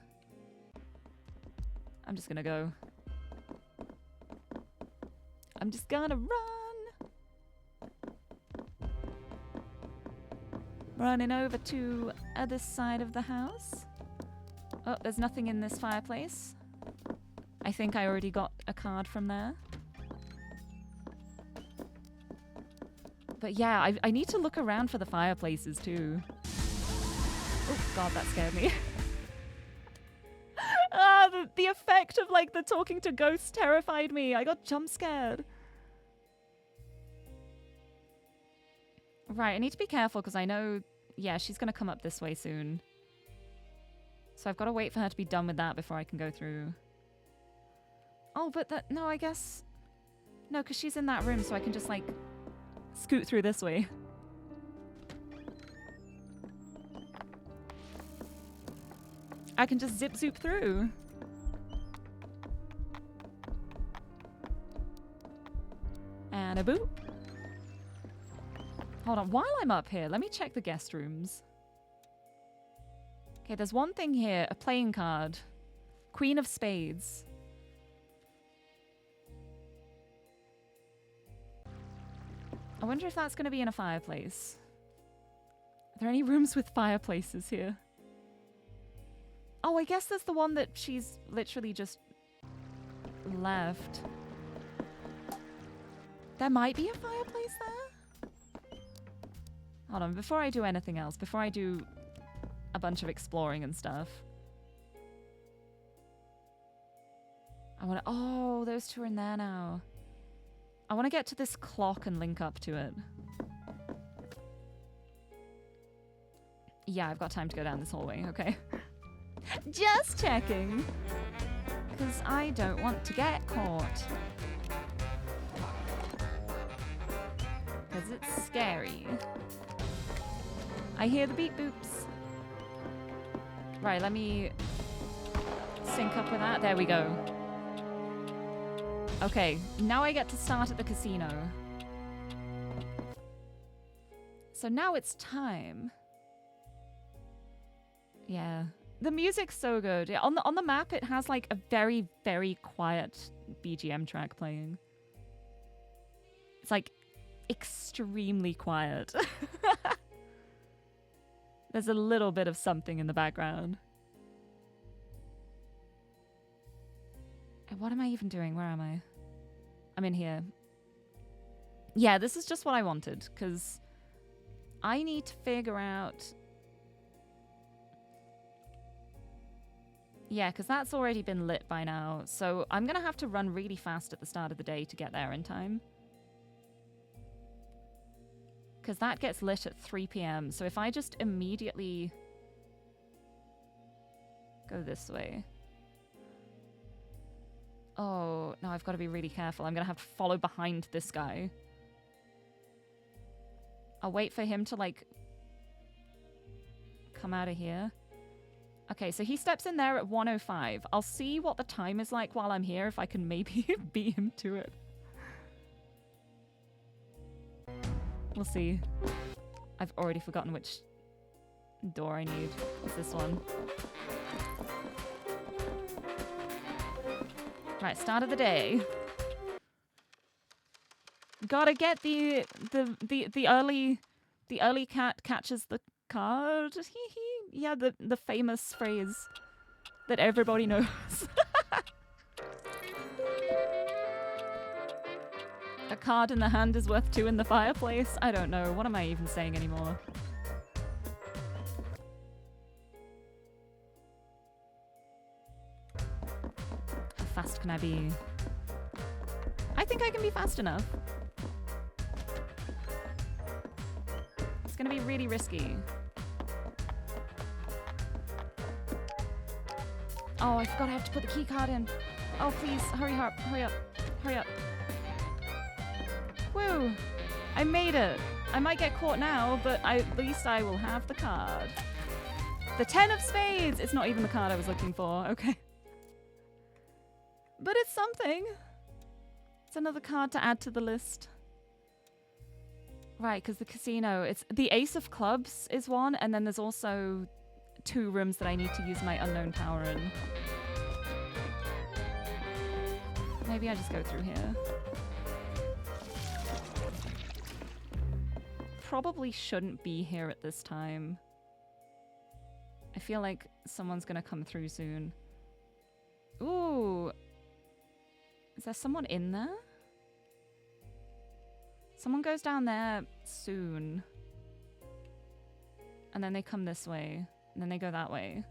I'm just gonna go. I'm just gonna run. Running over to other side of the house. Oh, there's nothing in this fireplace. I think I already got a card from there. But yeah, I need to look around for the fireplaces too. Oh god, that scared me. The effect of like the talking to ghosts terrified me. I got jump scared. Right, I need to be careful because I know, yeah, she's going to come up this way soon. So I've got to wait for her to be done with that before I can go through. Oh, but that, no, I guess, no, because she's in that room, so I can just like scoot through this way. I can just zip zoop through. And a boop. Hold on, while I'm up here, let me check the guest rooms. Okay, there's one thing here, a playing card. Queen of Spades. I wonder if that's going to be in a fireplace. Are there any rooms with fireplaces here? Oh, I guess there's the one that she's literally just left. There might be a fireplace there? Hold on, before I do anything else, before I do a bunch of exploring and stuff. I want to... Oh, those two are in there now. I want to get to this clock and link up to it. Yeah, I've got time to go down this hallway, okay. Just checking. Because I don't want to get caught. Because it's scary. I hear the beep boops. Right, let me sync up with that. There we go. Okay, now I get to start at the casino. So now it's time. Yeah. The music's so good. Yeah, on the map, it has like a very, very quiet BGM track playing. It's like extremely quiet. There's a little bit of something in the background. And what am I even doing? Where am I? I'm in here. Yeah, this is just what I wanted, because I need to figure out... Yeah, because that's already been lit by now, so I'm going to have to run really fast at the start of the day to get there in time. Because that gets lit at 3 p.m. So if I just immediately go this way. Oh, no, I've got to be really careful. I'm going to have to follow behind this guy. I'll wait for him to, like, come out of here. Okay, so he steps in there at 1:05. I'll see what the time is like while I'm here, if I can maybe beat him to it. We'll see. I've already forgotten which door I need. It's this one. Right, start of the day. Gotta get the early cat catches the card. Yeah, the famous phrase that everybody knows. A card in the hand is worth 2 in the fireplace. I don't know. What am I even saying anymore? How fast can I be? I think I can be fast enough. It's gonna be really risky. Oh, I forgot I have to put the key card in. Oh, please, hurry up, hurry up, hurry up. Woo! I made it. I might get caught now, but at least I will have the card. The 10 of spades! It's not even the card I was looking for. Okay. But it's something. It's another card to add to the list. Right, because the casino, it's the ace of clubs is one, and then there's also 2 rooms that I need to use my unknown power in. Maybe I just go through here. Probably shouldn't be here at this time. I feel like someone's gonna come through soon. Ooh. Is there someone in there? Someone goes down there soon. And then they come this way. And then they go that way.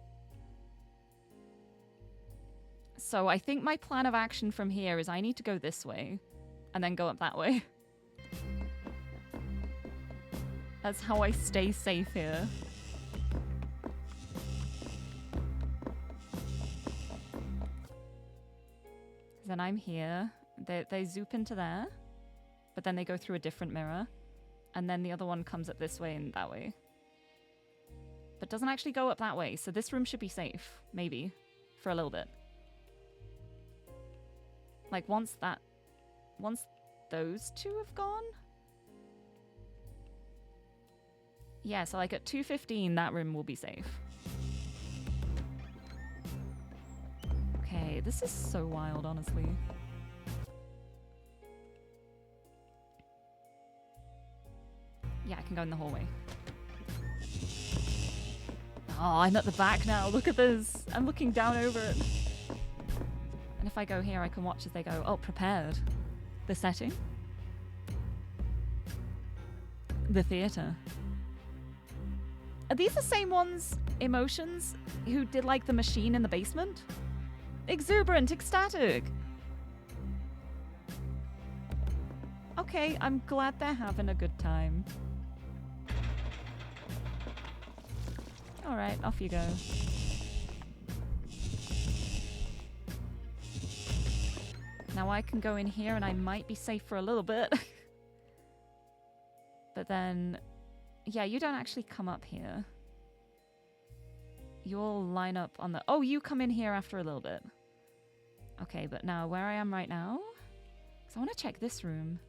So I think my plan of action from here is I need to go this way. And then go up that way. That's how I stay safe here. Then I'm here. They zoop into there. But then they go through a different mirror. And then the other one comes up this way and that way. But doesn't actually go up that way. So this room should be safe. Maybe. For a little bit. Like once those 2 have gone... Yeah, so like at 2:15, that room will be safe. Okay, this is so wild, honestly. Yeah, I can go in the hallway. Oh, I'm at the back now. Look at this. I'm looking down over it. And if I go here, I can watch as they go, oh, prepared. The setting. The theater. Are these the same ones, Emotions, who did like the machine in the basement? Exuberant, ecstatic. Okay, I'm glad they're having a good time. All right, off you go. Now I can go in here and I might be safe for a little bit. But then, yeah, you don't actually come up here. You all line up on the... Oh, you come in here after a little bit. Okay, but now where I am right now... Because I want to check this room.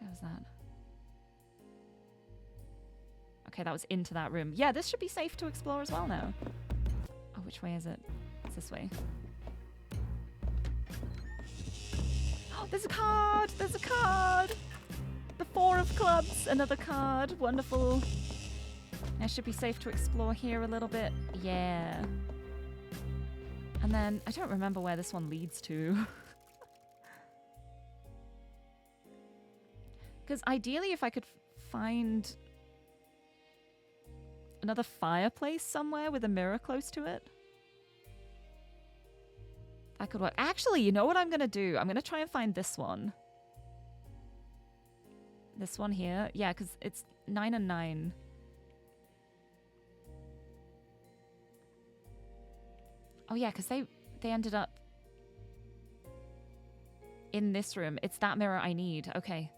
Where was that? Okay, that was into that room. Yeah, this should be safe to explore as well now. Oh, which way is it? It's this way. Oh, there's a card! There's a card! The 4 of clubs, another card. Wonderful. I should be safe to explore here a little bit. Yeah. And then, I don't remember where this one leads to. Because ideally, if I could find another fireplace somewhere with a mirror close to it, that could work. Actually, you know what I'm going to do? I'm going to try and find this one. This one here. Yeah, because it's 9 and 9. Oh, yeah, because they ended up in this room. It's that mirror I need. Okay.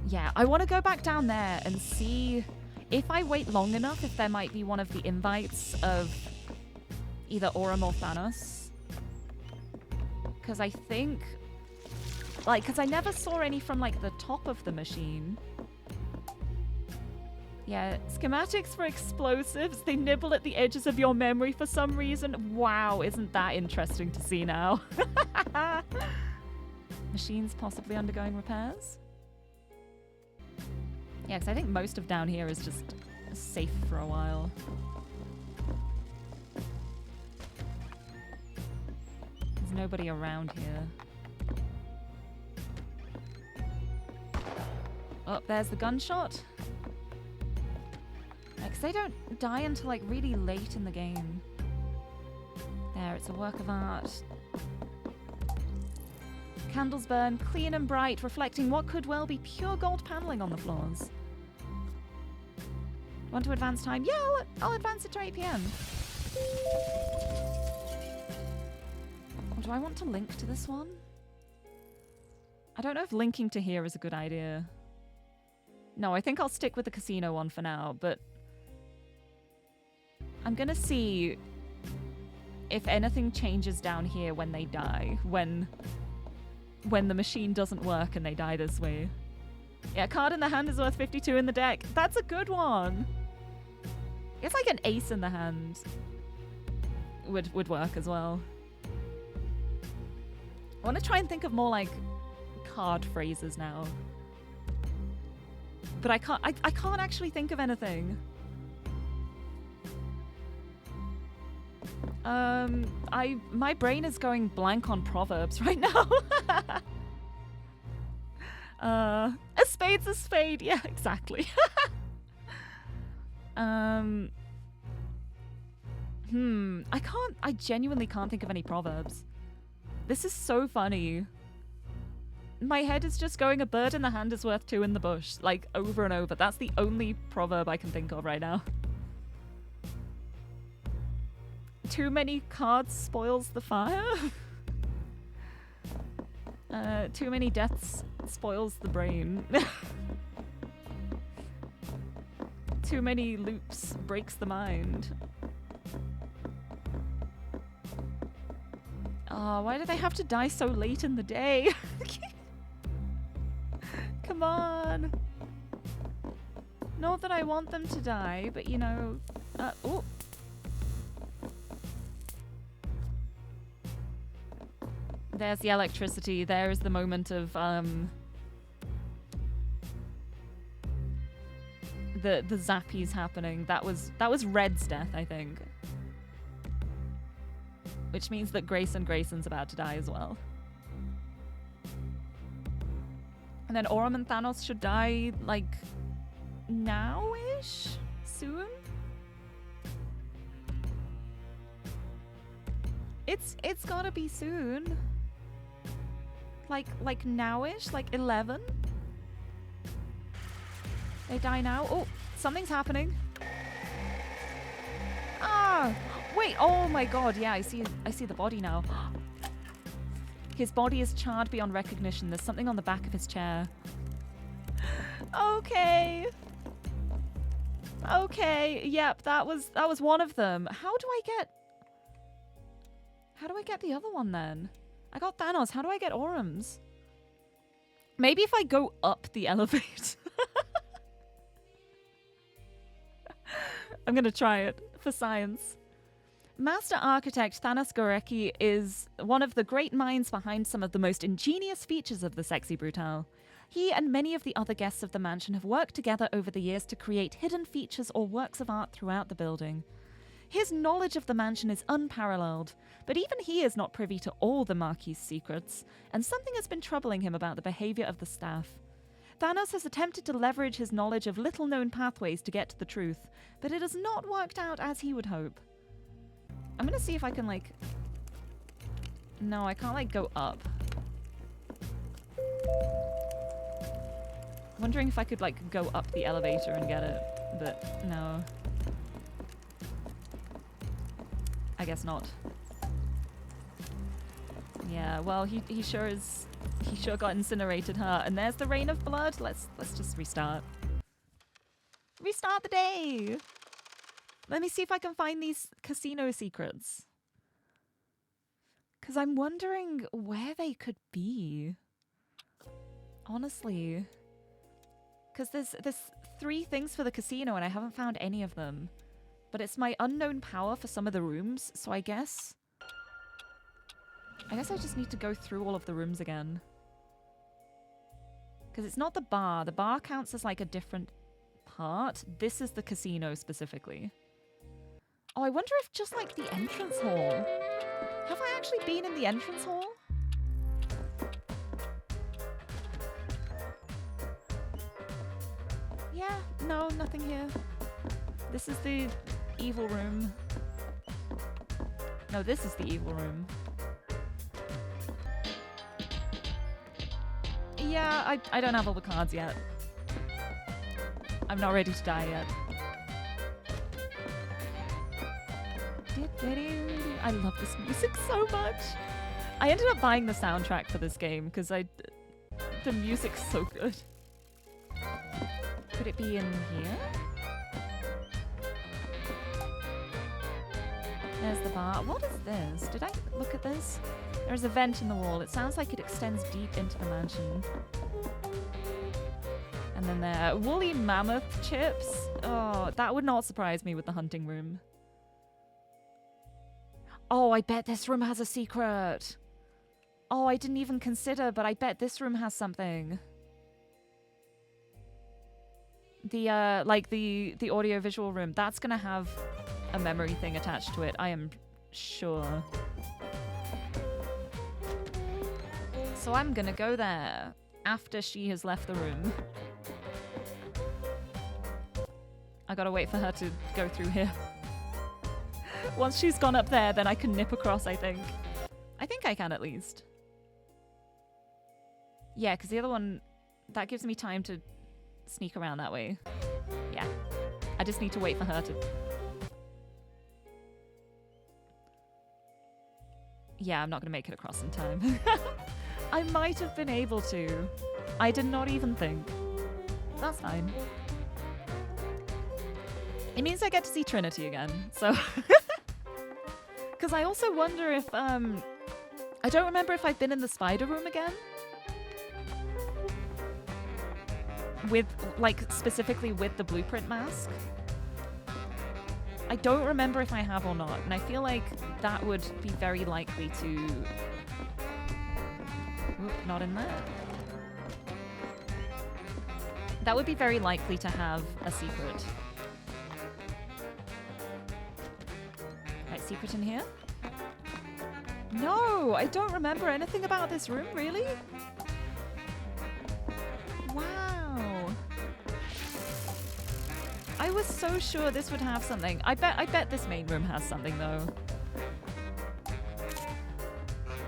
Yeah, I want to go back down there and see if I wait long enough, if there might be one of the invites of either Aurum or Thanos. Because I think... Like, because I never saw any from, like, the top of the machine. Yeah, schematics for explosives. They nibble at the edges of your memory for some reason. Wow, isn't that interesting to see now? Machines possibly undergoing repairs? Yeah, because I think most of down here is just safe for a while. There's nobody around here. Oh, there's the gunshot. Because they don't die until like really late in the game. There, it's a work of art. Candles burn clean and bright, reflecting what could well be pure gold paneling on the floors. Want to advance time? Yeah, I'll advance it to 8 PM. Or do I want to link to this one? I don't know if linking to here is a good idea. No, I think I'll stick with the casino one for now, but I'm gonna see if anything changes down here when they die, when the machine doesn't work and they die this way. Yeah, card in the hand is worth 52 in the deck. That's a good one. It's like an ace in the hand would work as well. I want to try and think of more like card phrases now. But I can't actually think of anything. My brain is going blank on proverbs right now. A spade's a spade. Yeah, exactly. I genuinely can't think of any proverbs. This is so funny. My head is just going, a bird in the hand is worth 2 in the bush, like over and over. That's the only proverb I can think of right now. Too many cards spoils the fire. Too many deaths spoils the brain. Too many loops breaks the mind. Oh, why do they have to die so late in the day? Come on. Not that I want them to die, but you know... oh. There's the electricity. There is the moment of, the zappies happening. That was Red's death, I think. Which means that Grayson's about to die as well. And then Aurum and Thanos should die, like, now-ish? Soon? It's gotta be soon. Like now-ish? Like 11? They die now? Oh, something's happening. Ah! Wait, oh my god, yeah, I see the body now. His body is charred beyond recognition. There's something on the back of his chair. Okay. Okay, yep, that was one of them. How do I get the other one then? I got Thanos. How do I get Aurum's? Maybe if I go up the elevator. I'm gonna try it for science. Master Architect Thanos Gorecki is one of the great minds behind some of the most ingenious features of the Sexy Brutale. He and many of the other guests of the mansion have worked together over the years to create hidden features or works of art throughout the building. His knowledge of the mansion is unparalleled, but even he is not privy to all the Marquis's secrets, and something has been troubling him about the behavior of the staff. Thanos has attempted to leverage his knowledge of little-known pathways to get to the truth, but it has not worked out as he would hope. I'm gonna see if I can, like... No, I can't, like, go up. Wondering if I could, like, go up the elevator and get it, but no. I guess not. Yeah, well, he sure is... He sure got incinerated, huh? And there's the rain of blood. Let's just restart. Restart the day! Let me see if I can find these casino secrets. Because I'm wondering where they could be. Honestly. Because there's 3 things for the casino and I haven't found any of them. But it's my unknown power for some of the rooms, so I guess I just need to go through all of the rooms again. Because it's not the bar. The bar counts as like a different part. This is the casino specifically. Oh, I wonder if just like the entrance hall. Have I actually been in the entrance hall? Yeah, no, nothing here. This is the evil room. No, this is the evil room. Yeah, I don't have all the cards yet. I'm not ready to die yet. I love this music so much. I ended up buying the soundtrack for this game because the music's so good. Could it be in here? There's the bar. What is this? Did I look at this? There's a vent in the wall. It sounds like it extends deep into the mansion. And then there are woolly mammoth chips. Oh, that would not surprise me with the hunting room. Oh, I bet this room has a secret. Oh, I didn't even consider, but I bet this room has something. The, like, the audio-visual room, that's gonna have a memory thing attached to it, I am sure. So I'm gonna go there after she has left the room. I gotta wait for her to go through here. Once she's gone up there, then I can nip across, I think. I think I can, at least. Yeah, because the other one, that gives me time to sneak around that way. Yeah. I just need to wait for her to... Yeah, I'm not going to make it across in time. I might have been able to. I did not even think. That's fine. It means I get to see Trinity again, so... Because I also wonder I don't remember if I've been in the spider room again. With, like, specifically with the blueprint mask. I don't remember if I have or not, and I feel like that would be very likely to... Oop, not in there. That would be very likely to have a secret. Right, secret in here? No, I don't remember anything about this room, really? Wow. I was so sure this would have something. I bet this main room has something though.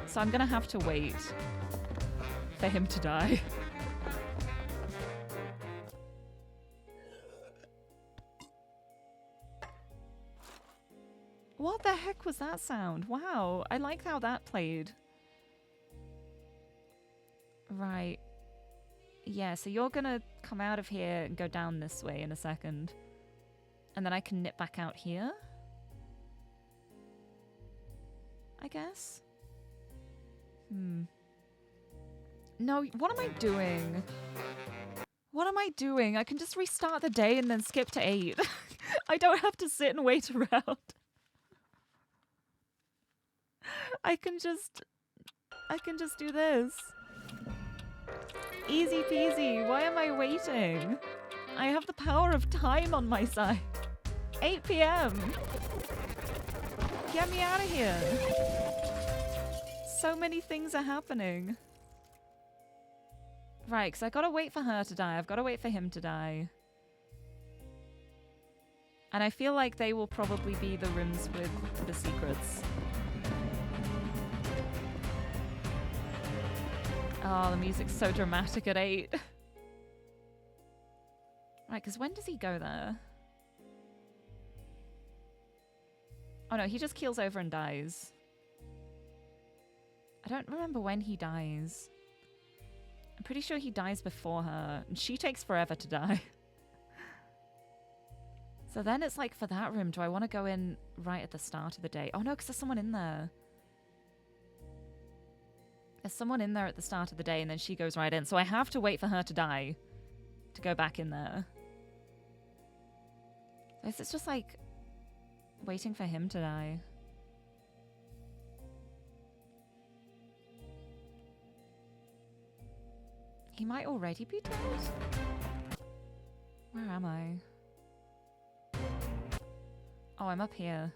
So I'm gonna have to wait for him to die. What the heck was that sound? Wow, I like how that played. Right. Yeah, so you're gonna come out of here and go down this way in a second. And then I can nip back out here? I guess? No, what am I doing? What am I doing? I can just restart the day and then skip to 8. I don't have to sit and wait around. I can just do this. Easy peasy. Why am I waiting? I have the power of time on my side. 8 p.m. Get me out of here. So many things are happening. Right, because I gotta wait for her to die. I've gotta wait for him to die. And I feel like they will probably be the rooms with the secrets. Oh, the music's so dramatic at 8. Right, because when does he go there? Oh no, he just keels over and dies. I don't remember when he dies. I'm pretty sure he dies before her, and she takes forever to die. So then it's like, for that room, do I want to go in right at the start of the day? Oh no, because there's someone in there. There's someone in there at the start of the day, and then she goes right in. So I have to wait for her to die to go back in there. It's just like waiting for him to die. He might already be dead? Where am I? Oh, I'm up here.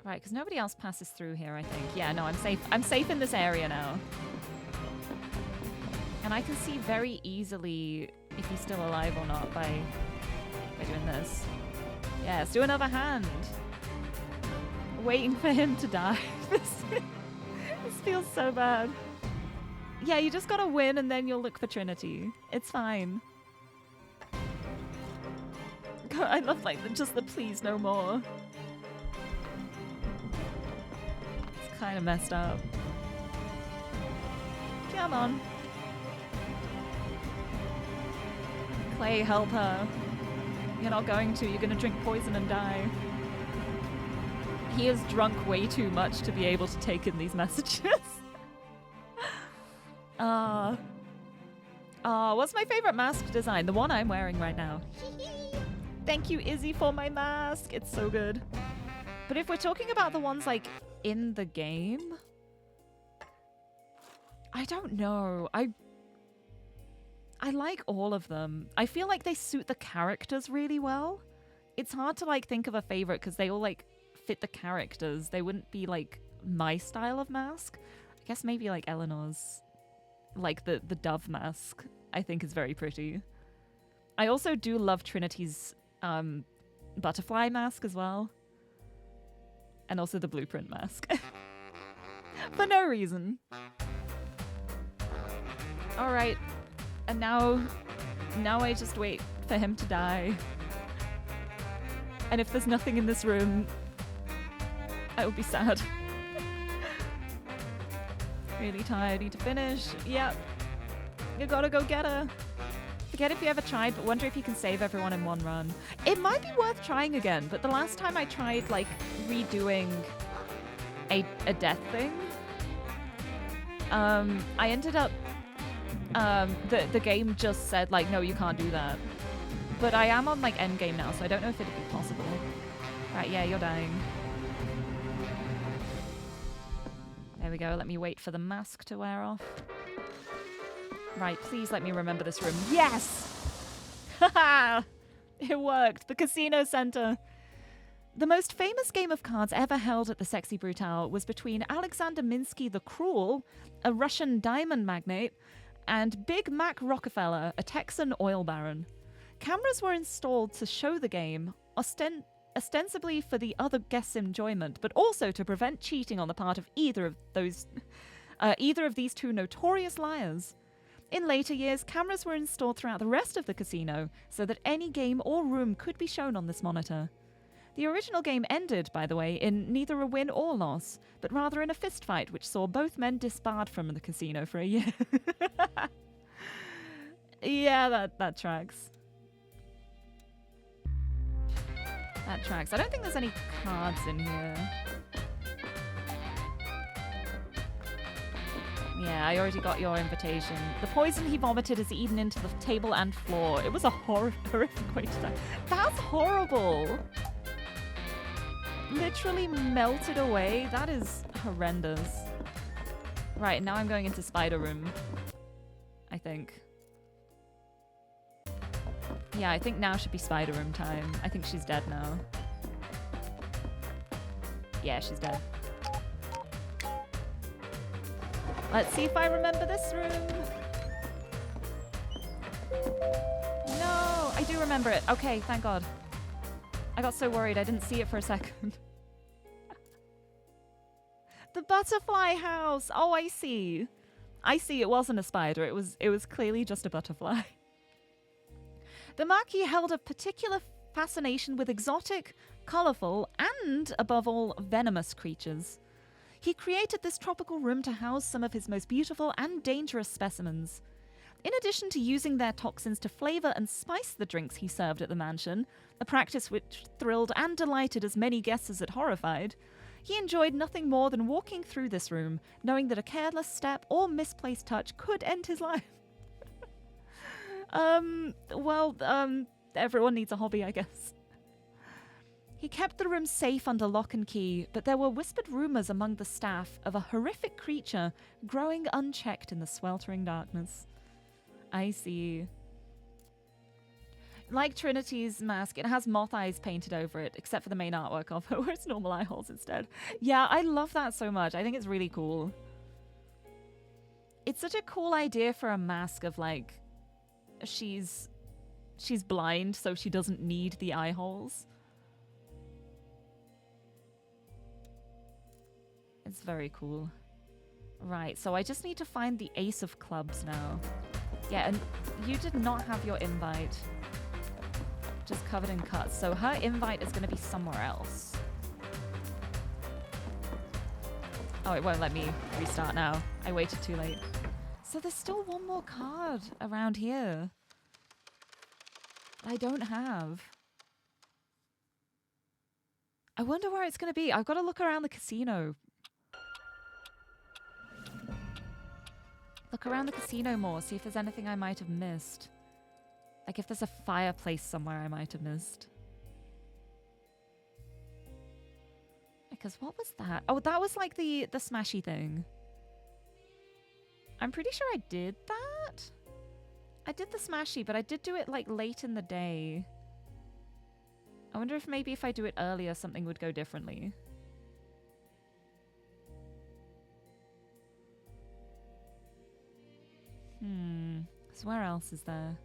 Right, because nobody else passes through here, I think. Yeah, no, I'm safe. I'm safe in this area now. And I can see very easily if he's still alive or not by doing this. Yeah, let's do another hand. Waiting for him to die. This feels so bad. Yeah, you just gotta win and then you'll look for Trinity. It's fine. God, I love like just the please no more. It's kind of messed up. Come on. Clay, help her. You're not going to. You're going to drink poison and die. He has drunk way too much to be able to take in these messages. What's my favorite mask design? The one I'm wearing right now. Thank you, Izzy, for my mask. It's so good. But if we're talking about the ones like in the game, I don't know. I like all of them. I feel like they suit the characters really well. It's hard to like think of a favorite because they all like fit the characters. They wouldn't be like my style of mask. I guess maybe like Eleanor's, like the dove mask, I think is very pretty. I also do love Trinity's butterfly mask as well. And also the blueprint mask. For no reason. Alright. And now I just wait for him to die. And if there's nothing in this room, I will be sad. Really tired, need to finish. Yep. You gotta go get her. Forget if you ever tried, but wonder if you can save everyone in one run. It might be worth trying again, but the last time I tried, like, redoing a death thing, I ended up, the game just said, like, no, you can't do that. But I am on, like, endgame now, so I don't know if it'd be possible. Right, yeah, you're dying. There we go, let me wait for the mask to wear off. Right, please let me remember this room. Yes! Haha! It worked. The casino center. The most famous game of cards ever held at the Sexy Brutale was between Alexander Minsky the Cruel, a Russian diamond magnate, and Big Mac Rockefeller, a Texan oil baron. Cameras were installed to show the game, ostensibly for the other guests' enjoyment, but also to prevent cheating on the part of either of these two notorious liars. In later years, cameras were installed throughout the rest of the casino so that any game or room could be shown on this monitor. The original game ended, by the way, in neither a win or loss, but rather in a fistfight which saw both men disbarred from the casino for a year. Yeah, that tracks. That tracks. I don't think there's any cards in here. Yeah, I already got your invitation. The poison he vomited is eaten into the table and floor. It was a horrific way to die. That's horrible. Literally melted away. That is horrendous. Right, now I'm going into Spider Room. I think. Yeah, I think now should be Spider Room time. I think she's dead now. Yeah, she's dead. Let's see if I remember this room. No, I do remember it. Okay, thank God. I got so worried I didn't see it for a second. The butterfly house. Oh, I see. I see, it wasn't a spider. It was clearly just a butterfly. The Marquis held a particular fascination with exotic, colorful, and, above all, venomous creatures. He created this tropical room to house some of his most beautiful and dangerous specimens. In addition to using their toxins to flavor and spice the drinks he served at the mansion, a practice which thrilled and delighted as many guests as it horrified, he enjoyed nothing more than walking through this room, knowing that a careless step or misplaced touch could end his life. Everyone needs a hobby, I guess. He kept the room safe under lock and key, but there were whispered rumors among the staff of a horrific creature growing unchecked in the sweltering darkness. I see. Like Trinity's mask, it has moth eyes painted over it, except for the main artwork of her, where it's normal eye holes instead. Yeah, I love that so much. I think it's really cool. It's such a cool idea for a mask of, like, she's blind, so she doesn't need the eye holes. It's very cool. Right, so I just need to find the Ace of Clubs now. Yeah, and you did not have your invite. Just covered in cuts. So her invite is going to be somewhere else. Oh, it won't let me restart now. I waited too late. So there's still one more card around here that I don't have. I wonder where it's going to be. I've got to look around the casino. Look around the casino more, see if there's anything I might have missed. Like if there's a fireplace somewhere I might have missed. Because what was that? Oh, that was like the smashy thing. I'm pretty sure I did that. I did the smashy, but I did do it like late in the day. I wonder if maybe if I do it earlier, something would go differently. So where else is there?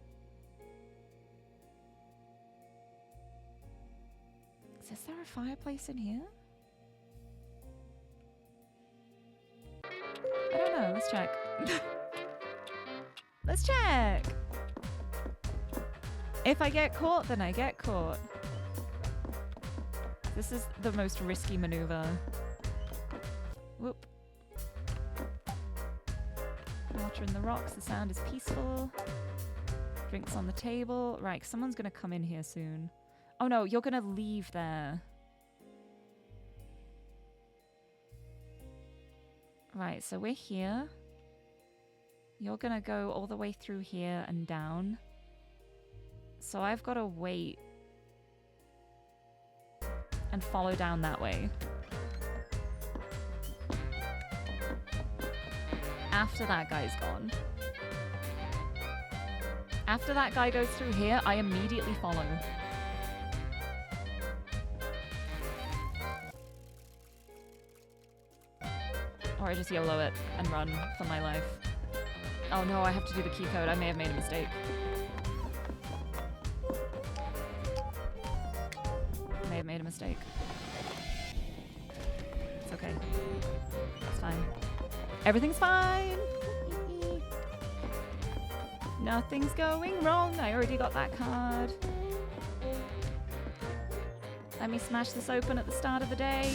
Is there a fireplace in here? I don't know. Let's check. Let's check. If I get caught, then I get caught. This is the most risky maneuver. Whoop. Water in the rocks. The sound is peaceful. Drinks on the table. Right, someone's gonna come in here soon. Oh no, you're gonna leave there. Right, so we're here. You're gonna go all the way through here and down. So I've got to wait and follow down that way. After that guy's gone. After that guy goes through here, I immediately follow. Or I just YOLO it and run for my life. Oh no, I have to do the key code. I may have made a mistake. May have made a mistake. It's okay. It's fine. Everything's fine! Nothing's going wrong. I already got that card. Let me smash this open at the start of the day.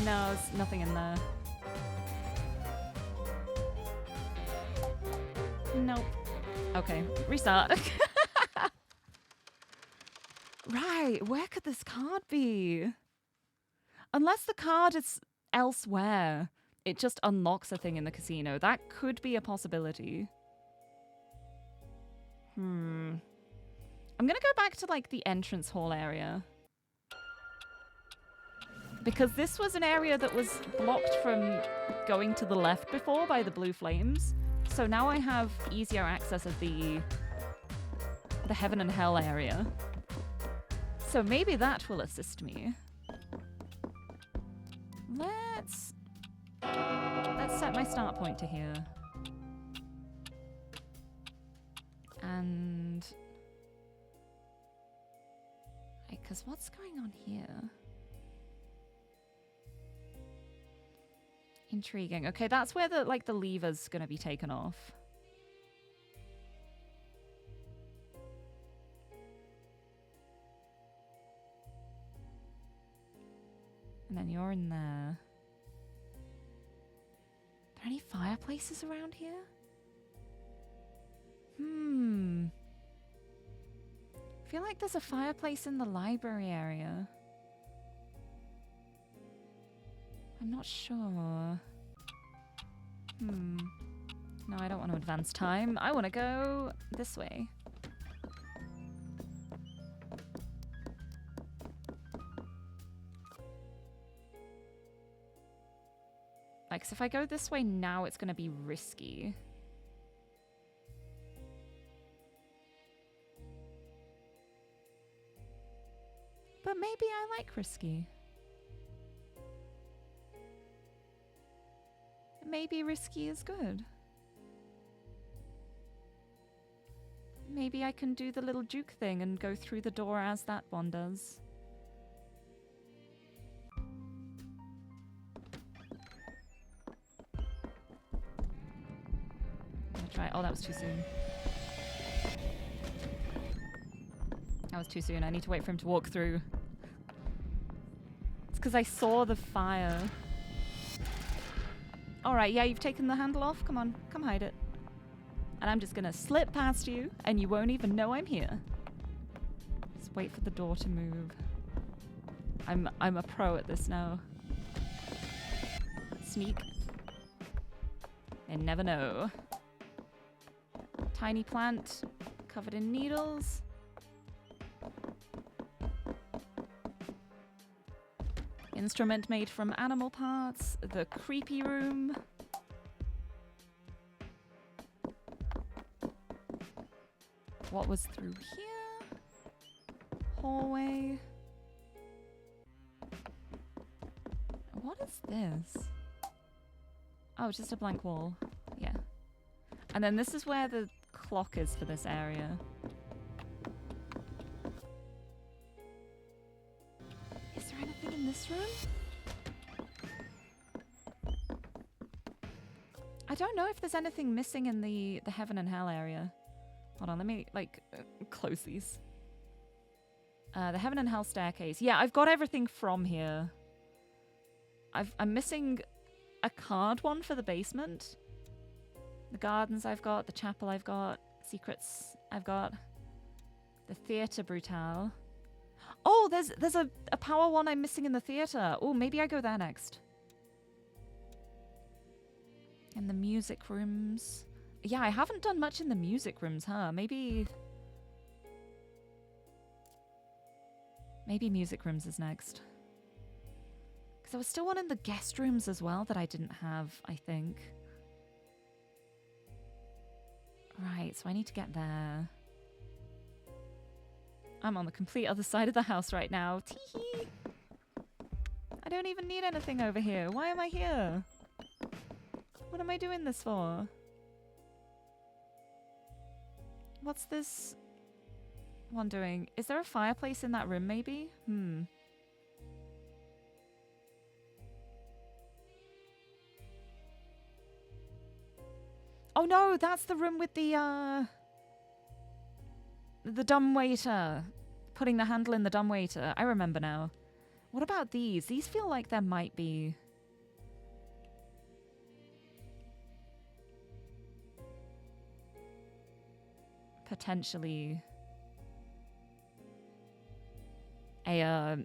No, there's nothing in there. Nope. Okay, restart. Right, where could this card be? Unless the card is elsewhere. It just unlocks a thing in the casino. That could be a possibility. I'm gonna go back to, like, the entrance hall area. Because this was an area that was blocked from going to the left before by the blue flames. So now I have easier access of the heaven and hell area. So maybe that will assist me. Let's set my start point to here. And... because what's going on here? Intriguing. Okay, that's where the lever's gonna be taken off. And then you're in there. Are there any fireplaces around here? I feel like there's a fireplace in the library area. I'm not sure. No, I don't want to advance time. I want to go this way. Like, so if I go this way now, it's going to be risky. But maybe I like risky. Maybe risky is good. Maybe I can do the little juke thing and go through the door as that one does. I'm gonna try. Oh, that was too soon. That was too soon. I need to wait for him to walk through. It's because I saw the fire. Alright, yeah, you've taken the handle off. Come on, come hide it. And I'm just gonna slip past you, and you won't even know I'm here. Just wait for the door to move. I'm a pro at this now. Sneak. And never know. Tiny plant, covered in needles. Instrument made from animal parts. The creepy room. What was through here? Hallway. What is this? Oh, it's just a blank wall. Yeah. And then this is where the clock is for this area. Is there anything in this room? I don't know if there's anything missing in the heaven and hell area. Hold on, let me, close these. The heaven and hell staircase. Yeah, I've got everything from here. I'm missing a card one for the basement. The gardens I've got, the chapel I've got. secrets I've got. The Theatre Brutale. Oh, there's a power one I'm missing in the theatre. Oh, maybe I go there next. In the music rooms. Yeah, I haven't done much in the music rooms, huh? Maybe music rooms is next. Because there was still one in the guest rooms as well that I didn't have, I think. Right, so I need to get there. I'm on the complete other side of the house right now. Tee-hee! I don't even need anything over here. Why am I here? What am I doing this for? What's this one doing? Is there a fireplace in that room, maybe? Oh no, that's the room with the dumbwaiter. Putting the handle in the dumbwaiter. I remember now. What about these? These feel like there might be... potentially a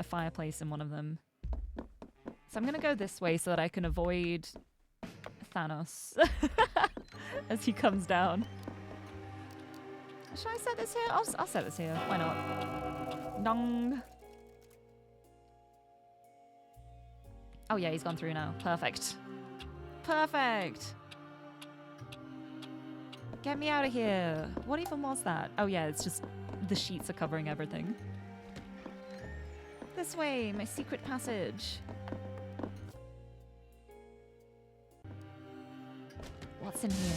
fireplace in one of them. So I'm gonna go this way so that I can avoid Thanos as he comes down. Should I set this here? I'll set this here. Why not? Dong. Oh yeah, he's gone through now. Perfect. Perfect. Get me out of here. What even was that? Oh yeah, it's just the sheets are covering everything. This way, my secret passage. What's in here?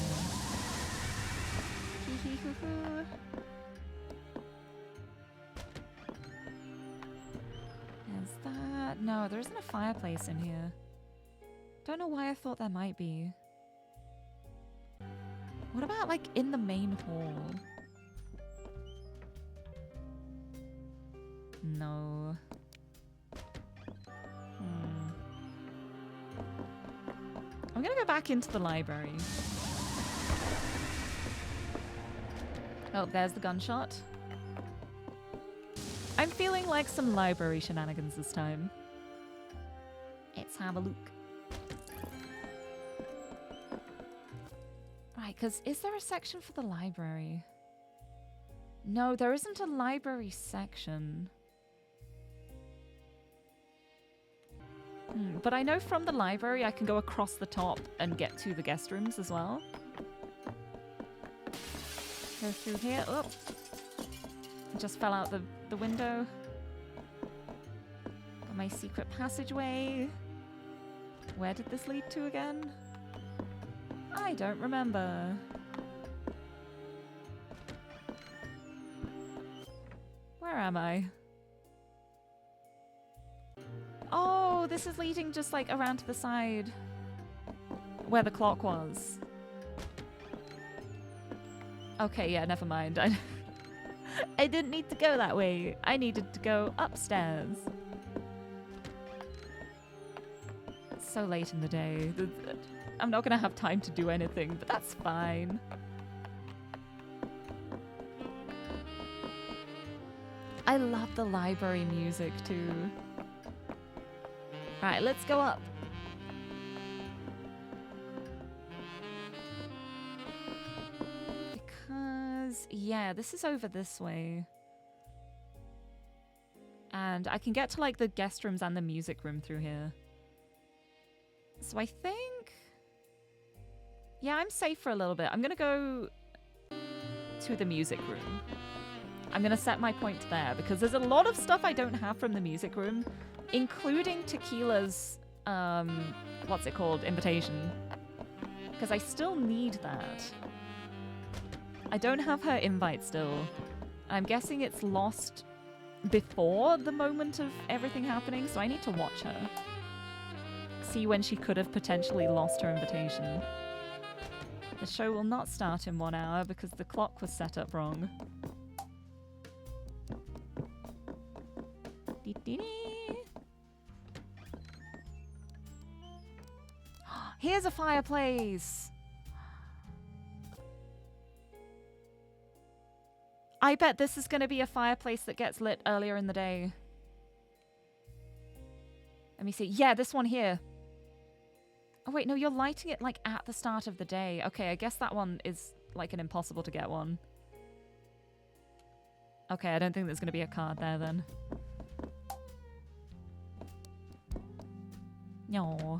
Hee hee hoo hoo. Is that... No, there isn't a fireplace in here. Don't know why I thought there might be. What about, like, in the main hall? No. I'm gonna go back into the library. Oh, there's the gunshot. I'm feeling like some library shenanigans this time. Let's have a look. Right, because is there a section for the library? No, there isn't a library section. But I know from the library I can go across the top and get to the guest rooms as well. Go through here. Oh! Just fell out the window. Got my secret passageway. Where did this lead to again? I don't remember. Where am I? Oh, this is leading just like around to the side where the clock was. Okay, yeah, never mind. I didn't need to go that way. I needed to go upstairs. It's so late in the day. I'm not gonna have time to do anything, but that's fine. I love the library music too. Alright, let's go up. Because, yeah, this is over this way. And I can get to, like, the guest rooms and the music room through here. So I think... yeah, I'm safe for a little bit. I'm gonna go to the music room. I'm gonna set my point there, because there's a lot of stuff I don't have from the music room, including Tequila's, what's it called, invitation. Because I still need that. I don't have her invite still. I'm guessing it's lost before the moment of everything happening, so I need to watch her. See when she could have potentially lost her invitation. The show will not start in 1 hour because the clock was set up wrong. Here's a fireplace! I bet this is going to be a fireplace that gets lit earlier in the day. Let me see. Yeah, this one here. Oh, wait, no, you're lighting it, like, at the start of the day. Okay, I guess that one is, like, an impossible to get one. Okay, I don't think there's going to be a card there, then. No.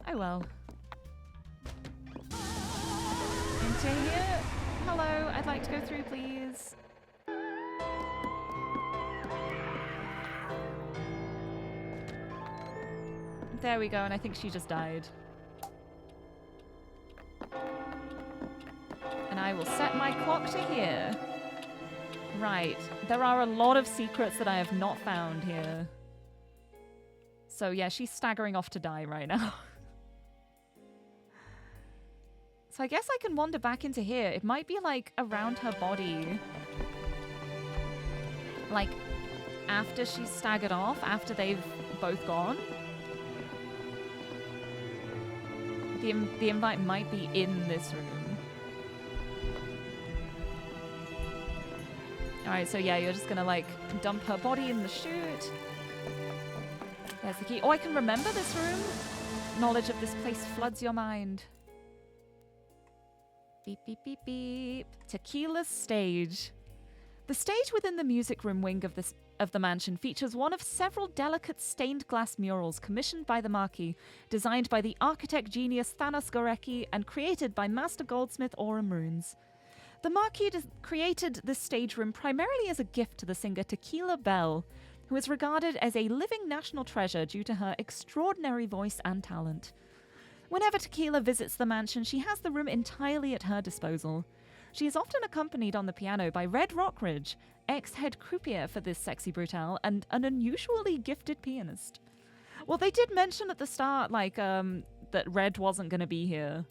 Oh, well. Into here. Hello, I'd like to go through, please. There we go, and I think she just died. And I will set my clock to here. Right, there are a lot of secrets that I have not found here. So yeah, she's staggering off to die right now. So I guess I can wander back into here. It might be like around her body. Like after she's staggered off, after they've both gone. The invite might be in this room. Alright, so yeah, you're just gonna like dump her body in the chute. There's the key. Oh, I can remember this room. Knowledge of this place floods your mind. Beep, beep, beep, beep. Tequila's stage. The stage within the music room wing of the mansion features one of several delicate stained glass murals commissioned by the Marquis, designed by the architect genius Thanos Gorecki and created by master goldsmith Aurum Runes. The Marquis created this stage room primarily as a gift to the singer Tequila Bell, who is regarded as a living national treasure due to her extraordinary voice and talent. Whenever Tequila visits the mansion, she has the room entirely at her disposal. She is often accompanied on the piano by Red Rockridge, ex-head croupier for this Sexy Brutale, and an unusually gifted pianist. Well, they did mention at the start, like, that Red wasn't going to be here.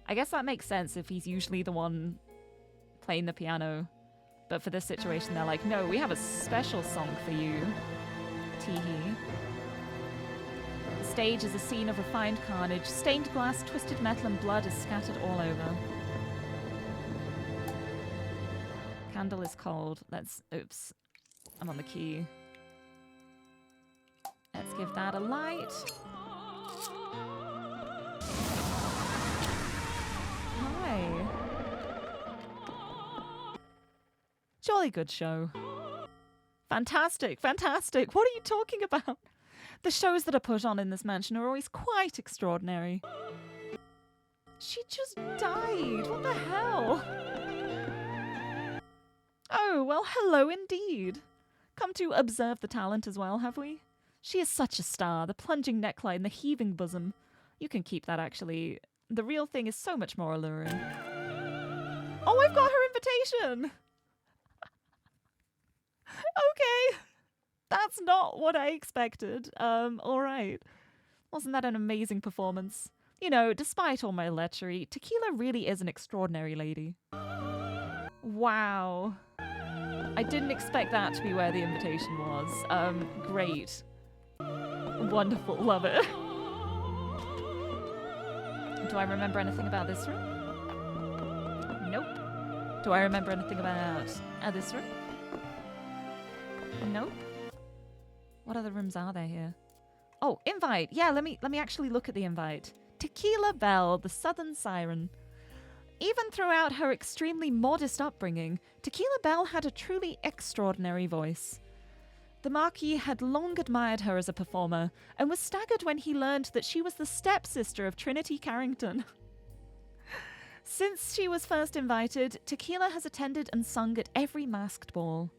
I guess that makes sense if he's usually the one playing the piano. But for this situation, they're like, no, we have a special song for you. Teehee. The stage is a scene of refined carnage. Stained glass, twisted metal, and blood is scattered all over. Candle is cold. Let's... Oops. I'm on the key. Let's give that a light. Hi. Jolly good show. Fantastic, fantastic. What are you talking about? The shows that are put on in this mansion are always quite extraordinary. She just died. What the hell? Oh, well, hello indeed. Come to observe the talent as well, have we? She is such a star. The plunging neckline, the heaving bosom. You can keep that, actually. The real thing is so much more alluring. Oh, I've got her invitation! Okay. That's not what I expected. Alright. Wasn't that an amazing performance? You know, despite all my lechery, Tequila really is an extraordinary lady. Wow. I didn't expect that to be where the invitation was. Great. Wonderful. Love it. Do I remember anything about this room? Nope. Do I remember anything about this room? Nope. What other rooms are there here? Oh, invite. Yeah, let me actually look at the invite. Tequila Bell, the Southern Siren. Even throughout her extremely modest upbringing, Tequila Bell had a truly extraordinary voice. The Marquis had long admired her as a performer and was staggered when he learned that she was the stepsister of Trinity Carrington. Since she was first invited, Tequila has attended and sung at every masked ball.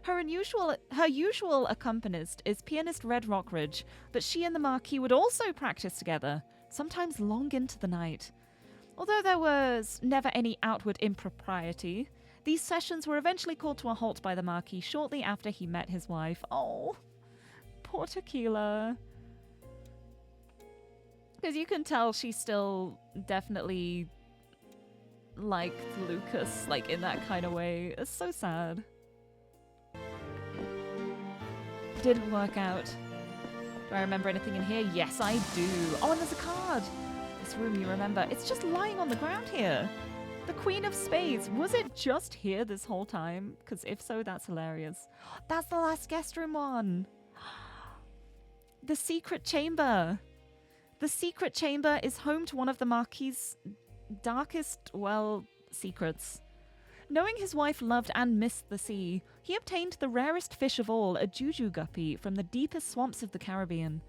Her usual accompanist is pianist Red Rockridge, but she and the Marquis would also practice together, sometimes long into the night. Although there was never any outward impropriety, these sessions were eventually called to a halt by the Marquis shortly after he met his wife. Oh, poor Tequila. Because you can tell she still definitely liked Lucas, like in that kind of way. It's so sad. Didn't work out. Do I remember anything in here? Yes, I do. Oh, and there's a card. This room, you remember. It's just lying on the ground here. The Queen of Spades. Was it just here this whole time? Because if so, that's hilarious. That's the last guest room one. The secret chamber. The secret chamber is home to one of the Marquis's darkest, well, secrets. Knowing his wife loved and missed the sea, he obtained the rarest fish of all, a juju guppy, from the deepest swamps of the Caribbean.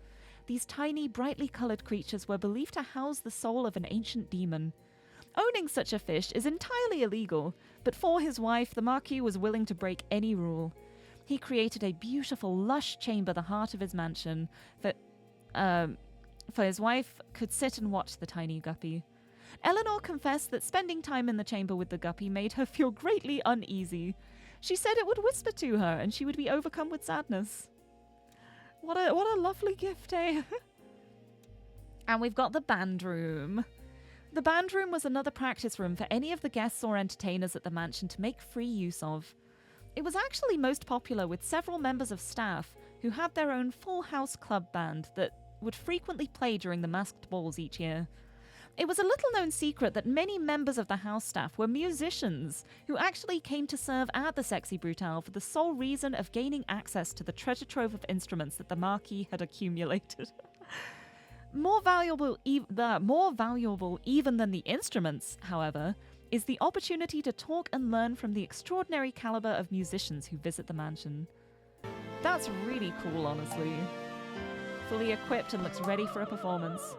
These tiny, brightly coloured creatures were believed to house the soul of an ancient demon. Owning such a fish is entirely illegal, but for his wife, the Marquis was willing to break any rule. He created a beautiful, lush chamber, the heart of his mansion, for his wife could sit and watch the tiny guppy. Eleanor confessed that spending time in the chamber with the guppy made her feel greatly uneasy. She said it would whisper to her and she would be overcome with sadness. What a lovely gift, eh? And we've got the band room. The band room was another practice room for any of the guests or entertainers at the mansion to make free use of. It was actually most popular with several members of staff who had their own full house club band that would frequently play during the masked balls each year. It was a little-known secret that many members of the house staff were musicians who actually came to serve at the Sexy Brutale for the sole reason of gaining access to the treasure trove of instruments that the Marquis had accumulated. More valuable even than the instruments, however, is the opportunity to talk and learn from the extraordinary caliber of musicians who visit the mansion. That's really cool, honestly. Fully equipped and looks ready for a performance.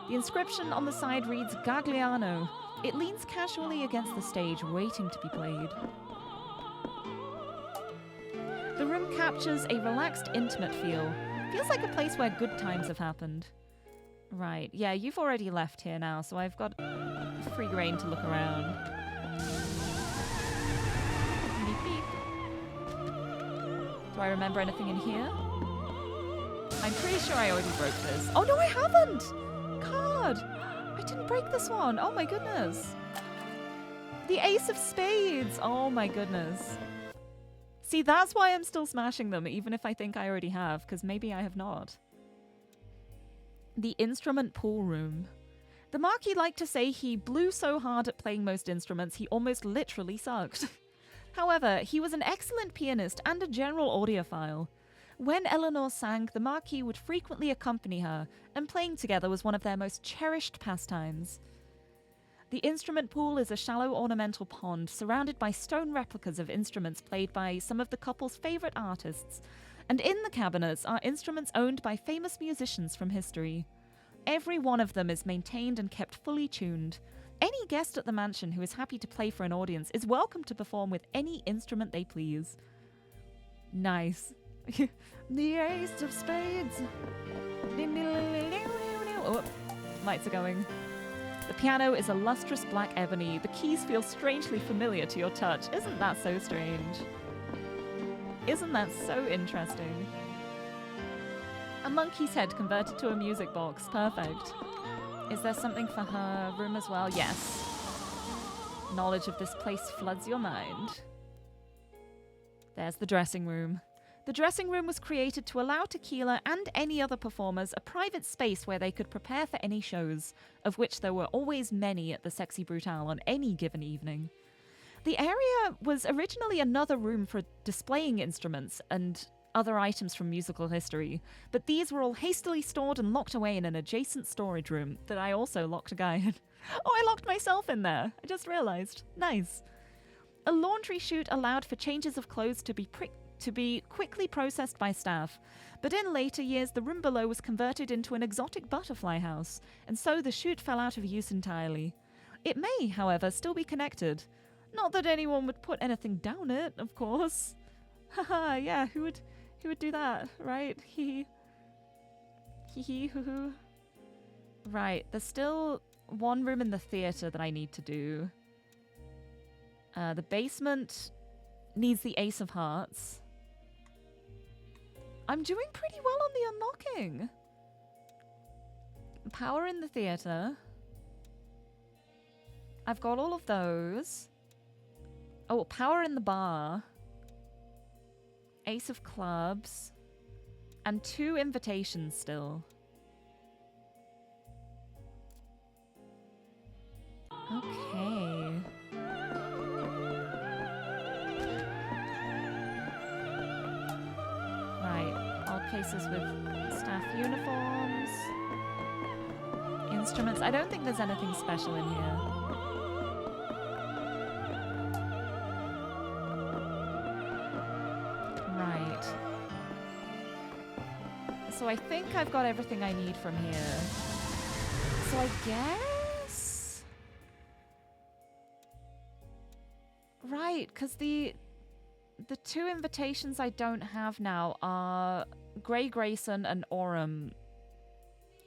The inscription on the side reads Gagliano. It leans casually against the stage, waiting to be played. The room captures a relaxed, intimate feel. Feels like a place where good times have happened. Right, yeah, you've already left here now, so I've got free reign to look around. Beep, beep. Do I remember anything in here? I'm pretty sure I already broke this. Oh no, I haven't! God! I didn't break this one. Oh my goodness. The Ace of Spades. Oh my goodness. See, that's why I'm still smashing them, even if I think I already have, because maybe I have not. The instrument pool room. The Marquis liked to say he blew so hard at playing most instruments he almost literally sucked. However, he was an excellent pianist and a general audiophile. When Eleanor sang, the Marquis would frequently accompany her, and playing together was one of their most cherished pastimes. The instrument pool is a shallow ornamental pond surrounded by stone replicas of instruments played by some of the couple's favourite artists, and in the cabinets are instruments owned by famous musicians from history. Every one of them is maintained and kept fully tuned. Any guest at the mansion who is happy to play for an audience is welcome to perform with any instrument they please. Nice. The Ace of Spades. Oh, lights are going. The piano is a lustrous black ebony. The keys feel strangely familiar to your touch. Isn't that so strange? Isn't that so interesting? A monkey's head converted to a music box. Perfect. Is there something for her room as well? Yes. Knowledge of this place floods your mind. There's the dressing room. The dressing room was created to allow Tequila and any other performers a private space where they could prepare for any shows, of which there were always many at the Sexy Brutale on any given evening. The area was originally another room for displaying instruments and other items from musical history, but these were all hastily stored and locked away in an adjacent storage room that I also locked a guy in. Oh, I locked myself in there. I just realized. Nice. A laundry chute allowed for changes of clothes to be quickly processed by staff, but in later years the room below was converted into an exotic butterfly house, and so the chute fell out of use entirely. It may, however, still be connected. Not that anyone would put anything down it, of course. Haha, yeah, who would do that, right? Hee hee hoo hoo. Right, there's still one room in the theatre that I need to do. The basement needs the Ace of Hearts. I'm doing pretty well on the unlocking. Power in the theatre. I've got all of those. Oh, power in the bar. Ace of Clubs. And 2 invitations still. Okay. places with staff uniforms. Instruments. I don't think there's anything special in here. Right. So I think I've got everything I need from here. So I guess... Right, because the two invitations I don't have now are Grey Grayson and Aurum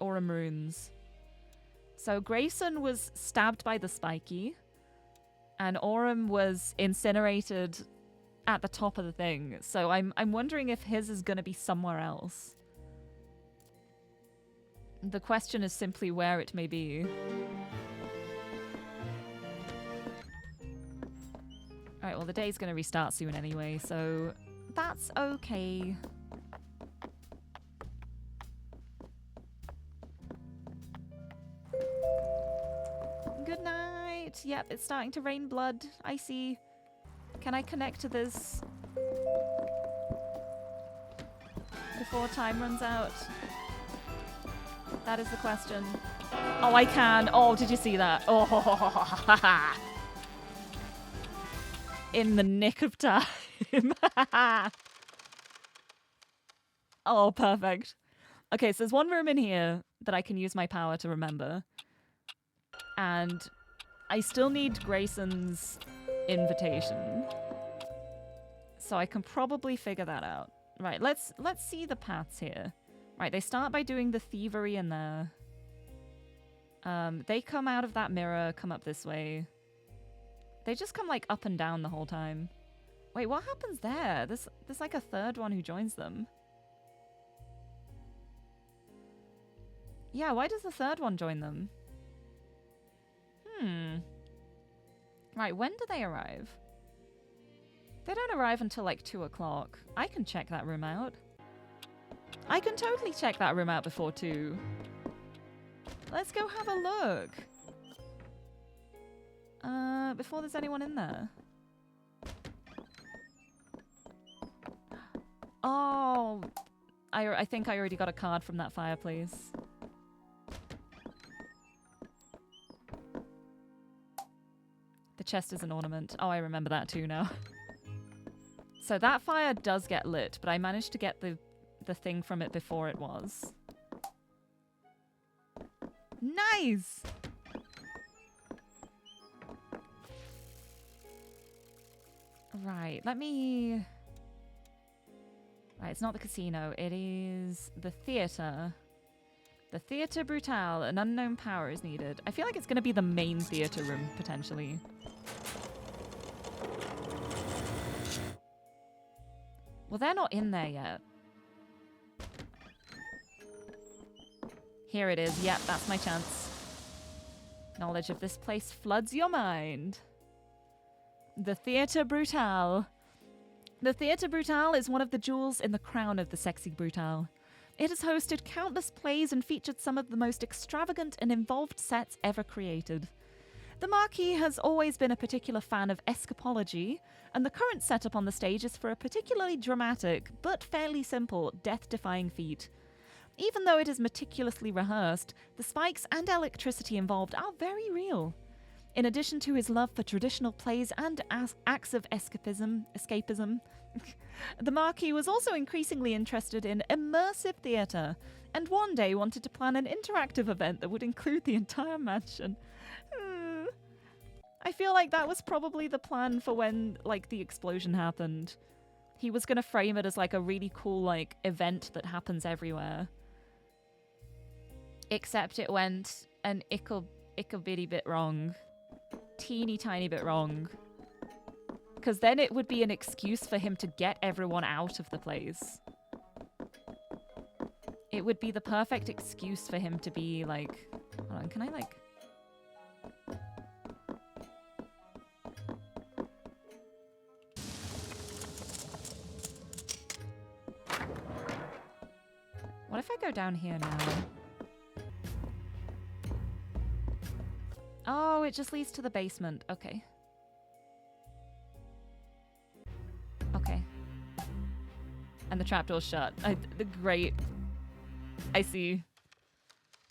runes. So Grayson was stabbed by the spiky, and Aurum was incinerated at the top of the thing. So I'm wondering if his is going to be somewhere else. The question is simply where it may be. Alright, well the day's going to restart soon anyway, so that's okay. Good night. Yep, it's starting to rain blood. I see. Can I connect to this before time runs out? That is the question. Oh, I can. Oh, did you see that? Oh, in the nick of time. Oh, perfect. Okay, so there's one room in here that I can use my power to remember. And I still need Grayson's invitation. So I can probably figure that out. Right, let's see the paths here. Right, they start by doing the thievery in there. They come out of that mirror, come up this way. They just come like up and down the whole time. Wait, what happens there? There's like a third one who joins them. Yeah, why does the third one join them? Right, when do they arrive? They don't arrive until like 2 o'clock. I can check that room out. I can totally check that room out before 2. Let's go have a look. Before there's anyone in there. Oh, I think I already got a card from that fireplace. The chest is an ornament. Oh, I remember that too now. So that fire does get lit, but I managed to get the thing from it before it was. Nice! Right, let me... Right, it's not the casino. It is the theater. The Theatre Brutale. An unknown power is needed. I feel like it's going to be the main theater room, potentially. Well, they're not in there yet. Here it is. Yep, that's my chance. Knowledge of this place floods your mind. The Theatre Brutale. The Theatre Brutale is one of the jewels in the crown of the Sexy Brutale. It has hosted countless plays and featured some of the most extravagant and involved sets ever created. The Marquis has always been a particular fan of escapology, and the current setup on the stage is for a particularly dramatic, but fairly simple, death-defying feat. Even though it is meticulously rehearsed, the spikes and electricity involved are very real. In addition to his love for traditional plays and acts of escapism, the Marquis was also increasingly interested in immersive theatre, and one day wanted to plan an interactive event that would include the entire mansion. I feel like that was probably the plan for when, like, the explosion happened. He was gonna frame it as, like, a really cool, like, event that happens everywhere. Except it went an ickle bitty bit wrong. Teeny tiny bit wrong. Because then it would be an excuse for him to get everyone out of the place. It would be the perfect excuse for him to be like... Hold on, can I like... What if I go down here now? Oh, it just leads to the basement. Okay. And the trapdoor's shut. Great. I see.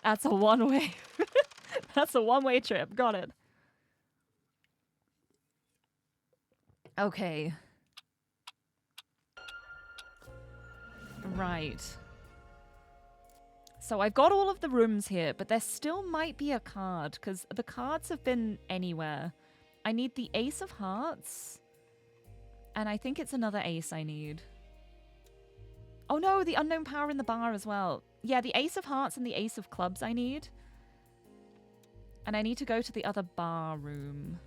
That's a one-way. That's a one-way trip. Got it. Okay. Right. So I've got all of the rooms here, but there still might be a card, because the cards have been anywhere. I need the Ace of Hearts. And I think it's another ace I need. Oh no, the unknown power in the bar as well. Yeah, the Ace of Hearts and the Ace of Clubs I need. And I need to go to the other bar room.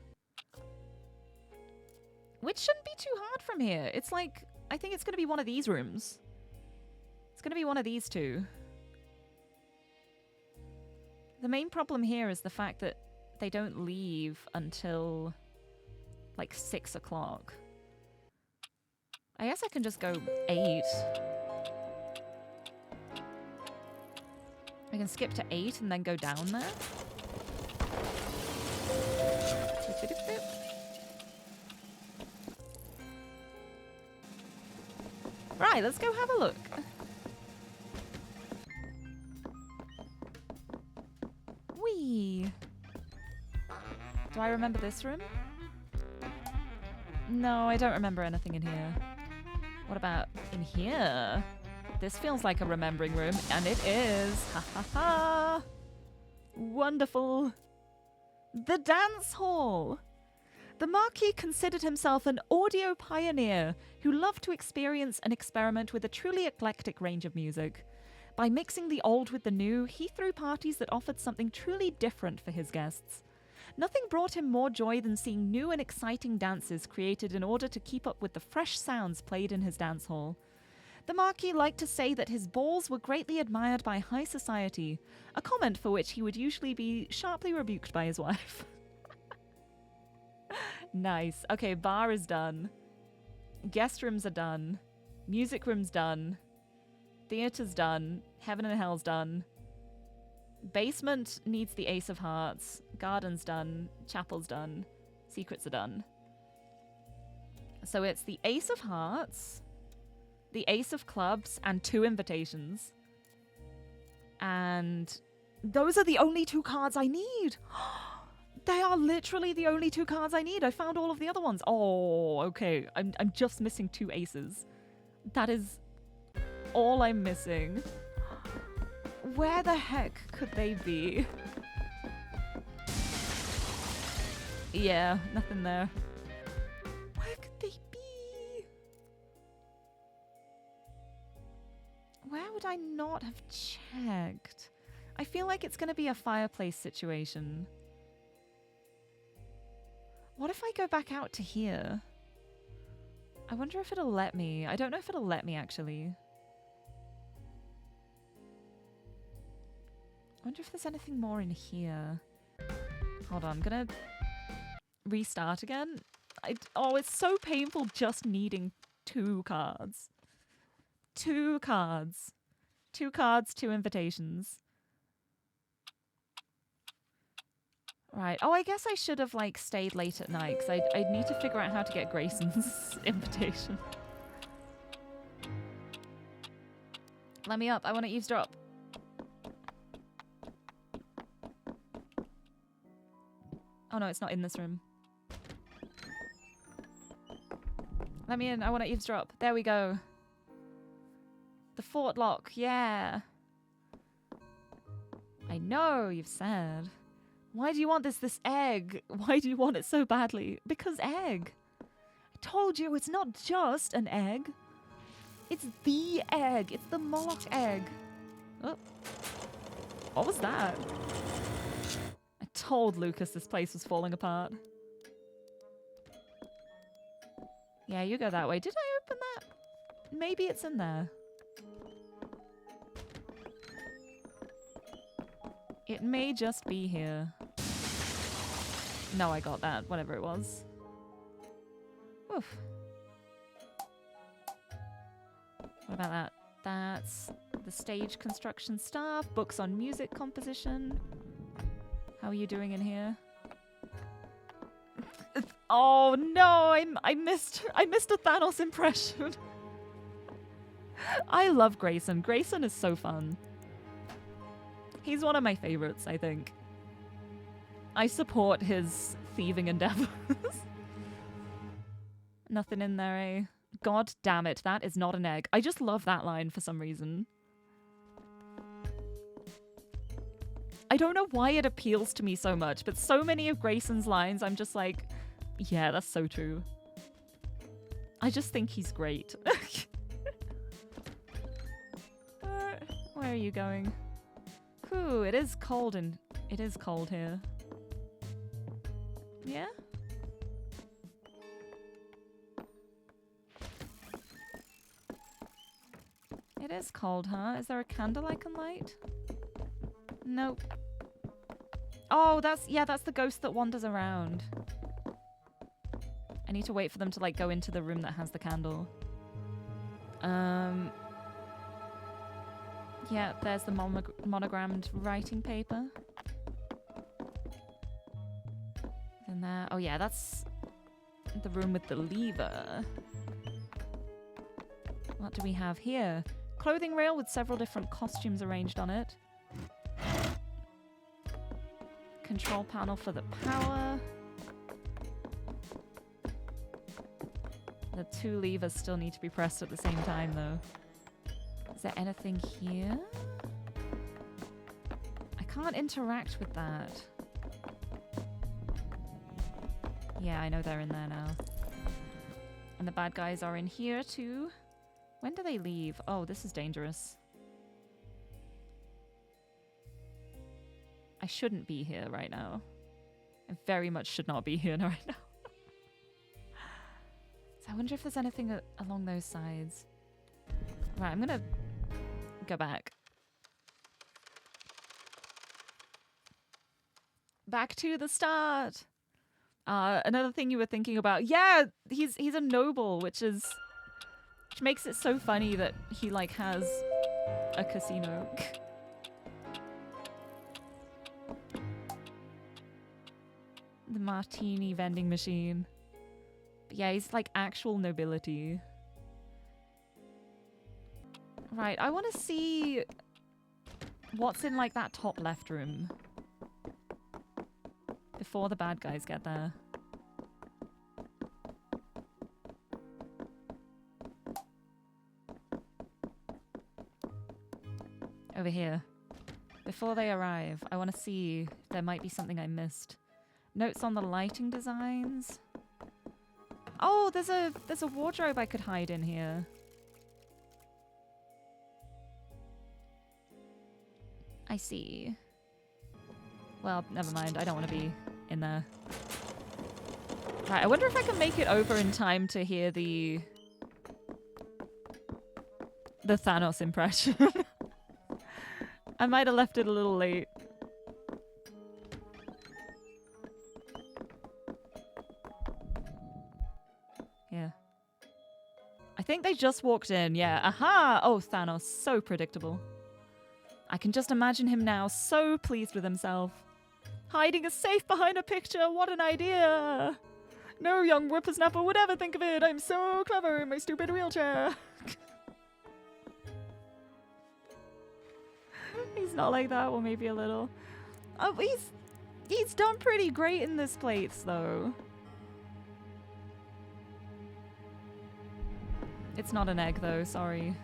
Which shouldn't be too hard from here. It's like, I think it's going to be one of these rooms. It's going to be one of these two. The main problem here is the fact that they don't leave until like 6 o'clock. I guess I can just go 8. I can skip to 8 and then go down there. Right, let's go have a look. Whee! Do I remember this room? No, I don't remember anything in here. What about in here? This feels like a remembering room, and it is. Ha ha ha! Wonderful. The dance hall. The Marquis considered himself an audio pioneer who loved to experience and experiment with a truly eclectic range of music. By mixing the old with the new, he threw parties that offered something truly different for his guests. Nothing brought him more joy than seeing new and exciting dances created in order to keep up with the fresh sounds played in his dance hall. The Marquis liked to say that his balls were greatly admired by high society, a comment for which he would usually be sharply rebuked by his wife. Nice. Okay, bar is done. Guest rooms are done. Music room's done. Theater's done. Heaven and Hell's done. Basement needs the Ace of Hearts. Garden's done. Chapel's done. Secrets are done. So it's the Ace of Hearts, the Ace of Clubs, and 2 invitations. And those are the only 2 cards I need. They are literally the only 2 cards I need. I found all of the other ones. Oh, okay. I'm just missing 2 aces. That is all I'm missing. Where the heck could they be? Yeah, nothing there. Where could they be? Where would I not have checked? I feel like it's going to be a fireplace situation. What if I go back out to here? I wonder if it'll let me. I don't know if it'll let me, actually. I wonder if there's anything more in here. Hold on, I'm gonna restart again. Oh, it's so painful just needing 2 cards. 2 cards. 2 cards, 2 invitations. Right. Oh, I guess I should have, like, stayed late at night, because I'd need to figure out how to get Grayson's invitation. Let me up. I want to eavesdrop. Oh, no, it's not in this room. Let me in. I want to eavesdrop. There we go. The fort lock. Yeah. I know, you've said. Why do you want this egg? Why do you want it so badly? Because egg. I told you it's not just an egg. It's the egg. It's the Moloch egg. Oh. What was that? I told Lucas this place was falling apart. Yeah, you go that way. Did I open that? Maybe it's in there. It may just be here. No, I got that. Whatever it was. Oof. What about that? That's the stage construction staff. Books on music composition. How are you doing in here? Oh no! I missed a Thanos impression. I love Grayson. Grayson is so fun. He's one of my favorites, I think. I support his thieving endeavors. Nothing in there, eh? God damn it, that is not an egg. I just love that line for some reason. I don't know why it appeals to me so much, but so many of Grayson's lines, I'm just like, yeah, that's so true. I just think he's great. Where are you going? Ooh, it is cold and it is cold here. Yeah? It is cold, huh? Is there a candle I can light? Nope. Oh, that's the ghost that wanders around. I need to wait for them to like go into the room that has the candle. Yeah, there's the monogrammed writing paper. And there, oh yeah, that's the room with the lever. What do we have here? Clothing rail with several different costumes arranged on it. Control panel for the power. The two levers still need to be pressed at the same time though. Is there anything here? I can't interact with that. Yeah, I know they're in there now. And the bad guys are in here too. When do they leave? Oh, this is dangerous. I shouldn't be here right now. I very much should not be here right now. So I wonder if there's anything along those sides. Right, I'm gonna go back. Back to the start. Another thing you were thinking about. Yeah, he's a noble, which makes it so funny that he like has a casino. The martini vending machine. But yeah, he's like actual nobility. Right, I want to see what's in like that top left room before the bad guys get there. Over here. Before they arrive, I want to see if there might be something I missed. Notes on the lighting designs. Oh, there's a wardrobe I could hide in here. I see. Well, never mind. I don't want to be in there. Right, I wonder if I can make it over in time to hear the Thanos impression. I might have left it a little late. Yeah. I think they just walked in. Yeah. Aha! Oh, Thanos. So predictable. I can just imagine him now, so pleased with himself. Hiding a safe behind a picture. What an idea! No young whippersnapper would ever think of it. I'm so clever in my stupid wheelchair. He's not like that, or maybe a little. Oh, he's done pretty great in this place, though. It's not an egg, though. Sorry.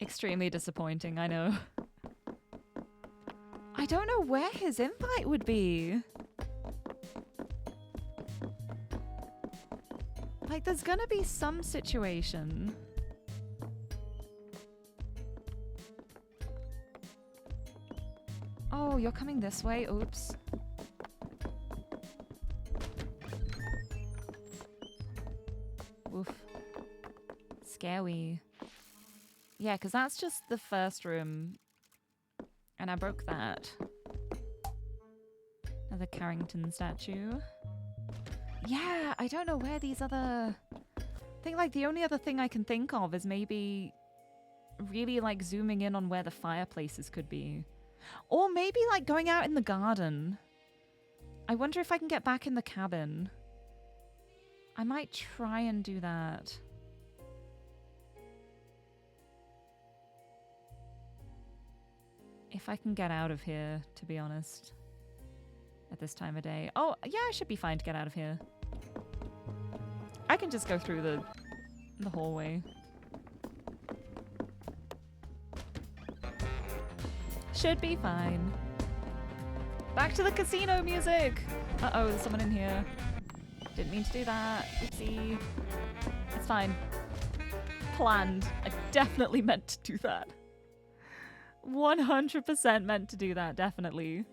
Extremely disappointing, I know. I don't know where his invite would be. Like, there's gonna be some situation. Oh, you're coming this way? Oops. Oof. Scary. Yeah, because that's just the first room. And I broke that. Another Carrington statue. Yeah, I don't know where these other... I think, like, the only other thing I can think of is maybe really, like, zooming in on where the fireplaces could be. Or maybe, like, going out in the garden. I wonder if I can get back in the cabin. I might try and do that. If I can get out of here, to be honest. At this time of day. Oh, yeah, I should be fine to get out of here. I can just go through the hallway. Should be fine. Back to the casino music! Uh-oh, there's someone in here. Didn't mean to do that. Oopsie. It's fine. Planned. I definitely meant to do that. 100% meant to do that, definitely.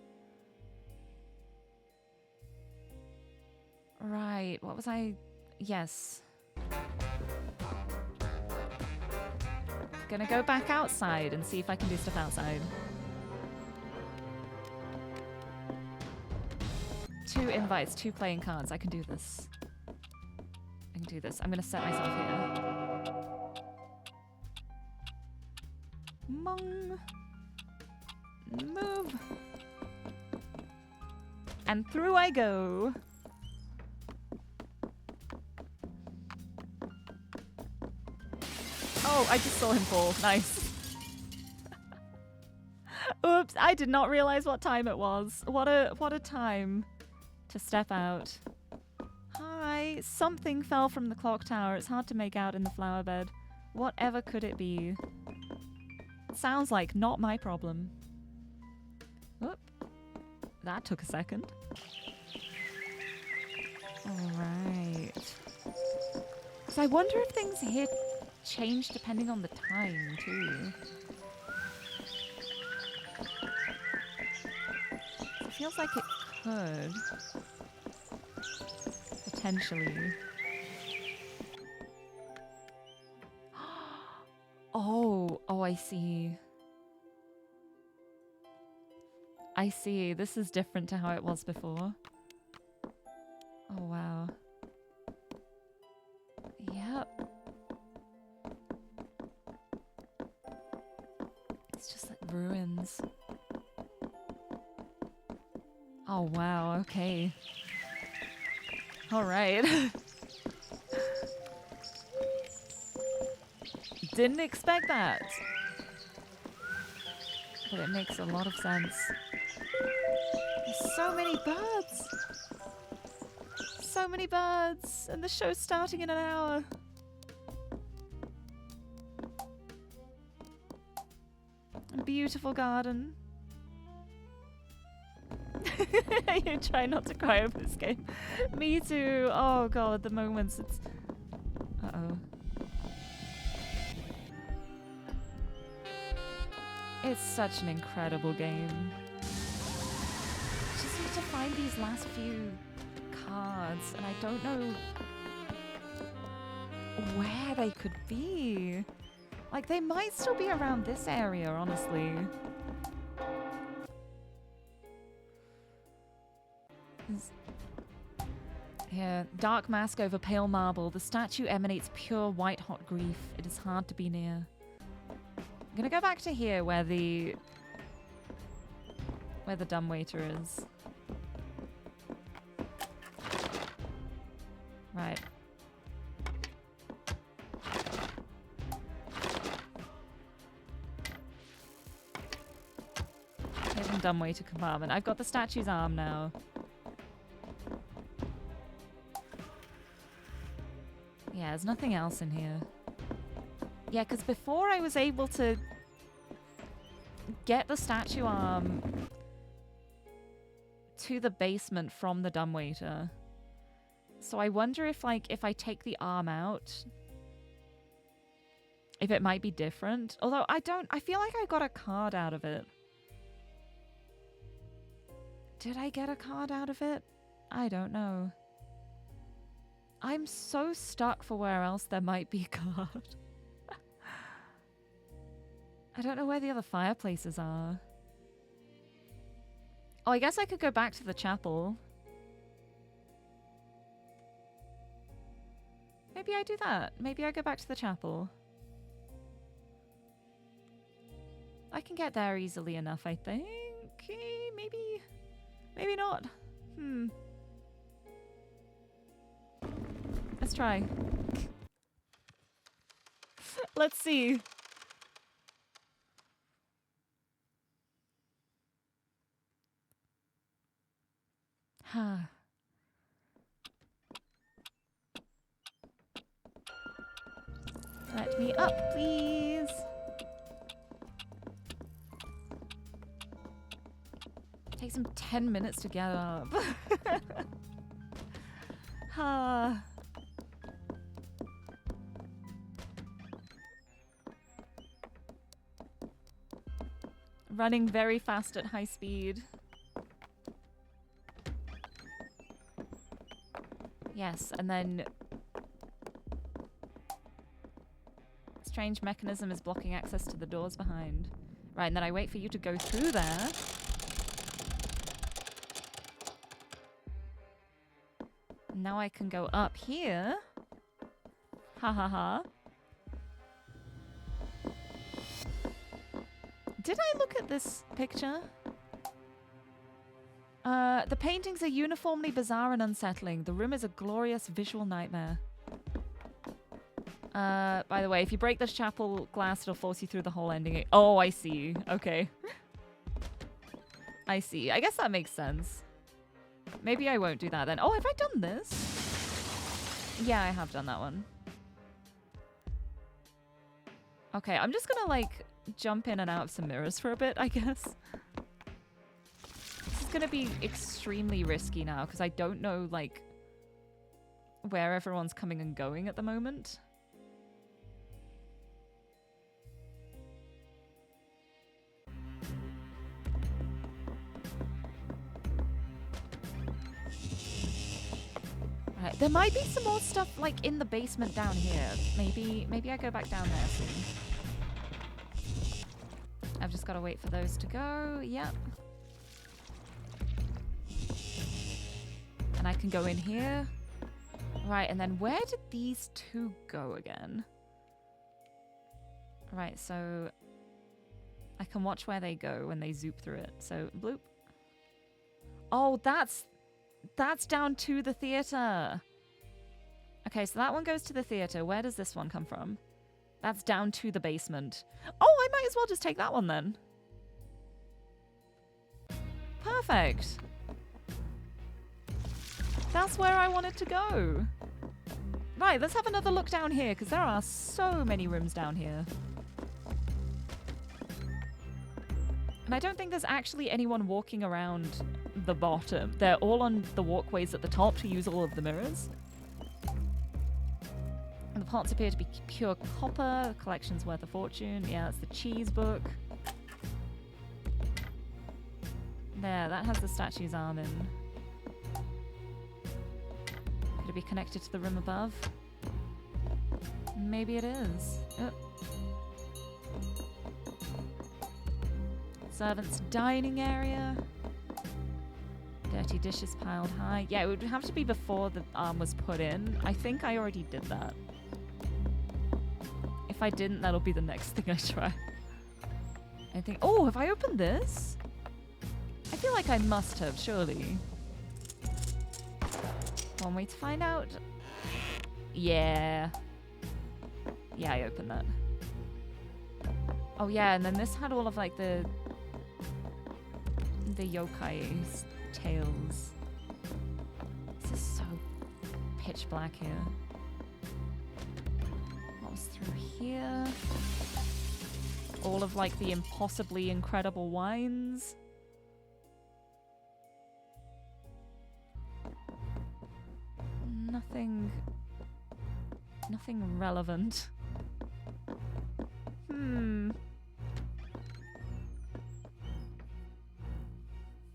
Right, what was I... Yes. Gonna go back outside and see if I can do stuff outside. 2 invites, 2 playing cards. I can do this. I can do this. I'm gonna set myself here. Mong. Move. And through I go. Oh, I just saw him fall. Nice. Oops, I did not realize what time it was. What a time to step out. Hi, something fell from the clock tower. It's hard to make out in the flower bed. Whatever could it be? Sounds like not my problem. Oop. That took a second. Alright. So I wonder if things here change depending on the time, too. It feels like it could. Potentially. Oh, I see. I see. This is different to how it was before. Oh, wow. Yep. It's just like ruins. Oh, wow. Okay. All right. Didn't expect that. But it makes a lot of sense. There's so many birds. So many birds. And the show's starting in an hour. A beautiful garden. You try not to cry over this game. Me too. Oh god, the moments it's... Uh-oh. It's such an incredible game. Just need to find these last few cards, and I don't know where they could be. Like, they might still be around this area, honestly. Here, dark mask over pale marble. The statue emanates pure white-hot grief. It is hard to be near. I'm gonna go back to here where the dumbwaiter is. Right. Hidden dumbwaiter compartment. I've got the statue's arm now. Yeah, there's nothing else in here. Yeah, because before I was able to get the statue arm to the basement from the dumbwaiter. So I wonder if, like, if I take the arm out, if it might be different. Although I feel like I got a card out of it. Did I get a card out of it? I don't know. I'm so stuck for where else there might be a card. I don't know where the other fireplaces are. Oh, I guess I could go back to the chapel. Maybe I do that. Maybe I go back to the chapel. I can get there easily enough, I think. Maybe not. Let's try. Let's see. Huh. Let me up, please. Takes him 10 minutes to get up. Huh. Running very fast at high speed. Yes, and then strange mechanism is blocking access to the doors behind. Right, and then I wait for you to go through there. Now I can go up here. Ha ha ha. Did I look at this picture? The paintings are uniformly bizarre and unsettling. The room is a glorious visual nightmare. By the way, if you break this chapel glass, it'll force you through the whole ending. Oh, I see. Okay. I see. I guess that makes sense. Maybe I won't do that then. Oh, have I done this? Yeah, I have done that one. Okay, I'm just gonna, like, jump in and out of some mirrors for a bit, I guess. This is gonna be extremely risky now, because I don't know, like, where everyone's coming and going at the moment. Right, there might be some more stuff, like, in the basement down here. Maybe I go back down there soon. I've just got to wait for those to go. Yep. And I can go in here. Right, and then where did these two go again? Right, so I can watch where they go when they zoop through it. So, bloop. Oh, that's down to the theater. Okay, so that one goes to the theater. Where does this one come from? That's down to the basement. Oh, I might as well just take that one then. Perfect. That's where I wanted to go. Right, let's have another look down here, because there are so many rooms down here. And I don't think there's actually anyone walking around the bottom. They're all on the walkways at the top to use all of the mirrors. And the parts appear to be pure copper. The collection's worth a fortune. Yeah, that's the cheese book. There, that has the statue's arm in. Could it be connected to the room above? Maybe it is. Oh. Servants' dining area. Dirty dishes piled high. Yeah, it would have to be before the arm was put in. I think I already did that. If I didn't, that'll be the next thing I try. I think... Oh, have I opened this? I feel like I must have, surely. One way to find out. Yeah. Yeah, I opened that. Oh, yeah, and then this had all of, like, the yokai tales. This is so pitch black here. What was through here? All of, like, the impossibly incredible wines. Nothing relevant.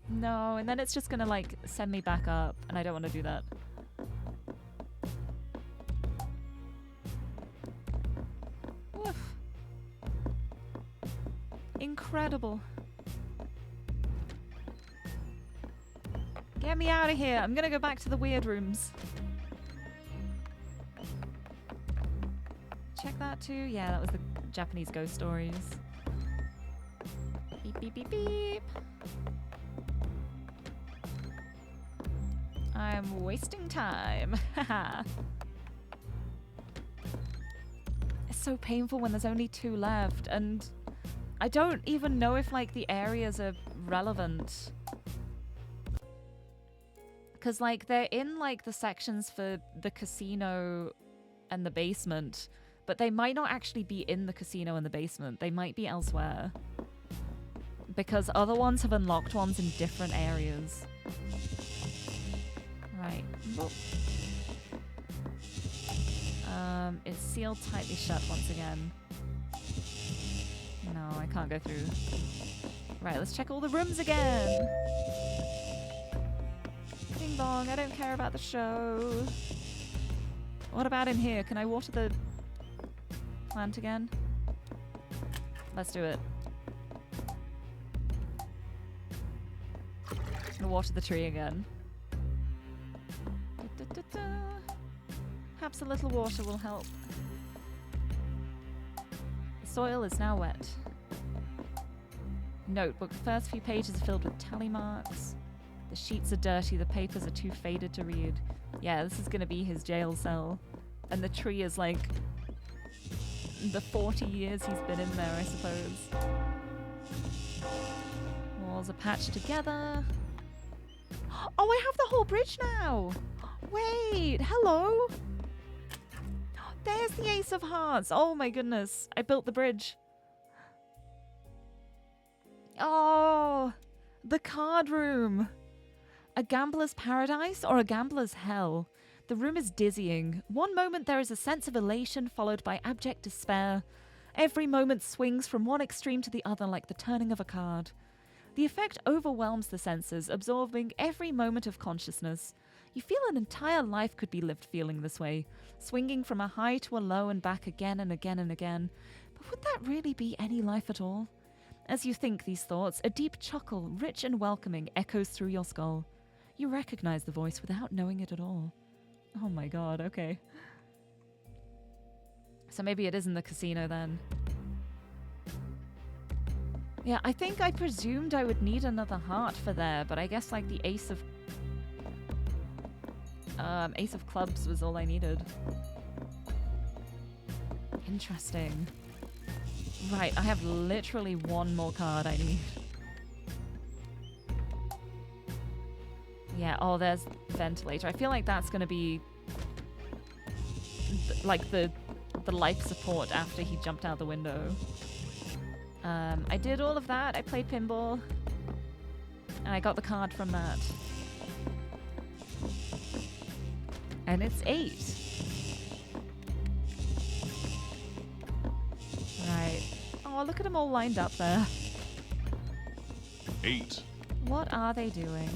No, and then it's just gonna, like, send me back up, and I don't want to do that. Woof. Incredible. Get me out of here. I'm gonna go back to the weird rooms. Check that too. Yeah, that was the Japanese ghost stories. Beep, beep, beep, beep. I'm wasting time. Haha. so painful when there's only 2 left, and I don't even know if, like, the areas are relevant. Because, like, they're in, like, the sections for the casino and the basement, but they might not actually be in the casino and the basement. They might be elsewhere. Because other ones have unlocked ones in different areas. Right. It's sealed tightly shut once again. No, I can't go through. Right, let's check all the rooms again. Ding dong, I don't care about the show. What about in here? Can I water the plant again? Let's do it. I'm gonna water the tree again. Perhaps a little water will help. The soil is now wet. Notebook. The first few pages are filled with tally marks. The sheets are dirty. The papers are too faded to read. Yeah, this is going to be his jail cell. And the tree is like the 40 years he's been in there, I suppose. Walls are patched together. Oh, I have the whole bridge now! Wait, hello? There's the Ace of Hearts. Oh my goodness. I built the bridge. Oh, the card room. A gambler's paradise or a gambler's hell? The room is dizzying. One moment there is a sense of elation followed by abject despair. Every moment swings from one extreme to the other like the turning of a card. The effect overwhelms the senses, absorbing every moment of consciousness. You feel an entire life could be lived feeling this way, swinging from a high to a low and back again and again and again. But would that really be any life at all? As you think these thoughts, a deep chuckle, rich and welcoming, echoes through your skull. You recognize the voice without knowing it at all. Oh my god, okay. So maybe it is in the casino then. Yeah, I think I presumed I would need another heart for there, but I guess like the Ace of Clubs was all I needed. Interesting. Right, I have literally one more card I need. Yeah, oh, there's ventilator. I feel like that's going to be like the life support after he jumped out the window. I did all of that. I played pinball. And I got the card from that. And it's 8. Right. Oh, look at them all lined up there. 8. What are they doing?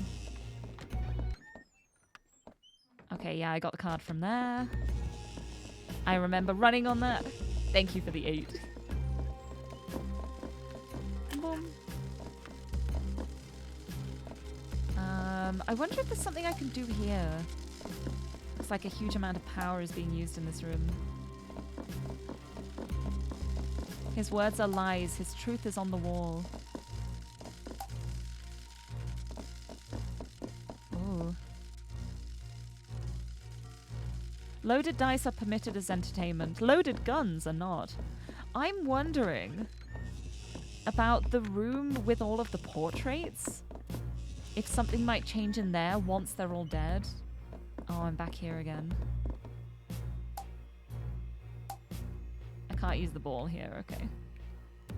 Okay, yeah, I got the card from there. I remember running on that. Thank you for the 8. Boom. I wonder if there's something I can do here. Looks like a huge amount of power is being used in this room. His words are lies. His truth is on the wall. Ooh. Loaded dice are permitted as entertainment. Loaded guns are not. I'm wondering about the room with all of the portraits. If something might change in there once they're all dead. Oh, I'm back here again. I can't use the ball here, okay.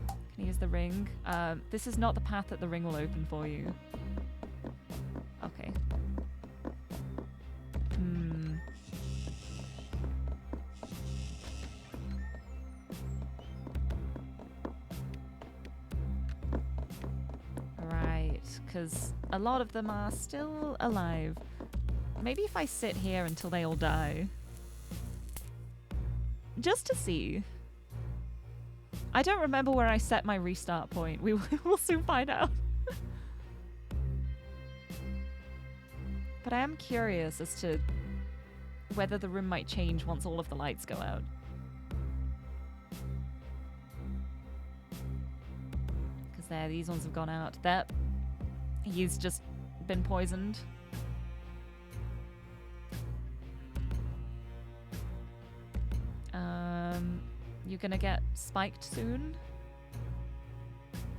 Can I use the ring? This is not the path that the ring will open for you. Okay. Right, because a lot of them are still alive. Maybe if I sit here until they all die. Just to see. I don't remember where I set my restart point. We will soon find out. But I am curious as to whether the room might change once all of the lights go out. Because there, these ones have gone out. That he's just been poisoned. You gonna get spiked soon?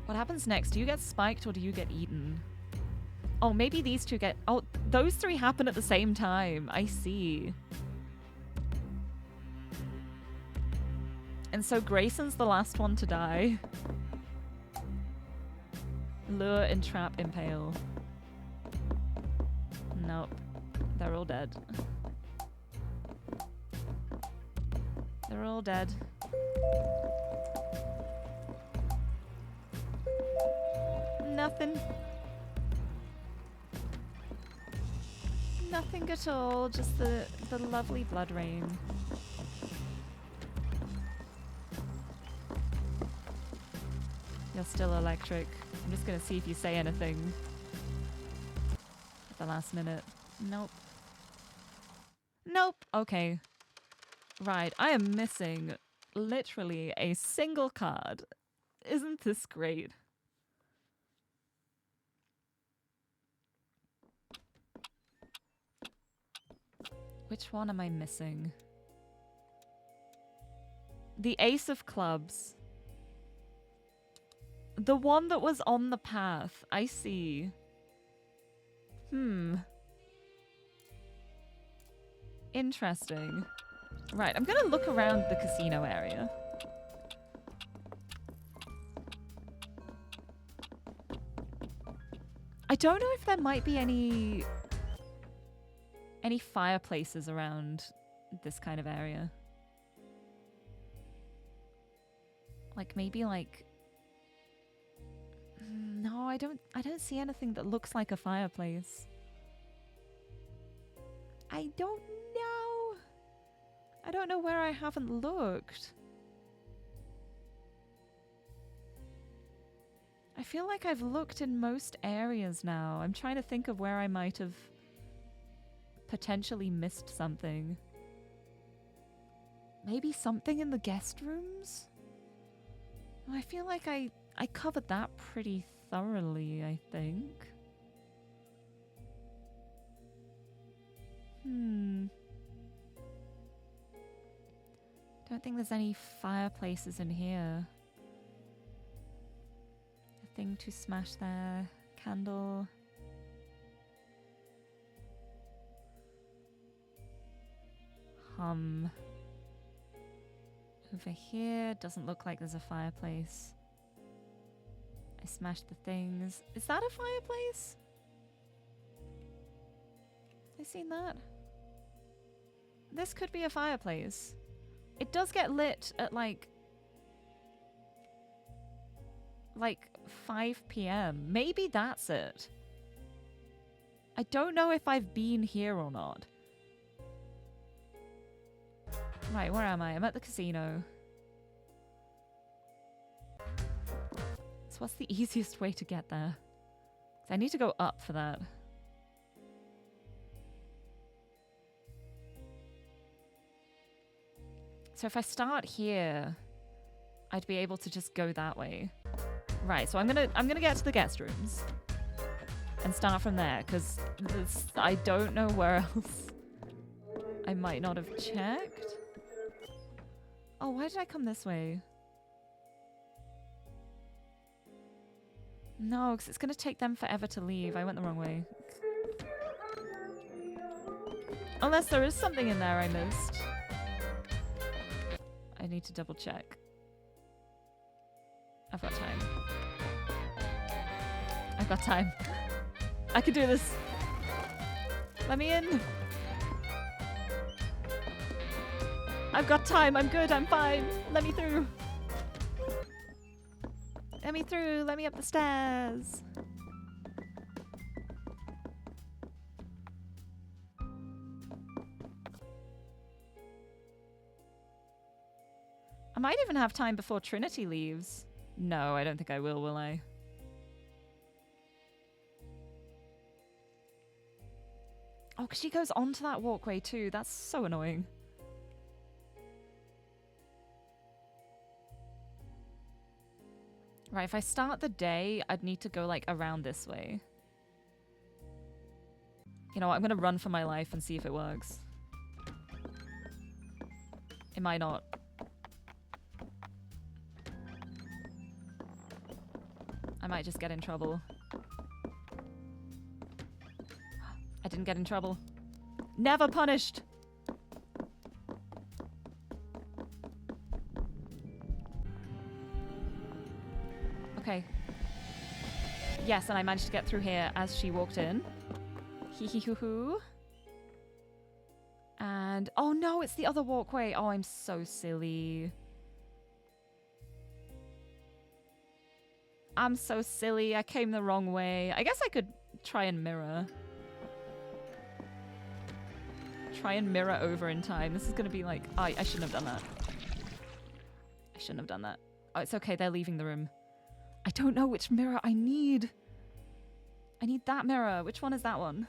What happens next? Do you get spiked or do you get eaten? Oh, maybe these two get... Oh, those three happen at the same time. I see. And so Grayson's the last one to die. Lure, entrap, impale. Nope. They're all dead. They're all dead. Nothing. Nothing at all, just the lovely blood rain. You're still electric. I'm just gonna see if you say anything at the last minute. Nope. Nope. Okay. Right, I am missing literally a single card. Isn't this great? Which one am I missing? The Ace of Clubs. The one that was on the path. I see. Interesting. Right, I'm gonna look around the casino area. I don't know if there might be any fireplaces around this kind of area. Like maybe like... No, I don't see anything that looks like a fireplace. I don't know. I don't know where I haven't looked. I feel like I've looked in most areas now. I'm trying to think of where I might have potentially missed something. Maybe something in the guest rooms? I feel like I covered that pretty thoroughly, I think. Don't think there's any fireplaces in here. A thing to smash there. Candle. Over here, doesn't look like there's a fireplace. I smashed the things. Is that a fireplace? Have I seen that? This could be a fireplace. It does get lit at like 5 p.m. Maybe that's it. I don't know if I've been here or not. Right, where am I? I'm at the casino. So what's the easiest way to get there? I need to go up for that. So if I start here, I'd be able to just go that way. Right, so I'm gonna get to the guest rooms and start from there, because I don't know where else I might not have checked. Oh, why did I come this way? No, because it's going to take them forever to leave. I went the wrong way. Unless there is something in there I missed. I need to double check. I've got time. I've got time. I can do this. Let me in. I've got time. I'm good. I'm fine. Let me through. Let me through. Let me up the stairs. I might even have time before Trinity leaves. No, I don't think I will I? Oh, because she goes onto that walkway too. That's so annoying. Right, if I start the day, I'd need to go, like, around this way. You know what, I'm gonna run for my life and see if it works. It might not. I might just get in trouble. I didn't get in trouble. Never punished! Okay. Yes, and I managed to get through here as she walked in. Hee hee hoo hoo. And... oh no, it's the other walkway. Oh, I'm so silly. I'm so silly. I came the wrong way. I guess I could try and mirror. Try and mirror over in time. This is gonna be like... oh, I shouldn't have done that. I shouldn't have done that. Oh, it's okay. They're leaving the room. I don't know which mirror I need. I need that mirror. Which one is that one?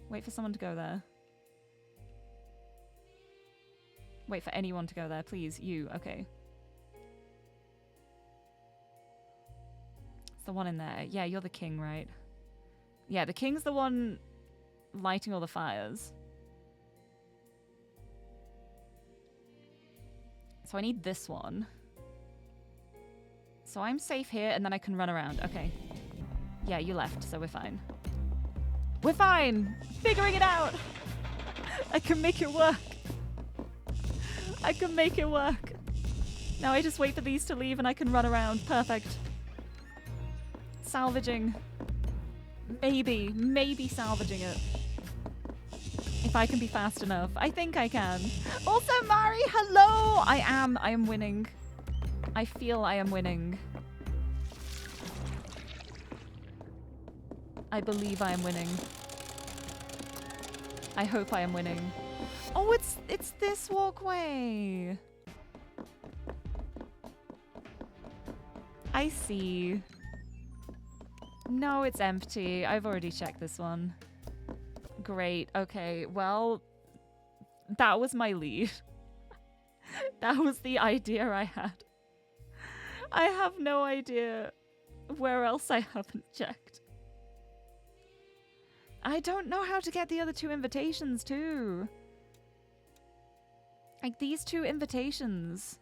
Wait for someone to go there. Wait for anyone to go there, please. You. Okay. It's the one in there. Yeah, you're the king, right? Yeah, the king's the one lighting all the fires. So I need this one. So I'm safe here, and then I can run around. Okay. Yeah, you left, so we're fine. We're fine! Figuring it out! I can make it work! I can make it work! Now I just wait for these to leave and I can run around. Perfect. Salvaging. Maybe salvaging it. If I can be fast enough. I think I can. Also, Mari, hello! I am winning. I feel I am winning. I believe I am winning. I hope I am winning. Oh, it's this walkway. I see. No, it's empty. I've already checked this one. Great. Okay, well, that was my lead. That was the idea I had. I have no idea where else I haven't checked. I don't know how to get the other two invitations too. Like these two invitations.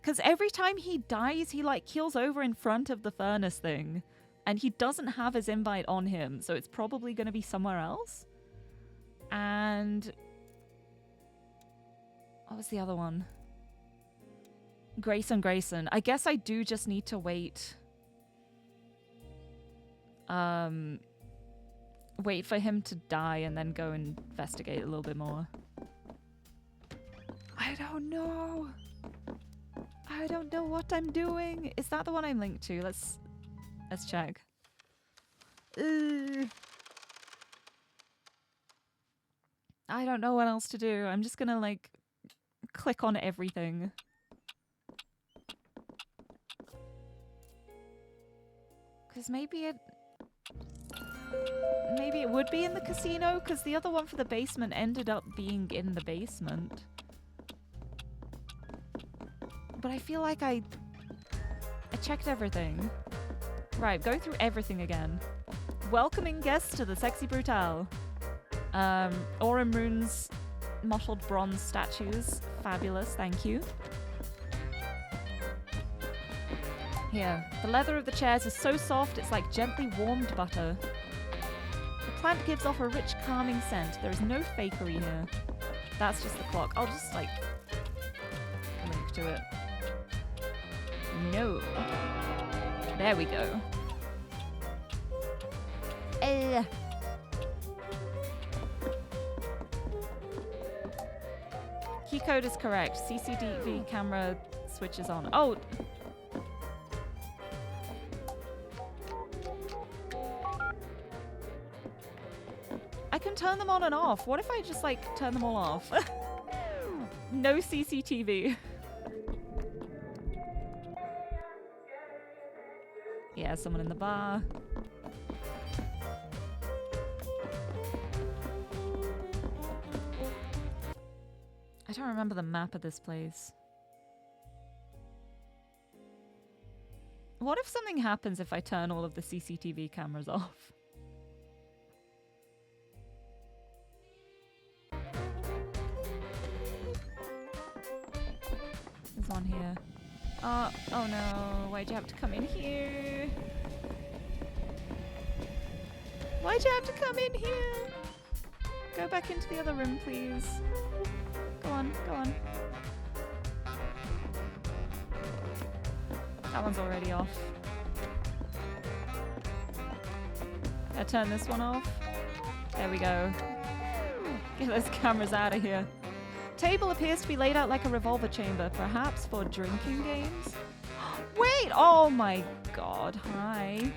Because every time he dies, he like keels over in front of the furnace thing. And he doesn't have his invite on him. So it's probably going to be somewhere else. And... what was the other one? Grayson. I guess I do just need to wait. Wait for him to die and then go investigate a little bit more. I don't know. I don't know what I'm doing. Is that the one I'm linked to? Let's check. I don't know what else to do. I'm just gonna like click on everything. Because maybe it would be in the casino, because the other one for the basement ended up being in the basement. But I feel like I checked everything. Right, going through everything again. Welcoming guests to the Sexy Brutale. Aurum Rune's mottled bronze statues. Fabulous, thank you. Here, the leather of the chairs is so soft it's like gently warmed butter. The plant gives off a rich, calming scent. There is no fakery here. That's just the clock. I'll just, like, link to it. No. There we go. Key code is correct. CCTV camera switches on. Oh! I can turn them on and off. What if I just, like, turn them all off? No CCTV. Yeah, someone in the bar. I don't remember the map of this place. What if something happens if I turn all of the CCTV cameras off? There's one here. Oh no, why'd Why'd you have to come in here? Why'd you have to come in here? Go back into the other room, please. Go on, go on. That one's already off. I turn this one off. There we go. Get those cameras out of here. Table appears to be laid out like a revolver chamber, perhaps for drinking games. Wait! Oh my god. Hi.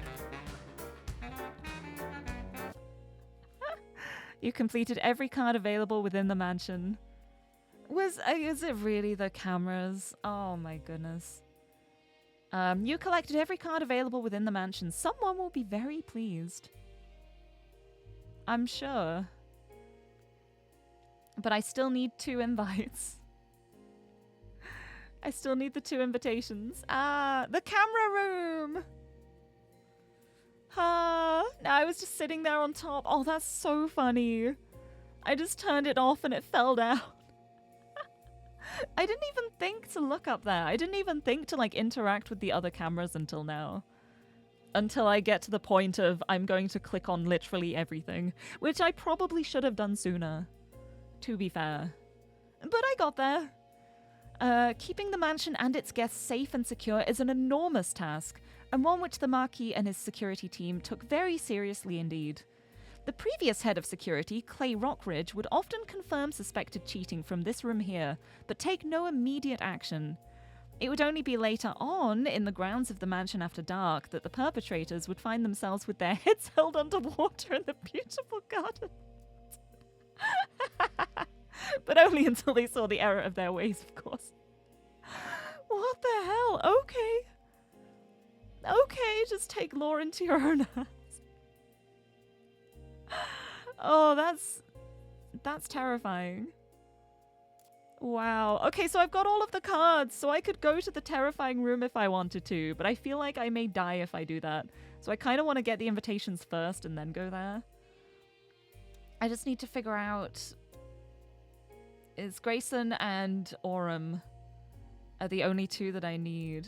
You completed every card available within the mansion. Is it really the cameras? Oh my goodness. You collected every card available within the mansion. Someone will be very pleased. I'm sure. But I still need 2 invites. I still need the 2 invitations. Ah, the camera room! Ah, no, I was just sitting there on top. Oh, that's so funny. I just turned it off and it fell down. I didn't even think to look up there. I didn't even think to like interact with the other cameras until now. Until I get to the point of I'm going to click on literally everything. Which I probably should have done sooner, to be fair. But I got there. Keeping the mansion and its guests safe and secure is an enormous task, and one which the Marquis and his security team took very seriously indeed. The previous head of security, Clay Rockridge, would often confirm suspected cheating from this room here, but take no immediate action. It would only be later on, in the grounds of the mansion after dark, that the perpetrators would find themselves with their heads held underwater in the beautiful garden. But only until they saw the error of their ways, of course. What the hell? Okay. Okay, just take law into your own hands. Oh, that's terrifying. Wow. Okay, so I've got all of the cards, so I could go to the terrifying room if I wanted to, but I feel like I may die if I do that. So I kind of want to get the invitations first and then go there. I just need to figure out... Is Grayson and Aurum are the only 2 that I need.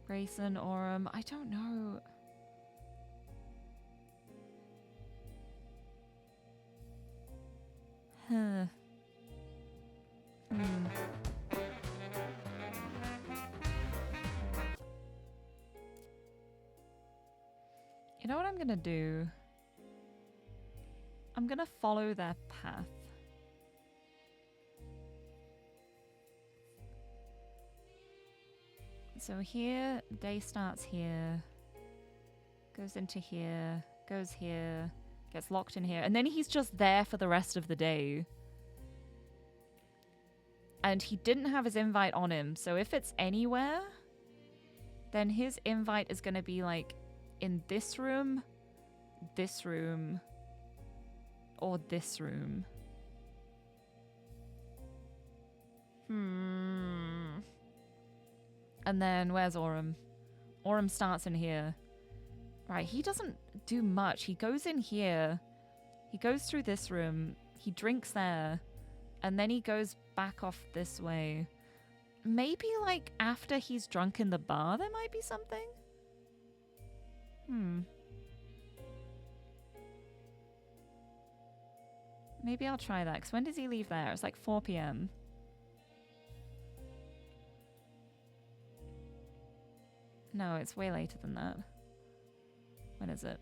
Grayson, Aurum, I don't know. You know what I'm gonna do? I'm gonna follow their path. So here, day starts here, goes into here, goes here, gets locked in here, and then he's just there for the rest of the day. And he didn't have his invite on him, so if it's anywhere, then his invite is gonna be like in this room, or this room. And then where's Aurum? Aurum starts in here. Right, he doesn't do much. He goes in here. He goes through this room. He drinks there. And then he goes back off this way. Maybe like after he's drunk in the bar there might be something? Maybe I'll try that, because when does he leave there? It's like 4 p.m. No, it's way later than that. When is it?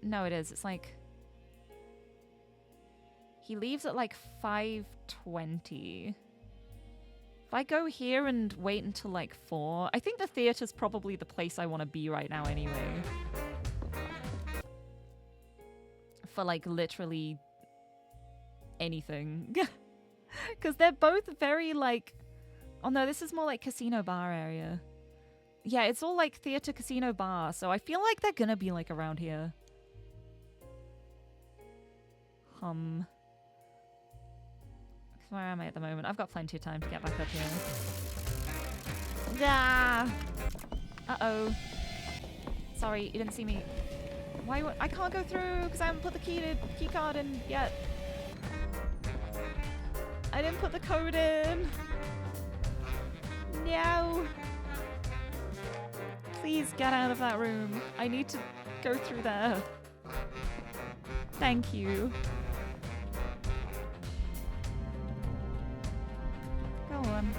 No, it is. It's like... He leaves at like 5:20. If I go here and wait until like 4... I think the theatre's probably the place I want to be right now anyway. For like literally anything. Because they're both very like... Oh no, this is more like casino bar area. Yeah, it's all like theater, casino, bar. So I feel like they're gonna be like around here. Where am I at the moment? I've got plenty of time to get back up here. Ah! Uh-oh. Sorry, you didn't see me. Why? I can't go through because I haven't put the key card in yet. I didn't put the code in. No. Please get out of that room. I need to go through there. Thank you. Go on.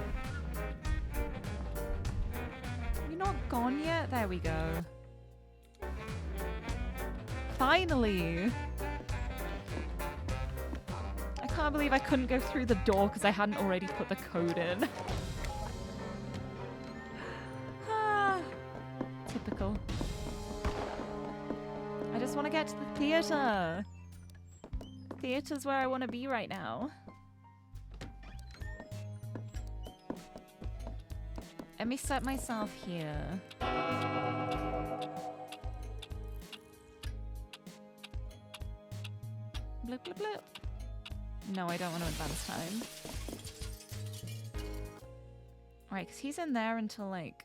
You're not gone yet? There we go. Finally! I can't believe I couldn't go through the door because I hadn't already put the code in. Typical. I just want to get to the theater. Theater's where I want to be right now. Let me set myself here. Blip, blip, blip. No, I don't want to advance time. Alright, because he's in there until like...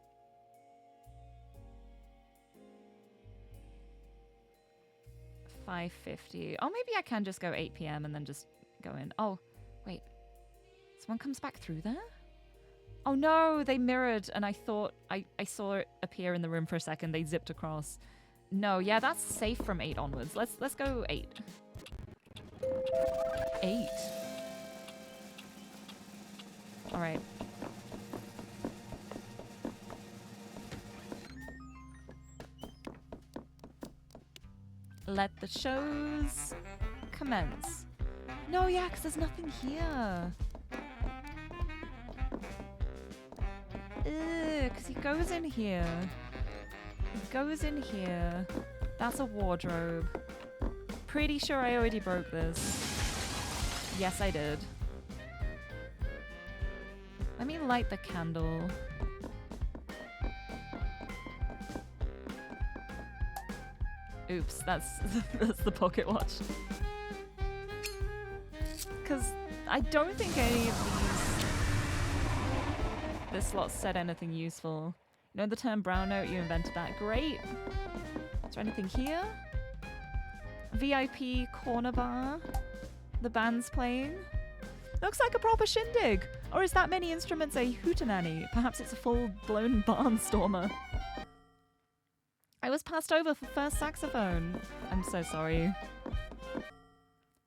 $5.50. Oh, maybe I can just go 8 p.m. and then just go in. Oh, wait. Someone comes back through there? Oh no, they mirrored and I thought I saw it appear in the room for a second. They zipped across. No, yeah, that's safe from 8 onwards. Let's go 8. 8. All right. Let the shows commence. No, yeah, because there's nothing here. Because he goes in here. He goes in here. That's a wardrobe. Pretty sure I already broke this. Yes, I did. Let me light the candle. Oops, that's the pocket watch. Because I don't think any of this lot said anything useful. You know the term brown note? You invented that. Great. Is there anything here? VIP corner bar. The band's playing. Looks like a proper shindig. Or is that many instruments a hootenanny? Perhaps it's a full-blown barnstormer. I was passed over for first saxophone. I'm so sorry.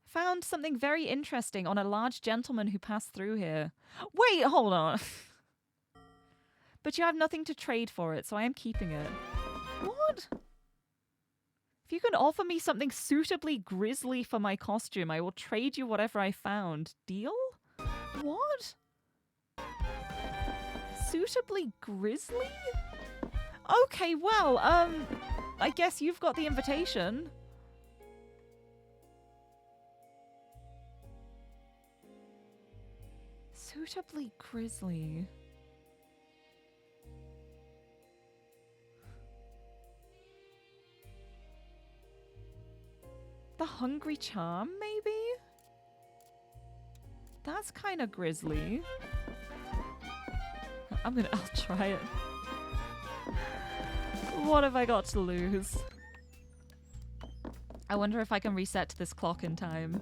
Found something very interesting on a large gentleman who passed through here. Wait, hold on. But you have nothing to trade for it, so I am keeping it. What? If you can offer me something suitably grisly for my costume, I will trade you whatever I found. Deal? What? Suitably grisly? Okay, well, I guess you've got the invitation. Suitably grisly. The Hungry Charm, maybe? That's kind of grisly. I'll try it. What have I got to lose? I wonder if I can reset to this clock in time.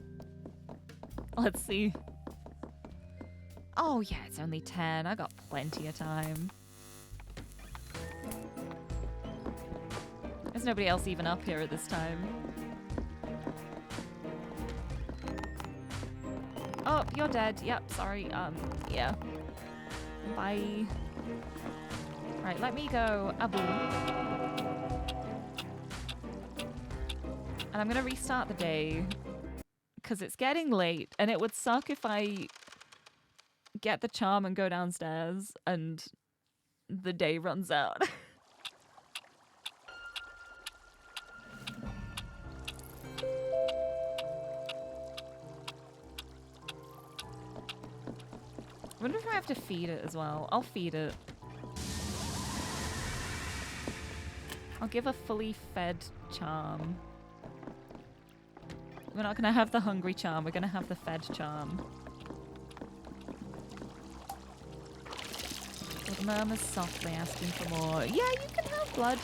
Let's see. Oh yeah, it's only 10. I got plenty of time. There's nobody else even up here at this time. Oh, you're dead. Yep, sorry. Yeah. Bye. Right, let me go. Abu. And I'm gonna restart the day. Because it's getting late. And it would suck if I get the charm and go downstairs and the day runs out. I wonder if I have to feed it as well. I'll feed it. I'll give a fully fed charm. We're not going to have the hungry charm. We're going to have the fed charm. It murmurs softly, asking for more. Yeah, you can have blood.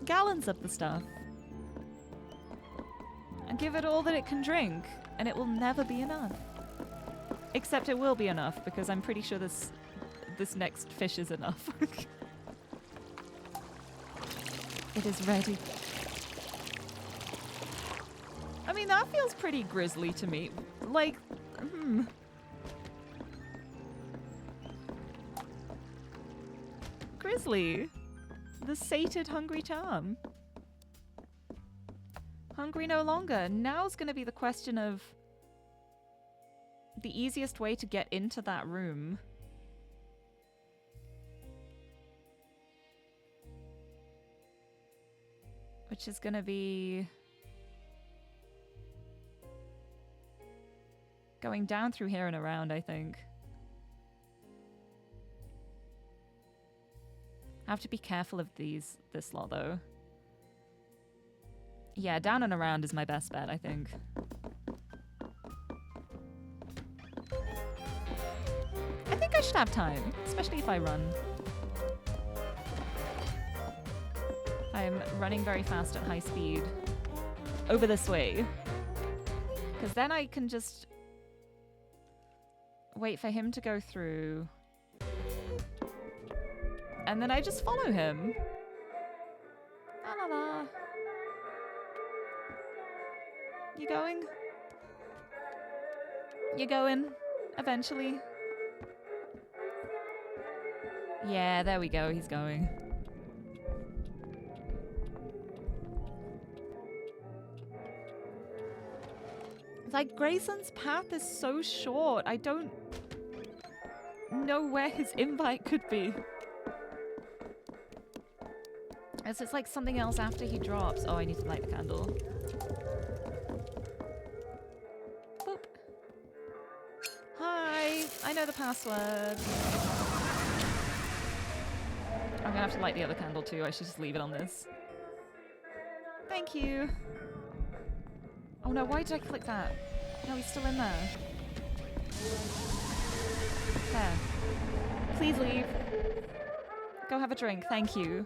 gallons of the stuff. And give it all that it can drink, and it will never be enough. Except it will be enough, because I'm pretty sure this next fish is enough. It is ready. I mean, that feels pretty grisly to me. Like, Grizzly. The sated hungry charm. Hungry no longer. Now's gonna be the question of the easiest way to get into that room. Which is gonna be going down through here and around, I think. I have to be careful of this lot, though. Yeah, down and around is my best bet, I think. I think I should have time, especially if I run. I'm running very fast at high speed. Over this way. Because then I can just wait for him to go through. And then I just follow him. La la la. You going? You going? Eventually? Yeah, there we go. He's going. Like, Grayson's path is so short. I don't know where his invite could be. As it's like something else after he drops. Oh, I need to light the candle. Boop. Hi. I know the password. I'm gonna have to light the other candle too. I should just leave it on this. Thank you. Oh no, why did I click that? No, he's still in there. There. Please leave. Go have a drink, thank you.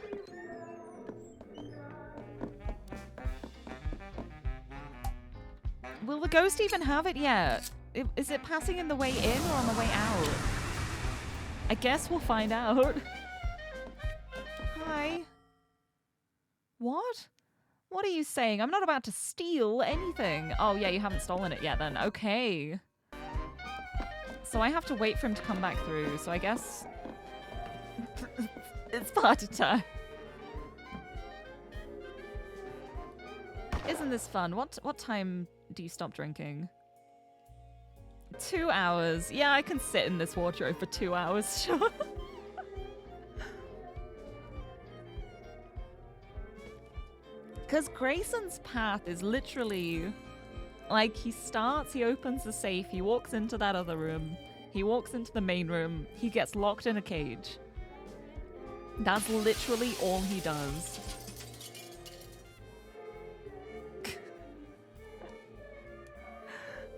Will the ghost even have it yet? Is it passing in the way in or on the way out? I guess we'll find out. Hi. What? What are you saying? I'm not about to steal anything. Oh yeah, you haven't stolen it yet then. Okay. So I have to wait for him to come back through, so I guess it's party time. Isn't this fun? What time do you stop drinking? 2 hours. Yeah, I can sit in this wardrobe for 2 hours, sure. Because Grayson's path is literally like he starts, he opens the safe, he walks into that other room, he walks into the main room, he gets locked in a cage. That's literally all he does.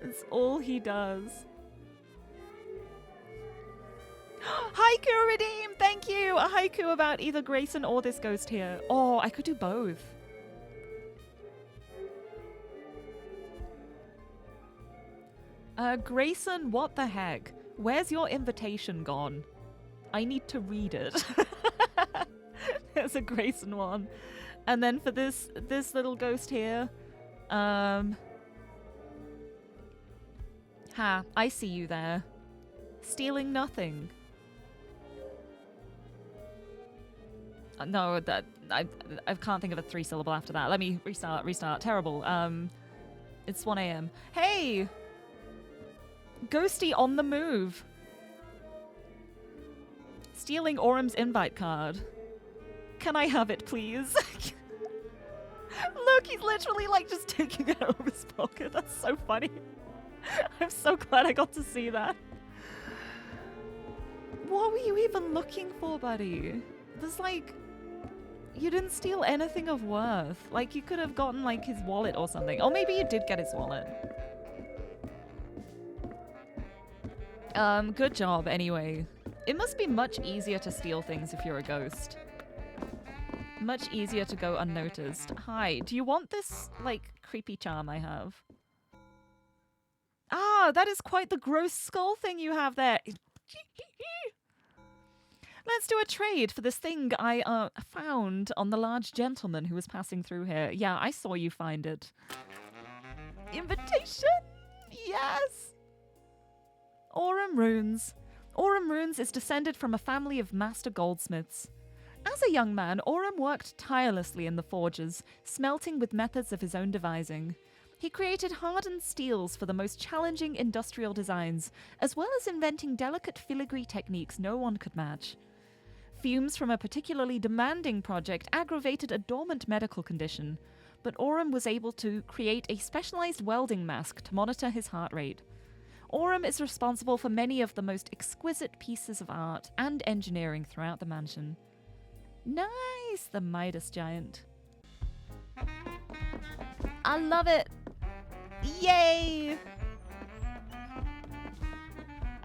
It's all he does. Haiku redeem! Thank you! A haiku about either Grayson or this ghost here. Oh, I could do both. Grayson, what the heck? Where's your invitation gone? I need to read it. There's a Grayson one. And then for this little ghost here, ha, I see you there. Stealing nothing. No, I can't think of a 3-syllable after that. Let me restart. Terrible. It's 1 a.m. Hey! Ghosty on the move. Stealing Orem's invite card. Can I have it, please? Look, he's literally like just taking it out of his pocket. That's so funny. I'm so glad I got to see that. What were you even looking for, buddy? There's like... You didn't steal anything of worth. Like, you could have gotten like his wallet or something. Or maybe you did get his wallet. Good job, anyway. It must be much easier to steal things if you're a ghost. much easier to go unnoticed. Hi, do you want this, like, creepy charm I have? Ah, that is quite the gross skull thing you have there. Let's do a trade for this thing I found on the large gentleman who was passing through here. Yeah, I saw you find it. Invitation? Yes! Aurum Runes. Aurum Runes is descended from a family of master goldsmiths. As a young man, Aurum worked tirelessly in the forges, smelting with methods of his own devising. He created hardened steels for the most challenging industrial designs, as well as inventing delicate filigree techniques no one could match. Fumes from a particularly demanding project aggravated a dormant medical condition, but Aurum was able to create a specialized welding mask to monitor his heart rate. Aurum is responsible for many of the most exquisite pieces of art and engineering throughout the mansion. Nice! The Midas giant. I love it! Yay!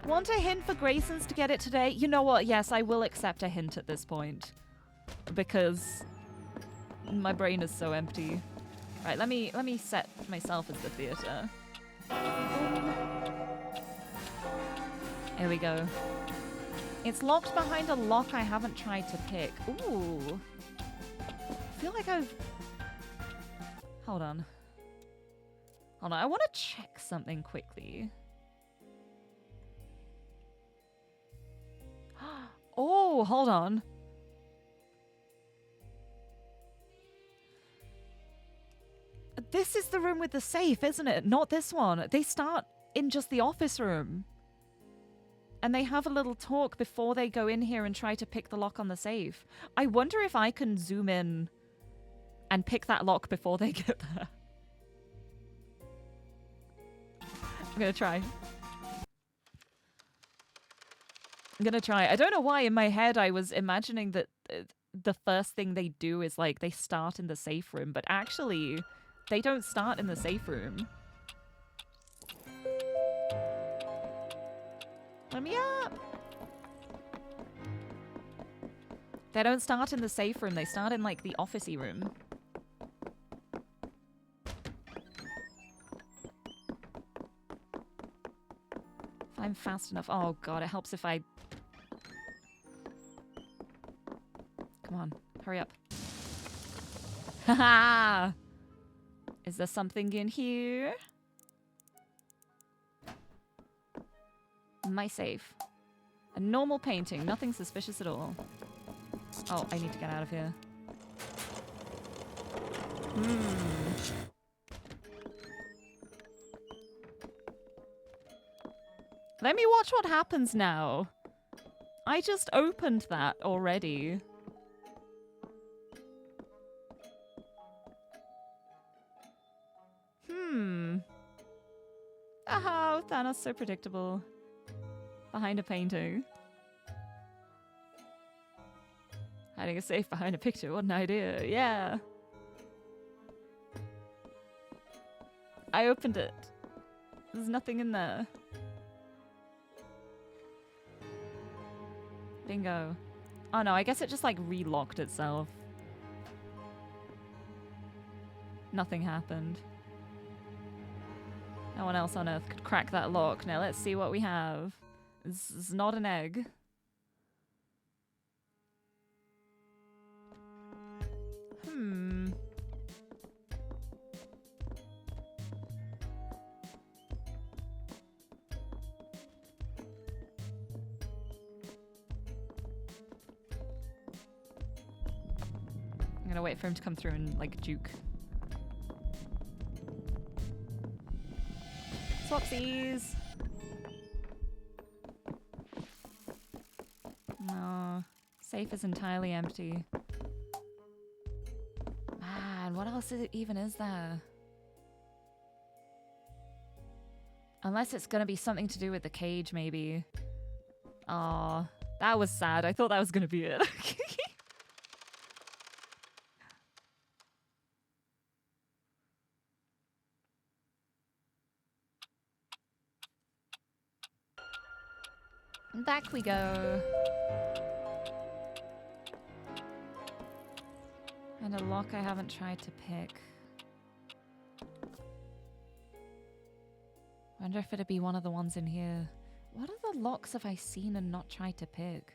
Want a hint for Grayson's to get it today? You know what? Yes, I will accept a hint at this point. Because my brain is so empty. Right, let me set myself as the theater. Here we go. It's locked behind a lock I haven't tried to pick. Ooh. I feel like I've... Hold on. Hold on, I want to check something quickly. Oh, hold on. This is the room with the safe, isn't it? Not this one. They start in just the office room. And they have a little talk before they go in here and try to pick the lock on the safe. I wonder if I can zoom in and pick that lock before they get there. I'm gonna try. I'm gonna try. I don't know why in my head I was imagining that the first thing they do is like they start in the safe room, but actually they don't start in the safe room. Let me up! They don't start in the safe room, they start in like the officey room. If I'm fast enough. Oh god, it helps if I... Come on, hurry up. Haha! Is there something in here? My safe. A normal painting, nothing suspicious at all. Oh, I need to get out of here. Let me watch what happens now. I just opened that already. Oh, Thanos, so predictable. Behind a painting. Hiding a safe behind a picture, what an idea. Yeah. I opened it. There's nothing in there. Bingo. Oh no, I guess it just like relocked itself. Nothing happened. No one else on Earth could crack that lock. Now let's see what we have. This is not an egg. I'm gonna wait for him to come through and like juke. Swapsies! No, safe is entirely empty. Man, what else even is there? Unless it's gonna be something to do with the cage, maybe. Aw, that was sad. I thought that was gonna be it. Back we go. And a lock I haven't tried to pick. I wonder if it'd be one of the ones in here. What other locks have I seen and not tried to pick?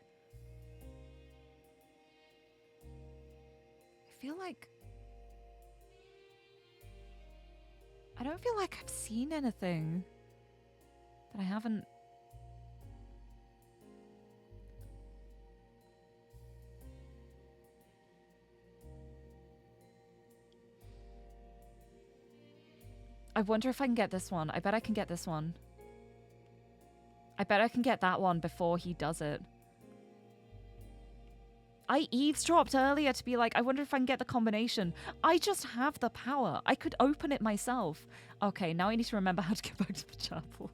I feel like... I don't feel like I've seen anything that I haven't... I wonder if I can get this one. I bet I can get this one. I bet I can get that one before he does it. I eavesdropped earlier to be like, I wonder if I can get the combination. I just have the power. I could open it myself. Okay, now I need to remember how to get back to the chapel.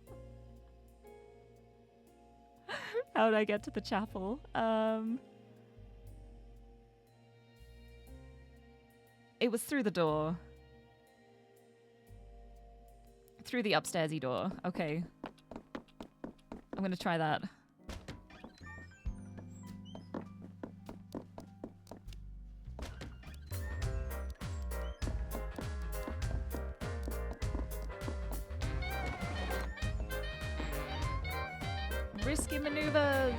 How did I get to the chapel? It was through the door. Through the upstairsy door. Okay. I'm gonna try that. Risky maneuvers!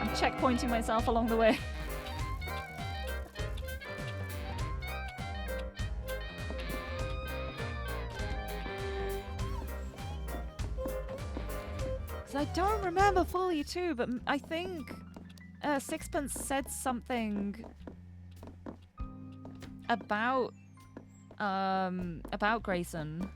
I'm checkpointing myself along the way. I don't remember fully too, but I think Sixpence said something about Grayson.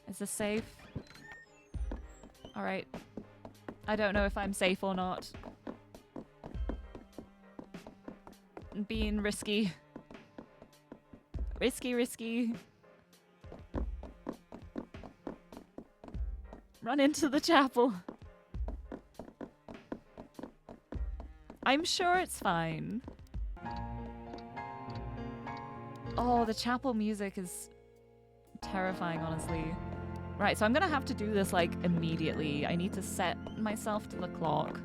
Is this safe? All right. I don't know if I'm safe or not. Being risky. Risky. Run into the chapel. I'm sure it's fine. Oh, the chapel music is terrifying, honestly. Right, so I'm gonna have to do this, like, immediately. I need to set myself to the clock.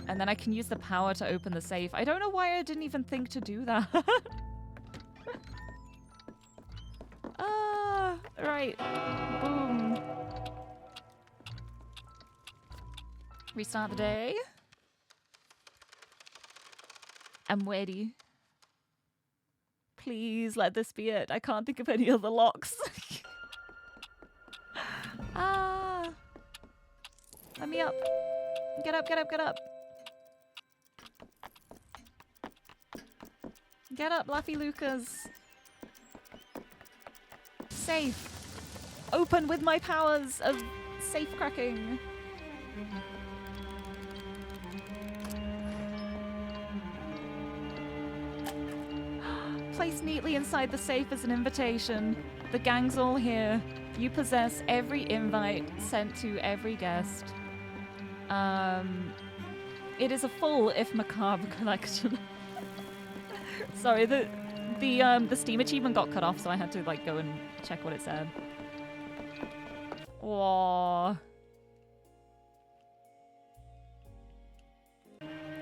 And then I can use the power to open the safe. I don't know why I didn't even think to do that. Right. Boom. Restart the day. I'm ready. Please let this be it. I can't think of any other locks. Let me up. Get up. Get up, Laffy Lucas. Safe. Open with my powers of safe cracking. Placed neatly inside the safe is an invitation. The gang's all here. You possess every invite sent to every guest. It is a full, if macabre, collection. Sorry, the Steam achievement got cut off, so I had to like go and check what it said. Aww.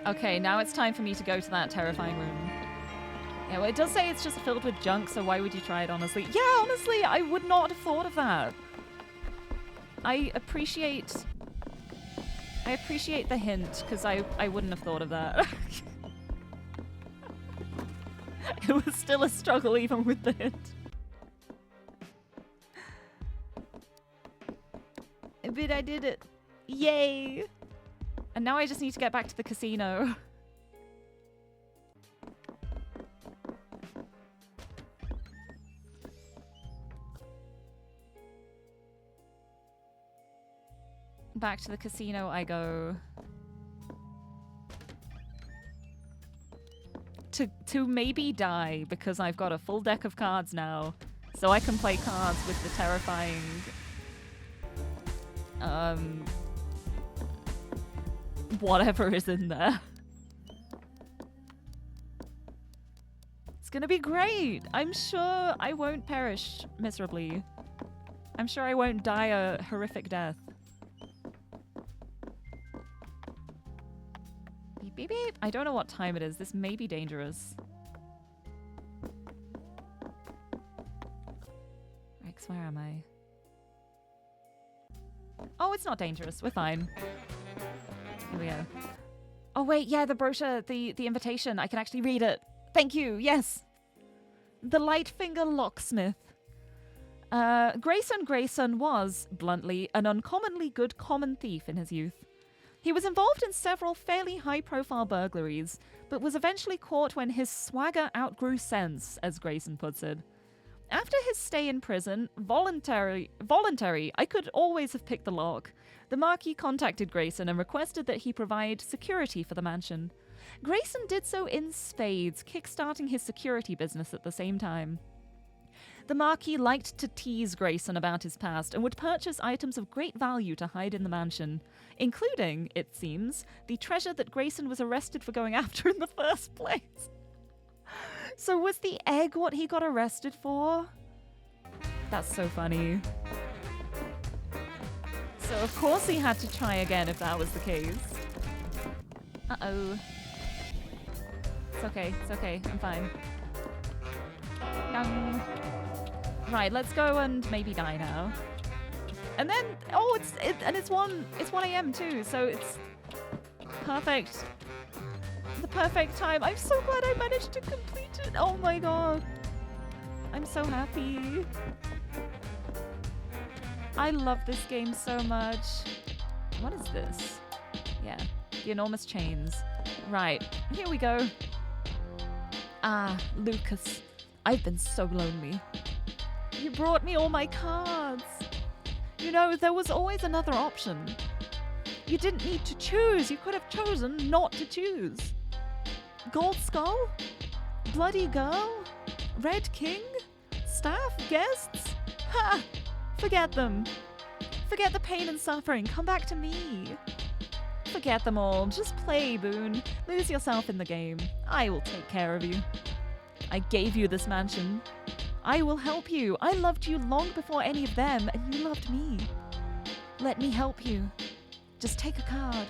Okay, now it's time for me to go to that terrifying room. Yeah, well, it does say it's just filled with junk, so why would you try it, honestly? Yeah, honestly, I would not have thought of that. I appreciate the hint, because I wouldn't have thought of that. It was still a struggle even with the hint. But I did it. Yay! And now I just need to get back to the casino. Back to the casino I go. To maybe die, because I've got a full deck of cards now. So I can play cards with the terrifying... whatever is in there. It's gonna be great. I'm sure I won't perish miserably. I'm sure I won't die a horrific death. Beep, beep, beep. I don't know what time it is. This may be dangerous. Rex, where am I? Oh, it's not dangerous. We're fine. Here we go. Oh, wait. Yeah, the brochure, the invitation. I can actually read it. Thank you. Yes. The Lightfinger Locksmith. Grayson was, bluntly, an uncommonly good common thief in his youth. He was involved in several fairly high-profile burglaries, but was eventually caught when his swagger outgrew sense, as Grayson puts it. After his stay in prison, voluntary, I could always have picked the lock. The Marquis contacted Grayson and requested that he provide security for the mansion. Grayson did so in spades, kickstarting his security business at the same time. The Marquis liked to tease Grayson about his past and would purchase items of great value to hide in the mansion, including, it seems, the treasure that Grayson was arrested for going after in the first place. So was the egg what he got arrested for? That's so funny. So of course he had to try again if that was the case. Uh-oh. It's okay, I'm fine. Right, let's go and maybe die now. And then, oh, it's 1 a.m. too, so it's perfect. The perfect time. I'm so glad I managed to complete it. Oh my god. I'm so happy. I love this game so much. What is this? Yeah, the enormous chains. Right, here we go. Ah, Lucas. I've been so lonely. You brought me all my cards. You know, there was always another option. You didn't need to choose. You could have chosen not to choose. Gold Skull? Bloody Girl? Red King? Staff? Guests? Ha! Forget them. Forget the pain and suffering. Come back to me. Forget them all. Just play, Boone. Lose yourself in the game. I will take care of you. I gave you this mansion. I will help you. I loved you long before any of them, and you loved me. Let me help you. Just take a card.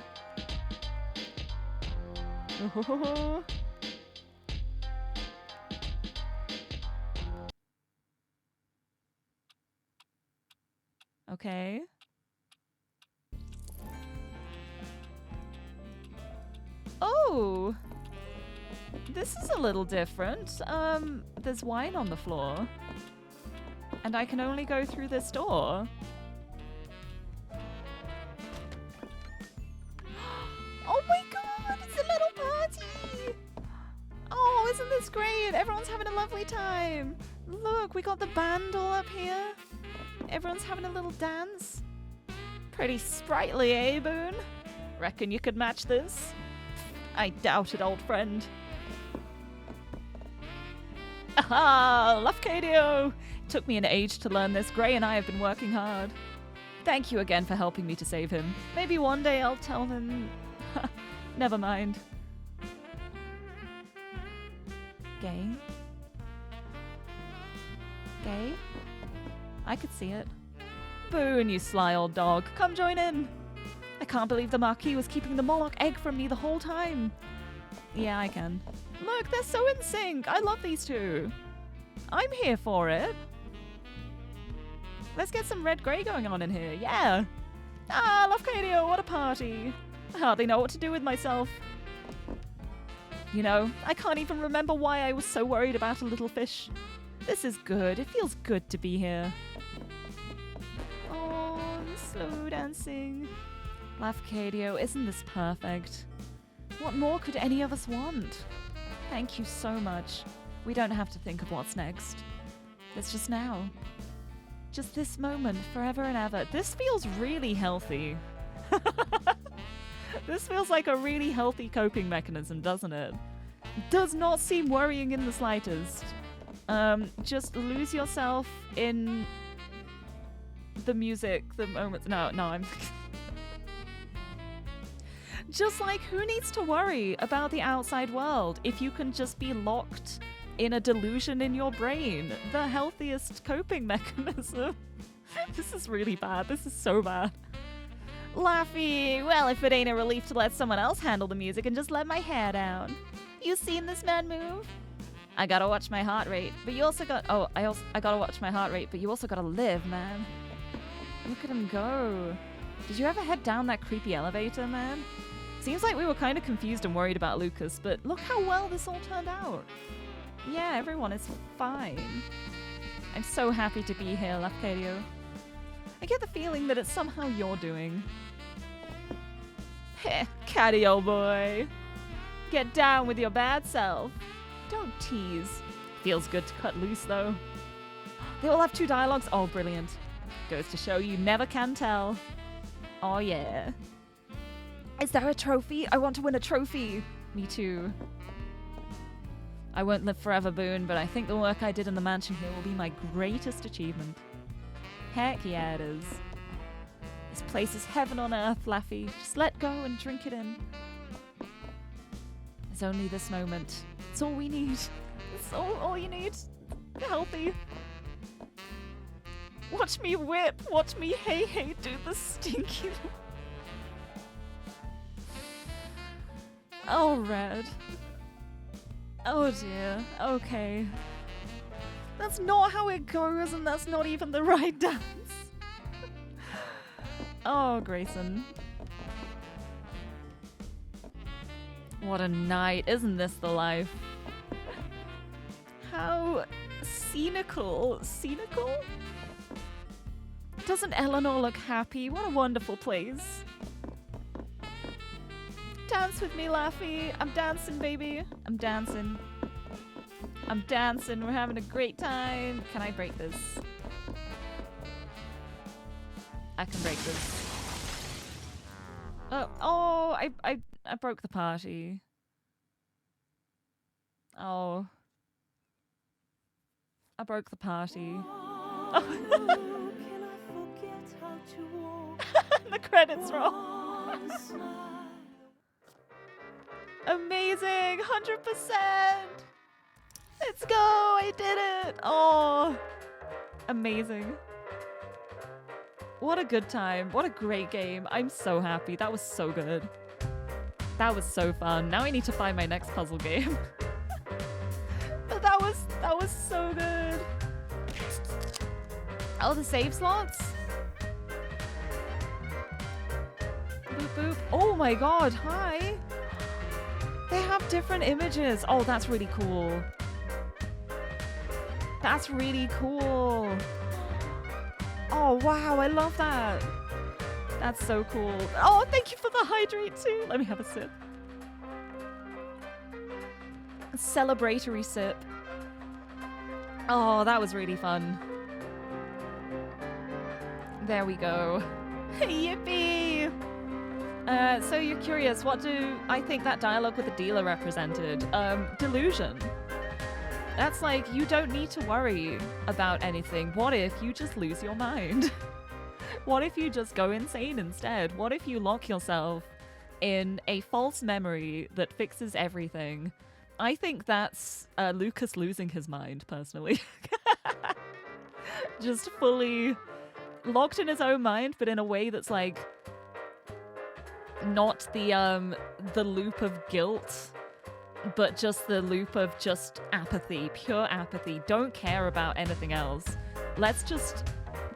Oh. Okay. Oh! This is a little different. There's wine on the floor. And I can only go through this door. Oh my god! It's a little party! Oh, isn't this great? Everyone's having a lovely time. Look, we got the band all up here. Everyone's having a little dance. Pretty sprightly, eh, Boone? Reckon you could match this? I doubt it, old friend. Aha! Lafcadio! Took me an age to learn this. Gray and I have been working hard. Thank you again for helping me to save him. Maybe one day I'll tell him... Never mind. Gay? Gay? I could see it. Boone, you sly old dog. Come join in. I can't believe the Marquis was keeping the Moloch egg from me the whole time. Yeah, I can. Look, they're so in sync. I love these two. I'm here for it. Let's get some red-grey going on in here. Yeah. Ah, Lafcadio, what a party. I hardly know what to do with myself. You know, I can't even remember why I was so worried about a little fish. This is good. It feels good to be here. Oh, the slow dancing. Lafcadio, isn't this perfect? What more could any of us want? Thank you so much. We don't have to think of what's next. It's just now. Just this moment, forever and ever. This feels really healthy. This feels like a really healthy coping mechanism, doesn't it? Does not seem worrying in the slightest. Just lose yourself in the music, the moments. No, I'm... Just like, who needs to worry about the outside world if you can just be locked in a delusion in your brain. The healthiest coping mechanism. This is really bad. This is so bad. Laffy, well, if it ain't a relief to let someone else handle the music and just let my hair down. You seen this man move? I gotta watch my heart rate, but you also got... Oh, I gotta watch my heart rate, but you also gotta live, man. Look at him go. Did you ever head down that creepy elevator, man? Seems like we were kind of confused and worried about Lucas, but look how well this all turned out. Yeah, everyone is fine. I'm so happy to be here, Lafcadio. I get the feeling that it's somehow you're doing. Heh, catty old boy. Get down with your bad self. Don't tease. Feels good to cut loose, though. They all have 2 dialogues. Oh, brilliant. Goes to show you never can tell. Oh, yeah. Is there a trophy? I want to win a trophy. Me too. I won't live forever, Boone, but I think the work I did in the mansion here will be my greatest achievement. Heck yeah, it is. This place is heaven on earth, Laffy. Just let go and drink it in. There's only this moment. It's all we need. It's all you need. Healthy. Watch me whip. Watch me hey do the stinky... Oh, Red. Oh dear. Okay. That's not how it goes, and that's not even the right dance. Oh, Grayson. What a night. Isn't this the life? How scenical. Scenical? Doesn't Eleanor look happy? What a wonderful place. Dance with me, Laffy. I'm dancing, baby. I'm dancing. I'm dancing. We're having a great time. Can I break this? I can break this. Oh, I broke the party. Oh. I broke the party. Oh. The credits roll. Amazing! 100%! Let's go! I did it! Oh! Amazing. What a good time. What a great game. I'm so happy. That was so good. That was so fun. Now I need to find my next puzzle game. But that was so good. Oh, the save slots? Boop boop. Oh my god, hi! They have different images. Oh, that's really cool. That's really cool. Oh, wow, I love that. That's so cool. Oh, thank you for the hydrate too. Let me have a sip. A celebratory sip. Oh, that was really fun. There we go. Yippee! So you're curious, what do I think that dialogue with the dealer represented? Delusion. That's like, you don't need to worry about anything. What if you just lose your mind? What if you just go insane instead? What if you lock yourself in a false memory that fixes everything? I think that's Lucas losing his mind, personally. Just fully locked in his own mind, but in a way that's like not the loop of guilt, but just the loop of just apathy, pure apathy. Don't care about anything else. Let's just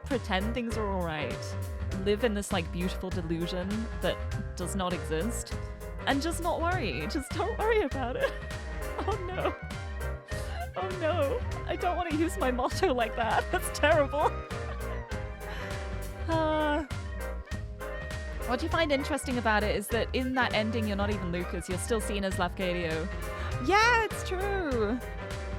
pretend things are alright. Live in this like beautiful delusion that does not exist. And just not worry. Just don't worry about it. Oh no. Oh no. I don't want to use my motto like that. That's terrible. What you find interesting about it is that in that ending, you're not even Lucas. You're still seen as Lafcadio. Yeah, it's true.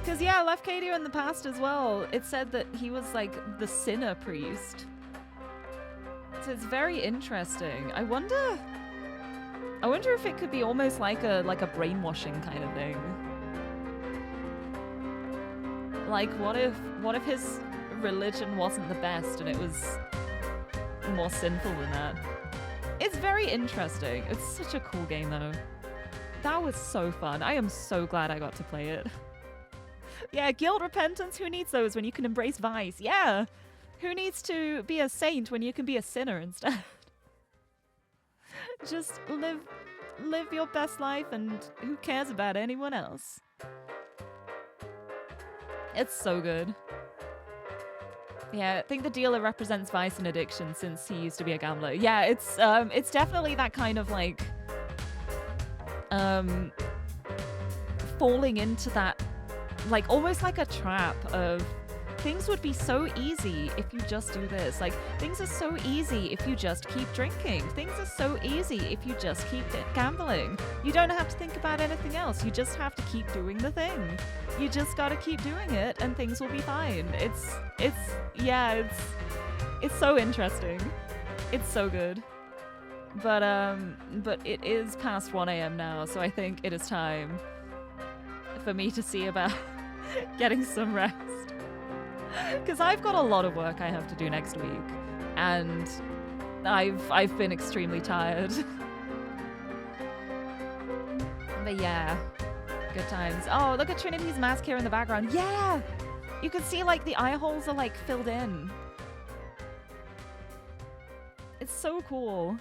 Because, yeah, Lafcadio in the past as well, it said that he was, like, the sinner priest. So it's very interesting. I wonder if it could be almost like a brainwashing kind of thing. Like, what if his religion wasn't the best and it was more sinful than that? It's very interesting. It's such a cool game, though. That was so fun. I am so glad I got to play it. Yeah, guilt, repentance, who needs those when you can embrace vice? Yeah. Who needs to be a saint when you can be a sinner instead? Just live your best life and who cares about anyone else? It's so good. Yeah, I think the dealer represents vice and addiction since he used to be a gambler. Yeah, it's definitely that kind of like falling into that, like almost like a trap of things would be so easy if you just do this. Like things are so easy if you just keep drinking. Things are so easy if you just keep gambling. You don't have to think about anything else. You just have to keep doing the thing. You just gotta keep doing it and things will be fine. It's so interesting. It's so good. But it is past 1 a.m. now, so I think it is time for me to see about getting some rest. Because I've got a lot of work I have to do next week, and I've been extremely tired. But yeah, good times. Oh, look at Trinity's mask here in the background. Yeah! You can see like the eye holes are like filled in. It's so cool.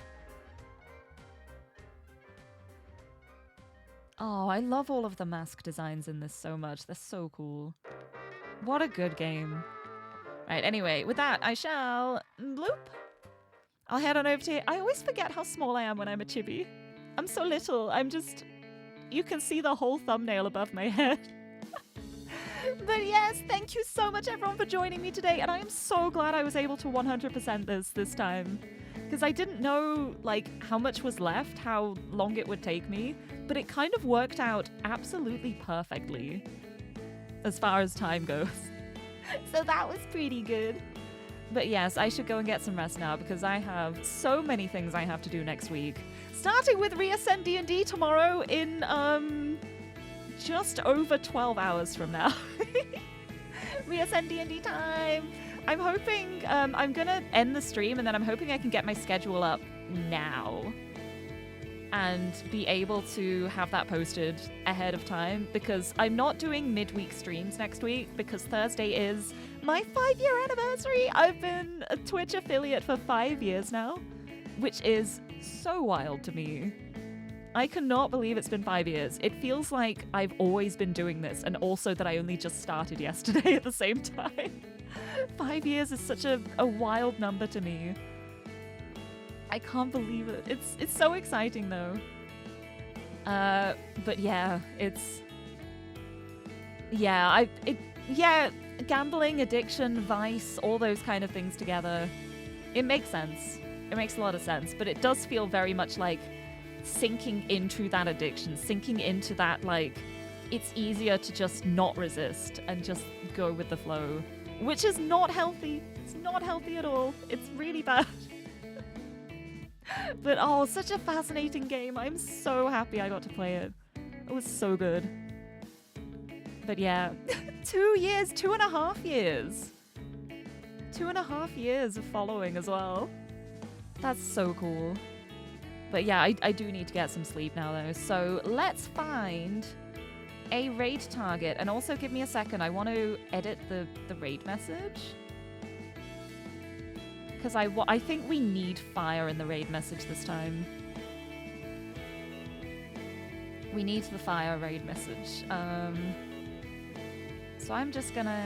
Oh, I love all of the mask designs in this so much. They're so cool. What a good game. Right, anyway, with that, I shall bloop. I'll head on over to... I always forget how small I am when I'm a chibi. I'm so little. I'm just... You can see the whole thumbnail above my head. But yes, thank you so much everyone for joining me today. And I am so glad I was able to 100% this time. Because I didn't know like how much was left, how long it would take me. But it kind of worked out absolutely perfectly as far as time goes. So that was pretty good. But yes, I should go and get some rest now because I have so many things I have to do next week. Starting with Reascend D&D tomorrow in just over 12 hours from now. Reascend D&D time! I'm hoping, I'm gonna end the stream and then I'm hoping I can get my schedule up now and be able to have that posted ahead of time because I'm not doing midweek streams next week because Thursday is my 5-year anniversary. I've been a Twitch affiliate for 5 years now, which is so wild to me. I cannot believe it's been 5 years. It feels like I've always been doing this and also that I only just started yesterday at the same time. 5 years is such a wild number to me. I can't believe it. It's so exciting though. But yeah, it's... Yeah, gambling, addiction, vice, all those kind of things together. It makes sense. It makes a lot of sense, but it does feel very much like sinking into that addiction, sinking into that, like, it's easier to just not resist and just go with the flow, which is not healthy. It's not healthy at all. It's really bad. But oh, such a fascinating game. I'm so happy I got to play it. It was so good. But yeah, 2 years, 2.5 years. 2.5 years of following as well. That's so cool. But yeah, I do need to get some sleep now though. So let's find a raid target. And also give me a second. I want to edit the raid message. Because I think we need fire in the raid message this time. We need the fire raid message. So I'm just gonna...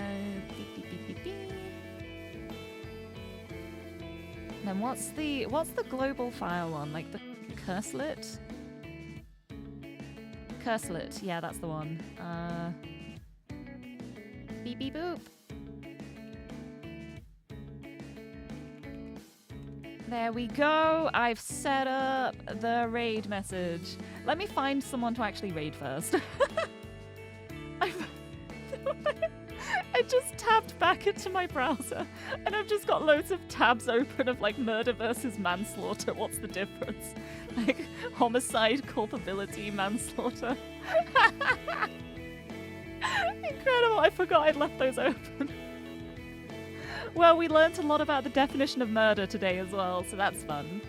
Then what's the global fire one? Like the Curselet? Curselet, yeah, that's the one. Beep beep boop. There we go. I've set up the raid message. Let me find someone to actually raid first. I just tapped back into my browser and I've just got loads of tabs open of like murder versus manslaughter. What's the difference? Like homicide, culpability, manslaughter. Incredible. I forgot I'd left those open. Well, we learnt a lot about the definition of murder today as well, so that's fun.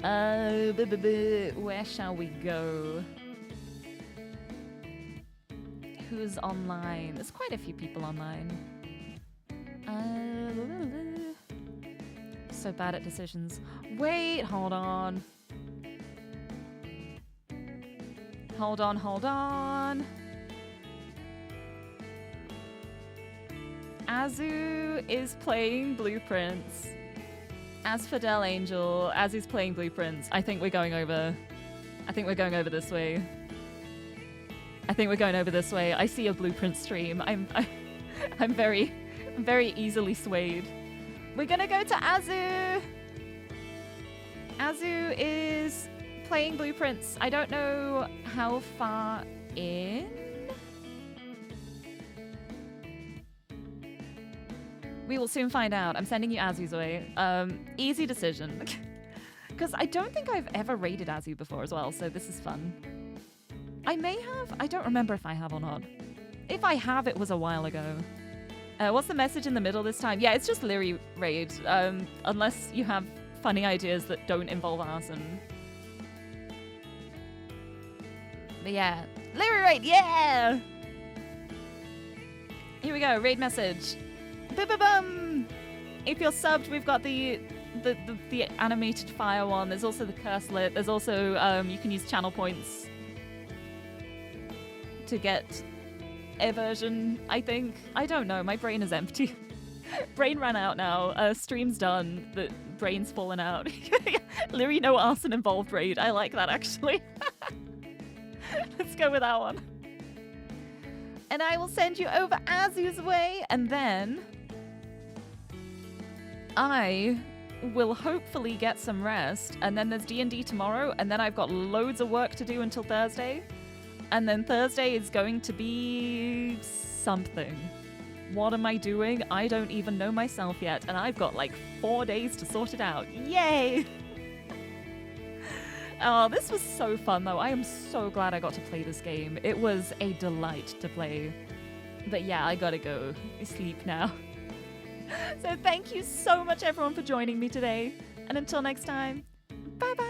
Where shall we go? Who's online? There's quite a few people online. So bad at decisions. Wait, hold on. Hold on. Azu is playing Blueprints. Asphodel Angel, Azu's playing Blueprints. I think we're going over this way. I see a Blueprint stream. I'm very easily swayed. We're gonna go to Azu. Azu is playing Blueprints. I don't know how far in. We will soon find out. I'm sending you Azu's way. Easy decision. Because I don't think I've ever raided Azu before as well, so this is fun. I may have. I don't remember if I have or not. If I have, it was a while ago. What's the message in the middle this time? Yeah, it's just Lirie raid. Unless you have funny ideas that don't involve arson. But yeah. Lirie raid, yeah! Here we go, raid message. Ba-ba-bum! If you're subbed, we've got the animated fire one. There's also the curse lit. There's also, you can use channel points to get a version, I think. I don't know, my brain is empty. Brain ran out now. Stream's done. The brain's fallen out. Lirie, no arson involved raid. I like that, actually. Let's go with that one. And I will send you over Azu's way, and then I will hopefully get some rest, and then there's D&D tomorrow, and then I've got loads of work to do until Thursday. And then Thursday is going to be something. What am I doing? I don't even know myself yet, and I've got like 4 days to sort it out. Yay! Oh, this was so fun though. I am so glad I got to play this game. It was a delight to play. But yeah, I gotta go sleep now. So thank you so much everyone for joining me today. And until next time, bye bye!